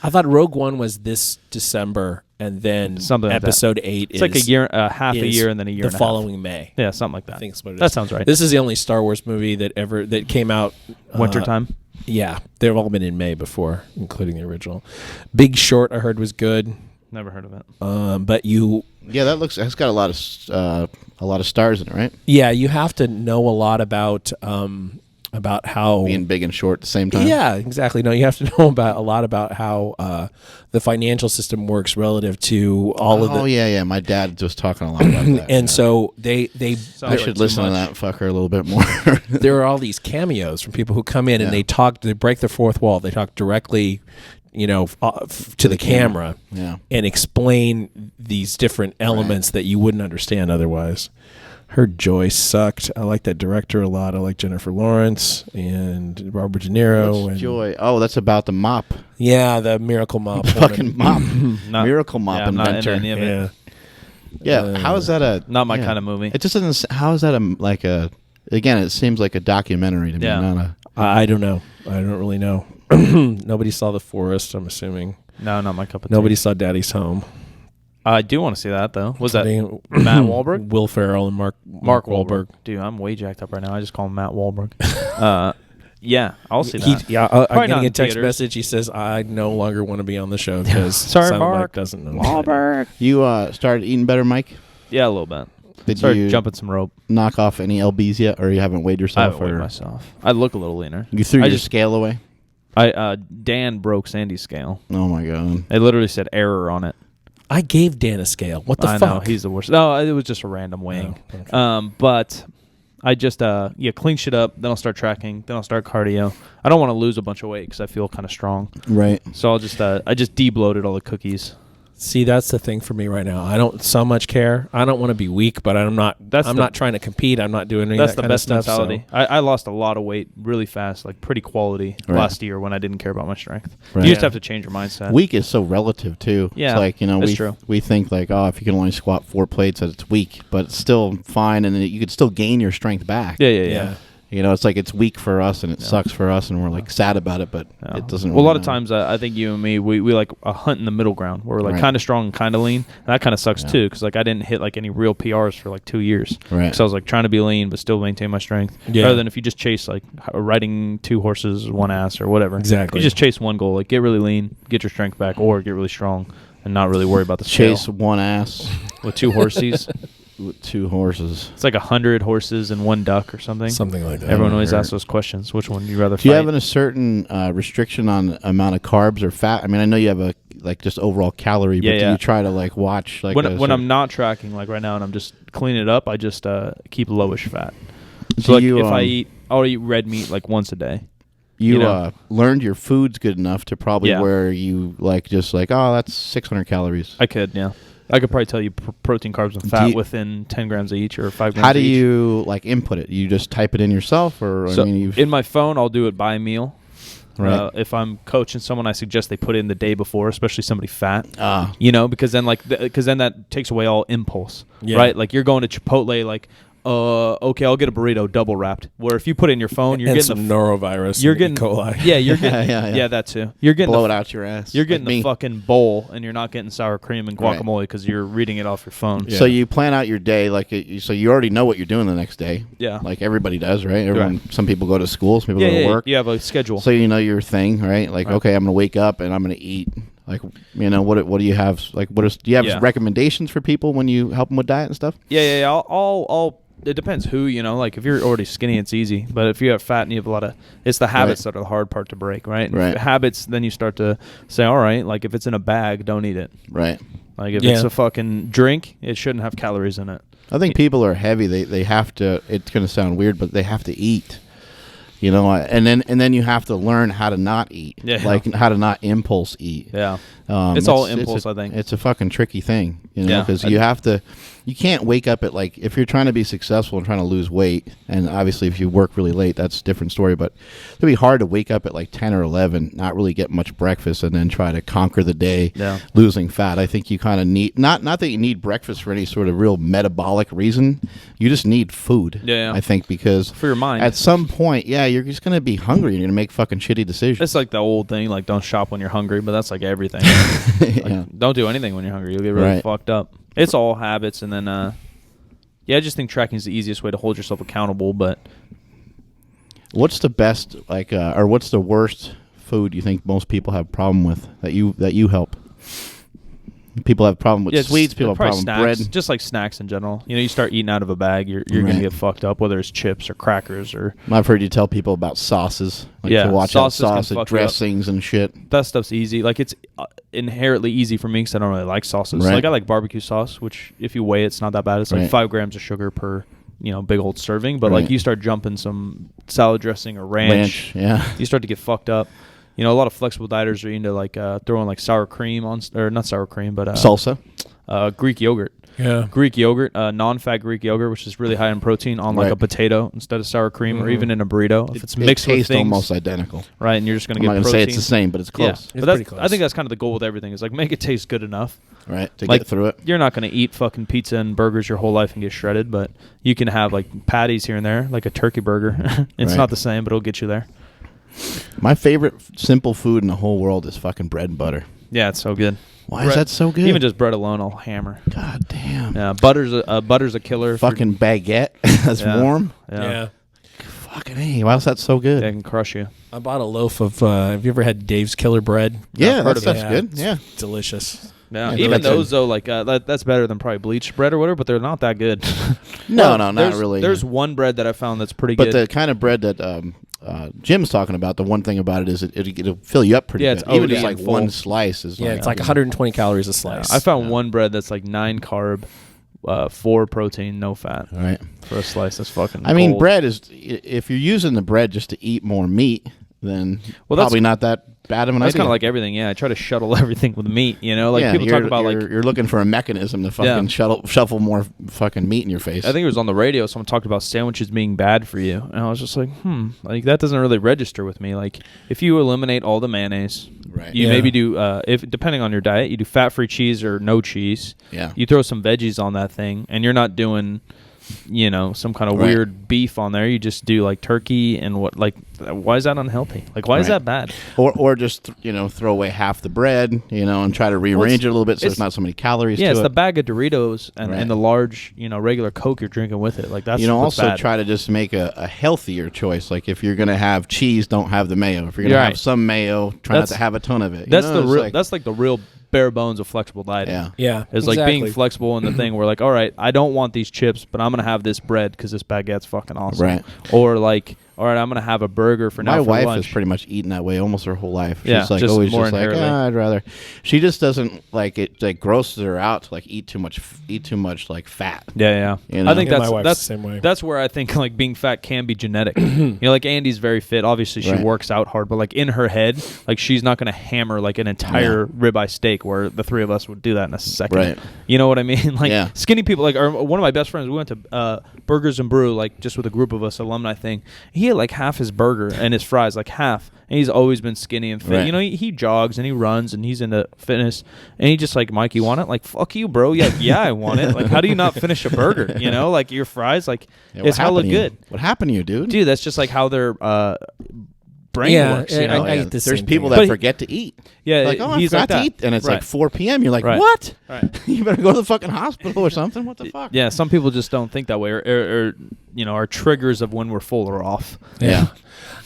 [SPEAKER 4] I thought Rogue One was this December, and then
[SPEAKER 5] Something like
[SPEAKER 4] Episode 8
[SPEAKER 5] It's
[SPEAKER 4] is
[SPEAKER 5] like a year, half a
[SPEAKER 4] is
[SPEAKER 5] year, and then a year
[SPEAKER 4] the
[SPEAKER 5] and a
[SPEAKER 4] following May.
[SPEAKER 5] half. Yeah, something like that.
[SPEAKER 4] I think that's what it is.
[SPEAKER 5] That sounds right.
[SPEAKER 4] This is the only Star Wars movie that came out
[SPEAKER 5] Wintertime.
[SPEAKER 4] Yeah, they've all been in May before, including the original. Big Short, I heard, was good.
[SPEAKER 5] Never heard of it.
[SPEAKER 4] But
[SPEAKER 3] Yeah, that's got a lot of stars in it, right?
[SPEAKER 4] yeah, you have to know a lot about how
[SPEAKER 3] Being big and short at the same time.
[SPEAKER 4] Yeah, exactly. No, you have to know a lot about how the financial system works relative to all of the.
[SPEAKER 3] Oh yeah. My dad was talking a lot about that.
[SPEAKER 4] And so they
[SPEAKER 3] I should listen to that fucker a little bit more.
[SPEAKER 4] there are all these cameos from people who come in and they break the fourth wall. They talk directly, to the camera, and explain these different elements that you wouldn't understand otherwise. Heard Joy sucked. I like that director a lot. I like Jennifer Lawrence and Robert De Niro.
[SPEAKER 3] What's Joy? Oh, that's about the mop.
[SPEAKER 4] Yeah, the Miracle Mop.
[SPEAKER 3] Fucking mop.
[SPEAKER 5] Not-
[SPEAKER 3] Miracle mop
[SPEAKER 5] I'm not into
[SPEAKER 3] inventor.
[SPEAKER 5] any of it.
[SPEAKER 3] Yeah, how is that a...
[SPEAKER 5] Not my kind of movie.
[SPEAKER 3] It just doesn't... How is that like a... Again, it seems like a documentary to me,
[SPEAKER 5] Yeah.
[SPEAKER 3] not a...
[SPEAKER 4] I don't know. I don't really know. Nobody saw The Forest, I'm assuming.
[SPEAKER 5] No, not my cup of tea.
[SPEAKER 4] Nobody saw Daddy's Home.
[SPEAKER 5] I do want to see that though. Was that
[SPEAKER 4] Matt
[SPEAKER 5] Matt Wahlberg?
[SPEAKER 4] Will Ferrell and Mark Wahlberg.
[SPEAKER 5] Dude, I'm way jacked up right now. I just call him Matt Wahlberg. Yeah, I'll see that.
[SPEAKER 4] I'm
[SPEAKER 5] Probably
[SPEAKER 4] getting
[SPEAKER 5] not
[SPEAKER 4] a
[SPEAKER 5] in
[SPEAKER 4] text
[SPEAKER 5] theaters.
[SPEAKER 4] message. He says, I no longer want to be on the show because
[SPEAKER 5] Sorry,
[SPEAKER 4] Silent
[SPEAKER 5] Mark.
[SPEAKER 4] Mike doesn't know.
[SPEAKER 5] Wahlberg.
[SPEAKER 3] You started eating better, Mike?
[SPEAKER 5] Yeah, a little bit.
[SPEAKER 3] Did
[SPEAKER 5] Started
[SPEAKER 3] you
[SPEAKER 5] jumping some rope.
[SPEAKER 3] knock off any LBs yet, or you haven't weighed
[SPEAKER 5] I
[SPEAKER 3] yourself?
[SPEAKER 5] haven't weighed
[SPEAKER 3] or
[SPEAKER 5] myself. I look a little leaner.
[SPEAKER 3] You threw
[SPEAKER 5] I
[SPEAKER 3] your
[SPEAKER 5] just-
[SPEAKER 3] scale away?
[SPEAKER 5] Dan broke Sandy's scale.
[SPEAKER 3] Oh, my God.
[SPEAKER 5] It literally said error on it.
[SPEAKER 4] I gave Dan a scale. What the
[SPEAKER 5] I
[SPEAKER 4] fuck?
[SPEAKER 5] know, he's the worst. No, it was just a random weighing.
[SPEAKER 4] Oh, okay.
[SPEAKER 5] But I just clean shit up. Then I'll start tracking. Then I'll start cardio. I don't want to lose a bunch of weight because I feel kind of strong.
[SPEAKER 3] Right.
[SPEAKER 5] So I just de-bloated all the cookies.
[SPEAKER 4] See, that's the thing for me right now. I don't so much care. I don't want to be weak, but I'm not. I'm not trying to compete. I'm not doing any
[SPEAKER 5] That's
[SPEAKER 4] of
[SPEAKER 5] the
[SPEAKER 4] that
[SPEAKER 5] best
[SPEAKER 4] kind of stuff.
[SPEAKER 5] mentality. I lost a lot of weight really fast, like pretty quality last year when I didn't care about my strength.
[SPEAKER 3] Right.
[SPEAKER 5] You just have to change your mindset.
[SPEAKER 3] Weak is so relative, too.
[SPEAKER 5] Yeah,
[SPEAKER 3] It's like,
[SPEAKER 5] that's true.
[SPEAKER 3] we think, like, oh, if you can only squat 4 plates, that it's weak. But it's still fine, and you could still gain your strength back.
[SPEAKER 5] Yeah.
[SPEAKER 3] It's like it's weak for us, and it sucks for us, and we're, like, sad about it, but it doesn't
[SPEAKER 5] Well, a lot
[SPEAKER 3] really
[SPEAKER 5] of times, I think you and me, we like a hunt in the middle ground where we're like kind of strong and kind of lean. And that kind of sucks too, because like I didn't hit like any real PRs for like 2 years.
[SPEAKER 3] Right.
[SPEAKER 5] Because I was like trying to be lean but still maintain my strength.
[SPEAKER 4] Yeah.
[SPEAKER 5] Rather than if you just chase like riding 2 horses, 1 ass or whatever.
[SPEAKER 4] Exactly.
[SPEAKER 5] You just chase one goal, like get really lean, get your strength back, or get really strong and not really worry about the
[SPEAKER 3] Chase
[SPEAKER 5] scale.
[SPEAKER 3] one ass
[SPEAKER 5] With 2 horses.
[SPEAKER 3] with 2 horses.
[SPEAKER 5] It's like 100 horses and 1 duck or something.
[SPEAKER 4] Something like that.
[SPEAKER 5] Everyone always asks those questions. Which one do you rather
[SPEAKER 3] Do you
[SPEAKER 5] fight?
[SPEAKER 3] have a certain restriction on amount of carbs or fat? I mean, I know you have a just overall calorie, but do you try to like watch like
[SPEAKER 5] when I'm not tracking like right now and I'm just cleaning it up, I just keep lowish fat. So like if I'll eat red meat like once a day.
[SPEAKER 3] You learned your food's good enough to probably where you just oh, that's 600 calories.
[SPEAKER 5] I could, yeah. I could probably tell you protein, carbs, and fat within 10 grams of each or 5 grams
[SPEAKER 3] How do
[SPEAKER 5] of each.
[SPEAKER 3] you input it? You just type it in yourself, or
[SPEAKER 5] in my phone, I'll do it by meal.
[SPEAKER 3] Right.
[SPEAKER 5] If I'm coaching someone, I suggest they put it in the day before, especially somebody fat. Because then that takes away all impulse, right? Like you're going to Chipotle, like. Okay, I'll get a burrito double wrapped. Where if you put it in your phone, you're
[SPEAKER 4] and
[SPEAKER 5] getting
[SPEAKER 4] some norovirus.
[SPEAKER 5] You're
[SPEAKER 4] and
[SPEAKER 5] getting
[SPEAKER 4] E. coli.
[SPEAKER 5] Yeah, you're getting yeah, that too. You're getting
[SPEAKER 3] blow it out your ass.
[SPEAKER 5] You're getting
[SPEAKER 3] like
[SPEAKER 5] the fucking bowl, and you're not getting sour cream and guacamole because you're reading it off your phone.
[SPEAKER 3] Yeah. So you plan out your day so you already know what you're doing the next day.
[SPEAKER 5] Yeah,
[SPEAKER 3] like everybody does, right? Some people go to school, some people go to work.
[SPEAKER 5] You have a schedule,
[SPEAKER 3] so you know your thing, right? Like okay, I'm gonna wake up and I'm gonna eat. Like what do you have? Like do you have recommendations for people when you help them with diet and stuff?
[SPEAKER 5] Yeah. I'll it depends who, like if you're already skinny, it's easy. But if you have fat and you have it's the habits that are the hard part to break, right?
[SPEAKER 3] Right.
[SPEAKER 5] Habits, then you start to say, all right, like if it's in a bag, don't eat it.
[SPEAKER 3] Right.
[SPEAKER 5] Like if it's a fucking drink, it shouldn't have calories in it.
[SPEAKER 3] I think people are heavy. They have to, it's going to sound weird, but they have to eat. You know, and then you have to learn how to not eat, like how to not impulse eat.
[SPEAKER 5] Yeah, it's all impulse. I think
[SPEAKER 3] it's a fucking tricky thing, you know, because you can't wake up at, like, if you're trying to be successful and trying to lose weight, and obviously if you work really late, that's a different story. But it'd be hard to wake up at like 10 or 11, not really get much breakfast, and then try to conquer the day losing fat. I think you kind of need not that you need breakfast for any sort of real metabolic reason. You just need food. I think, because
[SPEAKER 5] for your mind,
[SPEAKER 3] at some point, you're just gonna be hungry and you're gonna make fucking shitty decisions.
[SPEAKER 5] It's like the old thing, like don't shop when you're hungry, but that's like everything. Don't do anything when you're hungry. You'll get really fucked up. It's all habits, and then I just think tracking is the easiest way to hold yourself accountable. But
[SPEAKER 3] what's the best, like, or what's the worst food you think most people have a problem with that you help? People have a problem with sweets. People have a problem with bread.
[SPEAKER 5] Just like snacks in general. You know, you start eating out of a bag, you're going to get fucked up, whether it's chips or crackers or.
[SPEAKER 3] I've heard you tell people about sauces. Like to watch out sauces, dressings and shit.
[SPEAKER 5] That stuff's easy. Like, it's inherently easy for me because I don't really like sauces. Like, I like barbecue sauce, which if you weigh it's not that bad. It's like 5 grams of sugar per, big old serving. But like, you start jumping some salad dressing or ranch, you start to get fucked up. A lot of flexible dieters are into like throwing like sour cream on, or not sour cream, but
[SPEAKER 3] salsa,
[SPEAKER 5] Greek yogurt. Yeah, Greek yogurt, non-fat Greek yogurt, which is really high in protein, on like a potato instead of sour cream, or even in a burrito. If it's mixed with things,
[SPEAKER 3] almost identical,
[SPEAKER 5] right? And you're just going to get
[SPEAKER 3] protein. I'm not
[SPEAKER 5] going
[SPEAKER 3] to say it's the same, but it's close.
[SPEAKER 5] Yeah. But pretty close. I think that's kind of the goal with everything. Is like make it taste good enough,
[SPEAKER 3] right? To get through it.
[SPEAKER 5] You're not going to eat fucking pizza and burgers your whole life and get shredded, but you can have like patties here and there, like a turkey burger. It's not the same, but it'll get you there.
[SPEAKER 3] My favorite simple food in the whole world is fucking bread and butter.
[SPEAKER 5] Yeah, it's so good.
[SPEAKER 3] Why is that so good?
[SPEAKER 5] Even just bread alone, I'll hammer.
[SPEAKER 3] God damn.
[SPEAKER 5] Yeah, butter's a killer.
[SPEAKER 3] Fucking baguette that's warm.
[SPEAKER 5] Yeah.
[SPEAKER 3] Fucking hey, why is that so good?
[SPEAKER 5] It can crush you.
[SPEAKER 4] I bought a loaf of. Have you ever had Dave's Killer Bread?
[SPEAKER 3] Yeah, that's good. Yeah,
[SPEAKER 4] delicious.
[SPEAKER 5] Yeah, even those though, like that's better than probably bleached bread or whatever, but they're not that good.
[SPEAKER 3] No, not really.
[SPEAKER 5] There's one bread that I found that's pretty
[SPEAKER 3] good.
[SPEAKER 5] But
[SPEAKER 3] the kind of bread that Jim's talking about, the one thing about it is it'll fill you up pretty good. Even just like one slice is
[SPEAKER 4] it's like 120 calories a slice.
[SPEAKER 5] I found one bread that's like 9 carb, 4 protein, no fat.
[SPEAKER 3] Right.
[SPEAKER 5] For a slice, that's fucking
[SPEAKER 3] I mean, bread is, if you're using the bread just to eat more meat, then probably not that bad of an idea.
[SPEAKER 5] That's kind of like everything. Yeah, I try to shuttle everything with meat. Like people talk about
[SPEAKER 3] you're looking for a mechanism to fucking shuffle more fucking meat in your face.
[SPEAKER 5] I think it was on the radio. Someone talked about sandwiches being bad for you, and I was just like, like that doesn't really register with me. Like if you eliminate all the mayonnaise, you maybe do if depending on your diet, you do fat-free cheese or no cheese.
[SPEAKER 3] Yeah,
[SPEAKER 5] you throw some veggies on that thing, and you're not doing some kind of weird beef on there. You just do like turkey and why is that unhealthy? Like, why is that bad?
[SPEAKER 3] Or just, throw away half the bread, and try to rearrange it a little bit so there's not so many calories to it.
[SPEAKER 5] Yeah, it's the bag of Doritos and the large, regular Coke you're drinking with it. Like, that's
[SPEAKER 3] also
[SPEAKER 5] bad.
[SPEAKER 3] Try to just make a healthier choice. Like, if you're going to have cheese, don't have the mayo. If you're going to have some mayo, try not to have a ton of it.
[SPEAKER 5] That's that's like the real bare bones of flexible dieting.
[SPEAKER 4] Yeah.
[SPEAKER 5] It's like being flexible in the thing where like, all right, I don't want these chips, but I'm going to have this bread because this baguette's fucking awesome.
[SPEAKER 3] Right.
[SPEAKER 5] Or like, all right, I'm going to have a burger for
[SPEAKER 3] My wife
[SPEAKER 5] lunch.
[SPEAKER 3] has pretty much eaten that way almost her whole life. She's
[SPEAKER 5] just
[SPEAKER 3] always
[SPEAKER 5] more
[SPEAKER 3] just like, I'd rather. She just doesn't like it. Like grosses her out to like eat too much like fat.
[SPEAKER 5] Yeah. I think
[SPEAKER 4] my wife's
[SPEAKER 5] that's
[SPEAKER 4] the same way.
[SPEAKER 5] That's where I think like being fat can be genetic. Like Andy's very fit. Obviously she works out hard, but like in her head, like she's not going to hammer like an entire ribeye steak where the three of us would do that in a second.
[SPEAKER 3] Right.
[SPEAKER 5] You know what I mean? Like skinny people. Like one of my best friends, we went to Burgers and Brew like just with a group of us, alumni thing. He had like half his burger and his fries, like half, and he's always been skinny and fit. He jogs and he runs and he's into fitness, and he just like, Mike, you want it? Like, fuck you, bro. Yeah, I want it. Like, how do you not finish a burger? Like your fries, like it's hella good.
[SPEAKER 3] What happened to you, dude?
[SPEAKER 5] Dude, that's just like how their brain works.
[SPEAKER 3] There's people that forget to eat.
[SPEAKER 5] Yeah,
[SPEAKER 3] like, I
[SPEAKER 5] he's
[SPEAKER 3] forgot
[SPEAKER 5] like
[SPEAKER 3] to eat, and it's like 4 p.m. You're like, what? Right. You better go to the fucking hospital or something. What the fuck?
[SPEAKER 5] Yeah, some people just don't think that way, or our triggers of when we're full are off.
[SPEAKER 3] Yeah.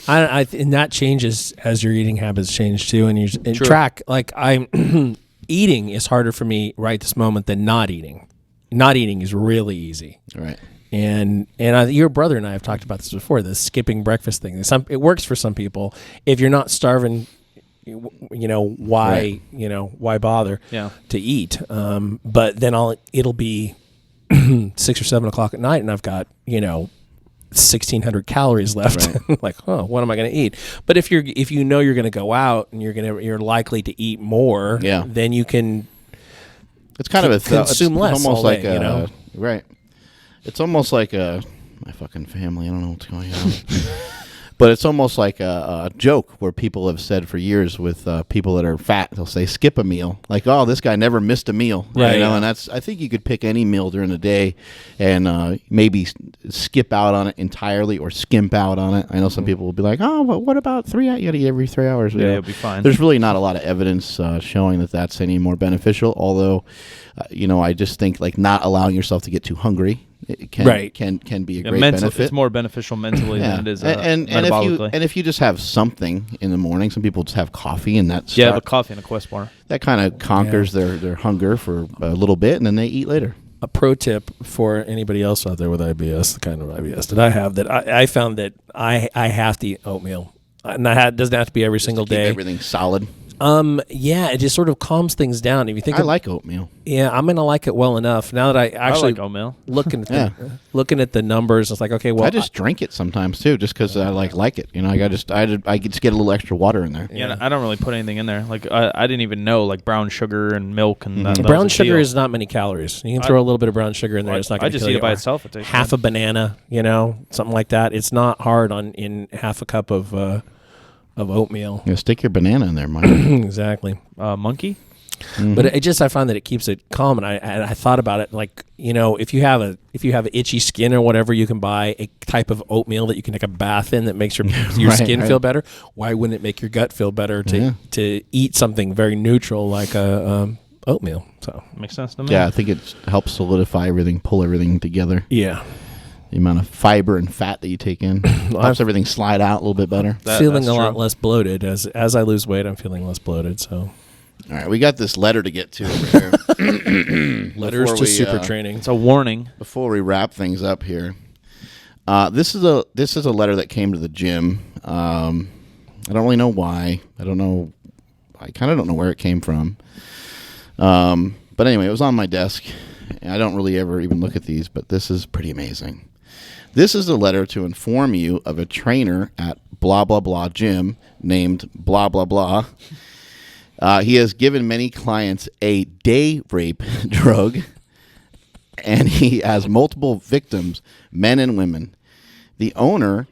[SPEAKER 4] And that changes as your eating habits change too, and you track. Like I'm eating is harder for me right this moment than not eating. Not eating is really easy.
[SPEAKER 3] Right.
[SPEAKER 4] And your brother and I have talked about this before. The skipping breakfast thing. It works for some people. If you're not starving, why bother to eat? But then it'll be 6 or 7 o'clock at night, and I've got 1,600 calories left.
[SPEAKER 3] Right.
[SPEAKER 4] Like, what am I going to eat? But if you know you're going to go out and you're likely to eat more, then you can.
[SPEAKER 3] It's kind of a
[SPEAKER 4] consume less.
[SPEAKER 3] Almost
[SPEAKER 4] all
[SPEAKER 3] like
[SPEAKER 4] day, you know?
[SPEAKER 3] Right. It's almost like my fucking family. I don't know what's going on. But it's almost like a joke where people have said for years with people that are fat, they'll say skip a meal. Like, oh, this guy never missed a meal.
[SPEAKER 4] Right.
[SPEAKER 3] You know, and I think you could pick any meal during the day and maybe skip out on it entirely or skimp out on it. I know some people will be like, oh, well, what about 3 hours? You got to eat every 3 hours.
[SPEAKER 5] Yeah, you'll be fine.
[SPEAKER 3] There's really not a lot of evidence showing that that's any more beneficial, although, I just think like not allowing yourself to get too hungry. It can be a great benefit.
[SPEAKER 5] It's more beneficial mentally than it is
[SPEAKER 3] metabolically. And if you just have something in the morning, some people just have coffee and that's
[SPEAKER 5] the coffee and a Quest bar.
[SPEAKER 3] That kind of conquers their hunger for a little bit, and then they eat later.
[SPEAKER 4] A pro tip for anybody else out there with IBS, the kind of IBS that I have, that I found that I have to eat oatmeal. And it doesn't have to be every single day.
[SPEAKER 3] Everything solid.
[SPEAKER 4] It just sort of calms things down. If you think
[SPEAKER 3] I like oatmeal.
[SPEAKER 4] Yeah, I'm gonna like it well enough. Now that I actually
[SPEAKER 5] like oatmeal.
[SPEAKER 4] looking at the numbers, it's like, okay, well,
[SPEAKER 3] I just drink it sometimes too, just because I like it. I just get a little extra water in there.
[SPEAKER 5] Yeah, I don't really put anything in there. Like I didn't even know like brown sugar and milk and that
[SPEAKER 4] brown sugar is not many calories. You can throw a little bit of brown sugar in there. It's not going to kill you.
[SPEAKER 5] I just eat it by itself. It tastes
[SPEAKER 4] half
[SPEAKER 5] good.
[SPEAKER 4] a banana, something like that. It's not hard in half a cup of oatmeal.
[SPEAKER 3] Yeah, stick your banana in there, Mike.
[SPEAKER 4] Exactly.
[SPEAKER 5] Monkey.
[SPEAKER 3] Mm-hmm.
[SPEAKER 4] But I find that it keeps it calm, and I thought about it, like, if you have itchy skin or whatever, you can buy a type of oatmeal that you can take a bath in that makes your skin feel better. Why wouldn't it make your gut feel better to eat something very neutral like oatmeal? So
[SPEAKER 5] makes sense to me.
[SPEAKER 3] Yeah, I think it helps solidify everything, pull everything together.
[SPEAKER 4] Yeah.
[SPEAKER 3] The amount of fiber and fat that you take in helps everything slide out a little bit better.
[SPEAKER 4] Feeling a lot less bloated as I lose weight. I'm feeling less bloated. So,
[SPEAKER 3] all right, we got this letter to get to over here.
[SPEAKER 4] Letters to super training.
[SPEAKER 5] It's a warning.
[SPEAKER 3] Before we wrap things up here, this is a letter that came to the gym. I don't really know why. I don't know. I kind of don't know where it came from. But anyway, it was on my desk. I don't really ever even look at these, but this is pretty amazing. This is a letter to inform you of a trainer at blah, blah, blah gym named blah, blah, blah. He has given many clients a day rape drug, and he has multiple victims, men and women. The owner,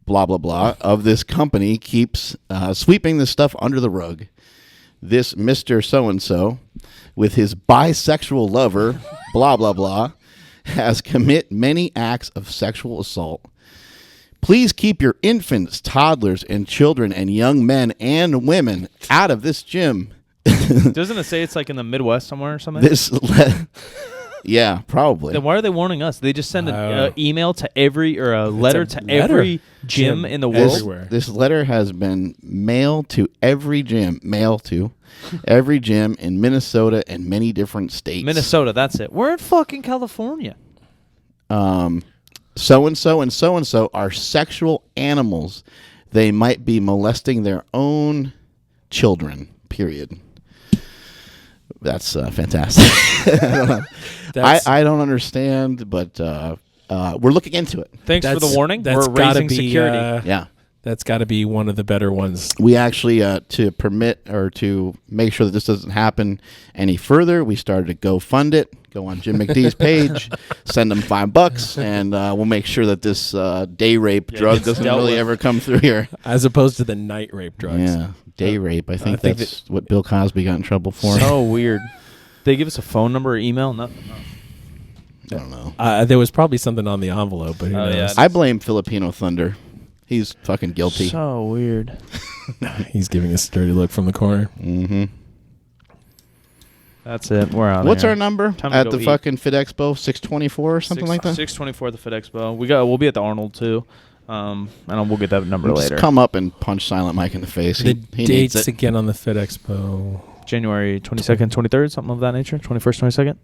[SPEAKER 3] blah, blah, blah, of this company keeps sweeping this stuff under the rug. This Mr. So-and-so, with his bisexual lover, blah, blah, blah, has commit many acts of sexual assault. Please keep your infants, toddlers, and children and young men and women out of this gym.
[SPEAKER 5] Doesn't it say it's like in the Midwest somewhere or something?
[SPEAKER 3] Yeah, probably.
[SPEAKER 5] Then why are they warning us? They just send an email to every or a letter to every gym in the world.
[SPEAKER 3] This letter has been mailed to every gym. Every gym in Minnesota and many different states.
[SPEAKER 5] Minnesota, that's it. We're in fucking California.
[SPEAKER 3] So-and-so and so-and-so are sexual animals. They might be molesting their own children, period. That's fantastic. I don't understand, but we're looking into it.
[SPEAKER 5] Thanks for the warning. We're raising security.
[SPEAKER 3] Yeah.
[SPEAKER 4] That's got to be one of the better ones.
[SPEAKER 3] We actually, to permit or to make sure that this doesn't happen any further, we started to GoFund it. Go on Jim McD's page, send them $5, and we'll make sure that this day rape drug doesn't really ever come through here.
[SPEAKER 4] As opposed to the night rape drugs.
[SPEAKER 3] Yeah, day rape. I think that's what Bill Cosby got in trouble for.
[SPEAKER 5] So weird. They give us a phone number or email? Nothing.
[SPEAKER 3] I don't know.
[SPEAKER 4] There was probably something on the envelope, but who knows?
[SPEAKER 5] Yeah,
[SPEAKER 3] I blame Filipino Thunder. He's fucking guilty.
[SPEAKER 5] So weird.
[SPEAKER 4] He's giving us a dirty look from the corner.
[SPEAKER 3] Mm-hmm.
[SPEAKER 5] That's it. We're out.
[SPEAKER 3] What's our number at the
[SPEAKER 5] eat.
[SPEAKER 3] Fucking Fit Expo? 624 or something like that?
[SPEAKER 5] 624 at the Fit Expo. We'll be at the Arnold too. And we'll get that number later.
[SPEAKER 3] Just come up and punch Silent Mike in the face.
[SPEAKER 4] The
[SPEAKER 3] he
[SPEAKER 4] dates
[SPEAKER 3] needs it.
[SPEAKER 4] again on the Fit Expo.
[SPEAKER 5] January 22nd, 23rd, something of that nature. 21st, 22nd.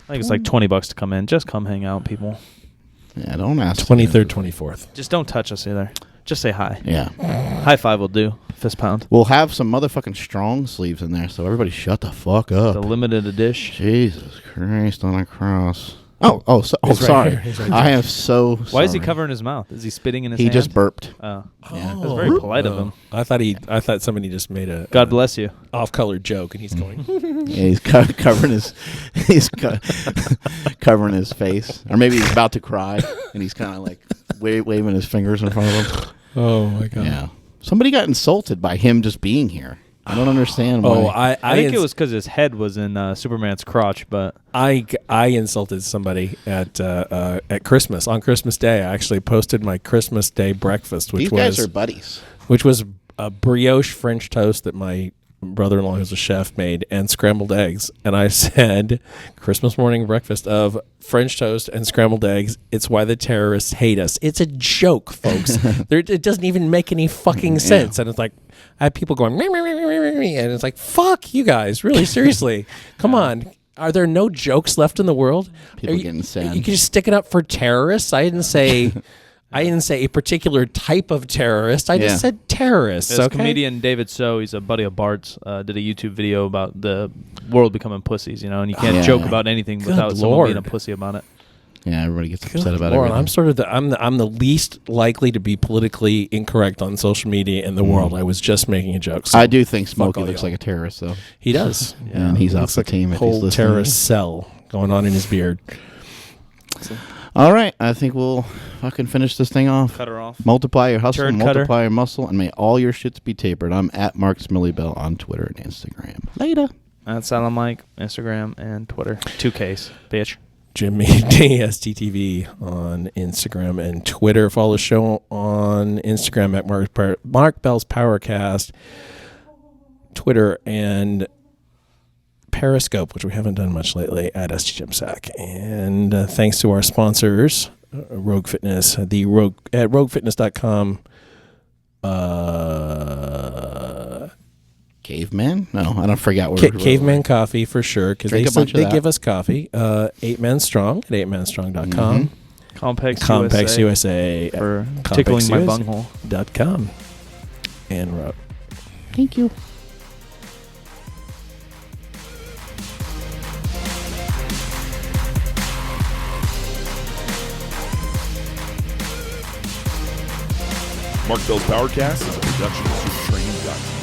[SPEAKER 5] I think it's like $20 to come in. Just come hang out, people.
[SPEAKER 3] Yeah, don't ask.
[SPEAKER 4] 23rd, 24th.
[SPEAKER 5] Just don't touch us either. Just say hi.
[SPEAKER 3] Yeah.
[SPEAKER 5] High five will do. Fist pound.
[SPEAKER 3] We'll have some motherfucking strong sleeves in there, so everybody shut the fuck up.
[SPEAKER 5] The limited edition.
[SPEAKER 3] Jesus Christ on a cross. Sorry.
[SPEAKER 4] here. He's right
[SPEAKER 3] I am so sorry.
[SPEAKER 5] Why is he covering his mouth? Is he spitting in his
[SPEAKER 3] He
[SPEAKER 5] hand?
[SPEAKER 3] just burped.
[SPEAKER 5] Oh.
[SPEAKER 3] Yeah.
[SPEAKER 5] That's very polite of him.
[SPEAKER 4] I thought somebody just made a
[SPEAKER 5] God bless you.
[SPEAKER 4] off-color joke, and he's going.
[SPEAKER 3] Yeah, he's covering his face, or maybe he's about to cry, and he's kind of like waving his fingers in front of him.
[SPEAKER 4] Oh my God!
[SPEAKER 3] Yeah, somebody got insulted by him just being here. I don't understand why.
[SPEAKER 5] I think it was because his head was in Superman's crotch, but
[SPEAKER 4] I insulted somebody at Christmas. On Christmas Day, I actually posted my Christmas Day breakfast,
[SPEAKER 3] These guys are buddies.
[SPEAKER 4] which was a brioche French toast that my brother-in-law, who's a chef, made, and scrambled eggs. And I said, Christmas morning breakfast of French toast and scrambled eggs. It's why the terrorists hate us. It's a joke, folks. It doesn't even make any fucking sense. And it's like, I had people going, and it's like, fuck you guys, really, seriously. Come on. Are there no jokes left in the world?
[SPEAKER 3] People getting sad.
[SPEAKER 4] You can just stick it up for terrorists. I didn't say a particular type of terrorist. I just said terrorists.
[SPEAKER 5] This comedian David So, he's a buddy of Bart's, did a YouTube video about the world becoming pussies, and you can't joke about anything without someone being a pussy about it.
[SPEAKER 3] Yeah, everybody gets upset about everything.
[SPEAKER 4] I'm sort of I'm the least likely to be politically incorrect on social media in the world. I was just making a joke. So
[SPEAKER 3] I do think Smokey looks like a terrorist, though.
[SPEAKER 4] He does.
[SPEAKER 3] And he's off the team.
[SPEAKER 4] Whole terrorist cell going on in his beard.
[SPEAKER 3] All right, I think we'll fucking finish this thing off.
[SPEAKER 5] Cut her off.
[SPEAKER 3] Multiply your hustle,
[SPEAKER 5] Turd
[SPEAKER 3] multiply
[SPEAKER 5] cutter.
[SPEAKER 3] your muscle, and may all your shits be tapered. I'm at Mark Smillybell on Twitter and Instagram. Later.
[SPEAKER 5] At Silent Mike, Instagram, and Twitter. 2Ks, bitch.
[SPEAKER 4] Jimmy DSTTV on Instagram and Twitter. Follow the show on Instagram at Mark Bell's PowerCast, Twitter, and Periscope, which we haven't done much lately, at STGymSac. And thanks to our sponsors, Rogue Fitness, at roguefitness.com.
[SPEAKER 3] Caveman? No, I don't forget what
[SPEAKER 4] Caveman Coffee for sure, because they give us coffee. 8 Men Strong at 8menstrong.com.
[SPEAKER 5] Complex
[SPEAKER 4] USA
[SPEAKER 5] for tickling my bunghole.
[SPEAKER 4] .com. And Rogue.
[SPEAKER 3] Thank you.
[SPEAKER 2] Mark Bell's PowerCast is a production of SuperTraining.com.